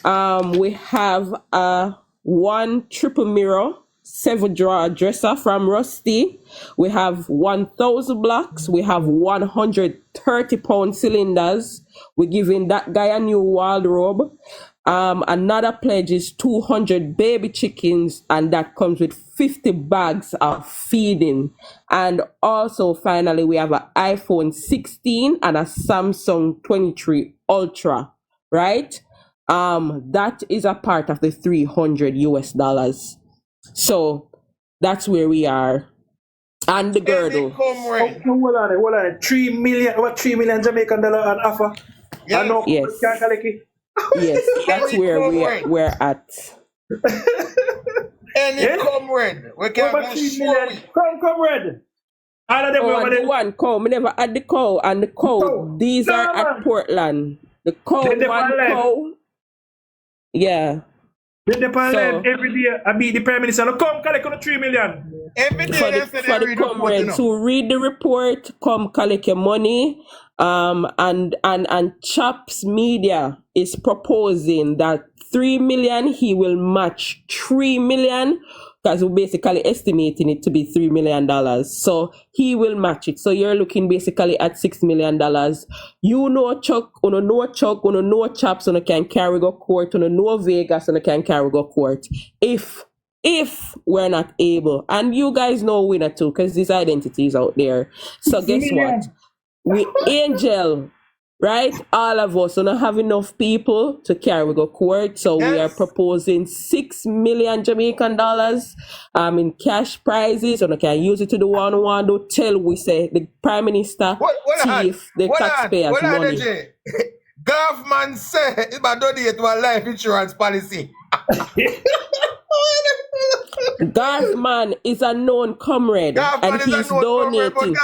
We have a 1 triple mirror 7 drawer dresser from Rusty. We have 1,000 blocks. We have 130-pound cylinders. We're giving that guy a new wardrobe. Another pledge is 200 baby chickens, and that comes with 50 bags of feeding. And also, finally, we have an iPhone 16 and a Samsung 23 Ultra, right? That is a part of the $300 US. So that's where we are. And the girdle. Hold on. 3 million Jamaican dollar and offer. Yes. Yes, that's where we're at. Any comrade, we can Come, comrade. All of them and the one cow, we never had the cow, and the cow, these are at Portland. The cow, one cow. Yeah. Then the parliament every day I meet the Prime Minister. Come collect on 3 million. Every day for the comrades who read the report, come collect your money. And Chaps Media is proposing that 3 million he will match 3 million because we're basically estimating it to be $3 million. So he will match it. So you're looking basically at $6 million. You know Chuck, no Chaps, can carry go court, no Vegas, can carry go court. If we're not able, and you guys know winner too, because these identities out there. So guess what? We Angel, right? All of us don't have enough people to carry go court. So we are proposing $6 million Jamaican dollars in cash prizes, and I can use it to the one do till we say the Prime Minister thief the taxpayers' money. Government say it's about donate to a life insurance policy. Garthman is a known comrade, and he's donating.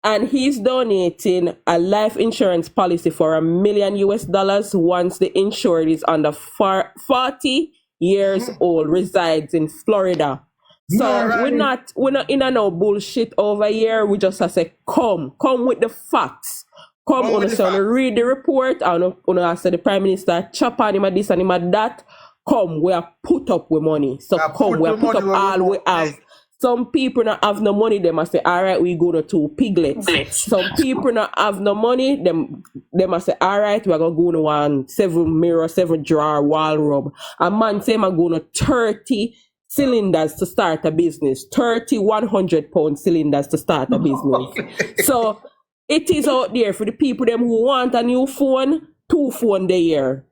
And he's donating a life insurance policy for $1 million US once the insured is under 40 years old, resides in Florida. So we're not in a no bullshit over here. We just have to say, come with the facts. Come on, so read the report. And I say the Prime Minister chop on him this and him that. Come, we are put up with money. So come, we are put up all we have. Some people not have no money, they must say, all right, we go to 2 piglets. Some people not have no money, they must say, all right, we're going to go to 1 7 drawer wall rub. A man say, I'm going to 30 cylinders to start a business. 30 100-pound cylinders to start a business. So it is out there for the people them who want a new phone, 2 phones a year.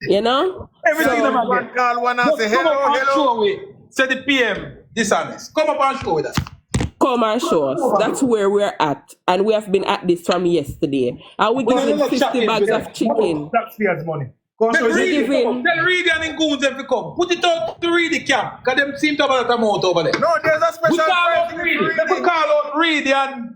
You know? Everything so, one call, one and say hello. Say the PM dishonest. Come up and show with us. Come and show us. That's where we're at. And we have been at this from yesterday. And we giving 50 bags of chicken. Taxpayers' money. Tell Reedy and Goons if you come. Put it out to Reedy camp. Because them seem to have a lot of amount over there. No, there's a special we call out Reedy and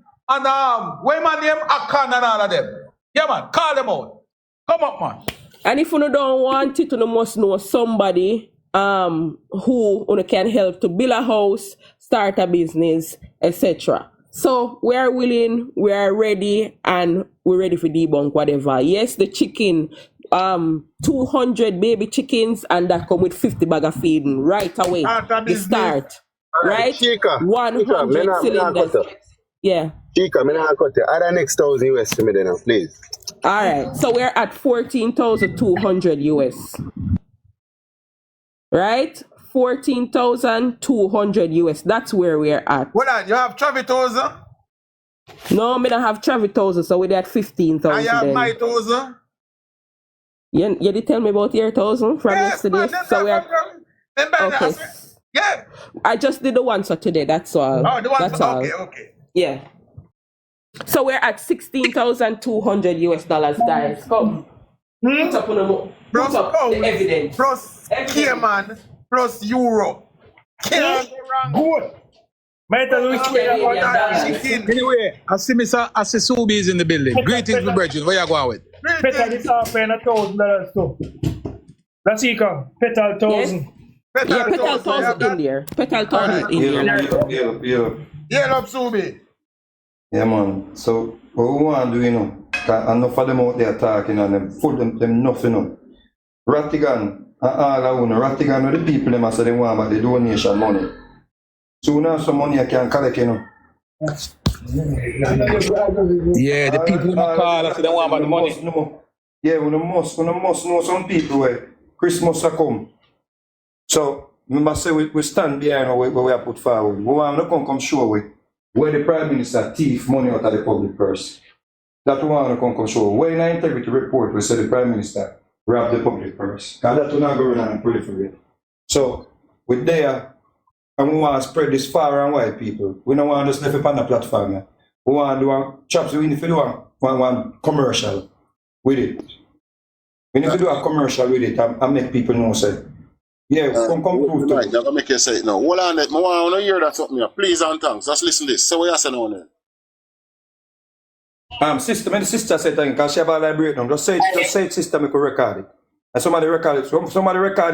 where man name Akan and all of them. Yeah man, call them out. Come up man. And if you don't want it, you must know somebody who can help to build a house, start a business, etc. So we are willing, we are ready, and we're ready for debunk whatever. Yes, the chicken, 200 baby chickens, and that come with 50 bag of feeding right away. The start, right? 100 cylinders. Yeah. Chica, I'm not cut it. Add the next 1,000 US to me then, please. All right. So we're at 14,200 US. Right? 14,200 US. That's where we're at. Hold on, you have Travis-1,000? No, I don't have Travis-1,000, so we're at 15,000. I have my 1,000? You did tell me about your 1,000 from yesterday. So we're okay. Yeah. I just did the one for today, that's all. Oh, the one that's for, all. Okay. Yeah. So we're at 16,200 US dollars, guys. Come. Put up the evidence. Plus Cayman, plus Euro. Can't go wrong. Good. Anyway, I see Subi is in the building. Greetings, my brethren. Where you going with? Petal is offering $1,000 too. That's Ika. Petal 1,000. Yeah, Petal 1,000 in there. Petal 1,000 in there. Yeah, Subi. Yeah, man. So, what we want to do, enough of them out there talking and them full them nothing. Rattigan, Rattigan with the people, them say they want about the donation money. So, now some money I can collect, Yeah, the people who call us, they want about the money. Yeah, we must know some people where Christmas are come. So, remember say we stand behind where we are put forward. We want to come show where the Prime Minister thief money out of the public purse. That we want to come show. Where in the integrity report we say the Prime Minister robbed the public purse. And that will not go around and pray for it. So, with there, and we want to spread this far and wide, people. We don't want to just live on the platform. Yeah. We want to do chops. We need to do one commercial with it. We need to do a commercial with it and make people know, say, yeah, come prove to it. I'm going to make you say it now. Hold on, I want to hear that something here. Please and thanks. Just listen to this. Say what you say now. The sister said that because she have a library now. Just say it, sister, make a record it. And somebody record it.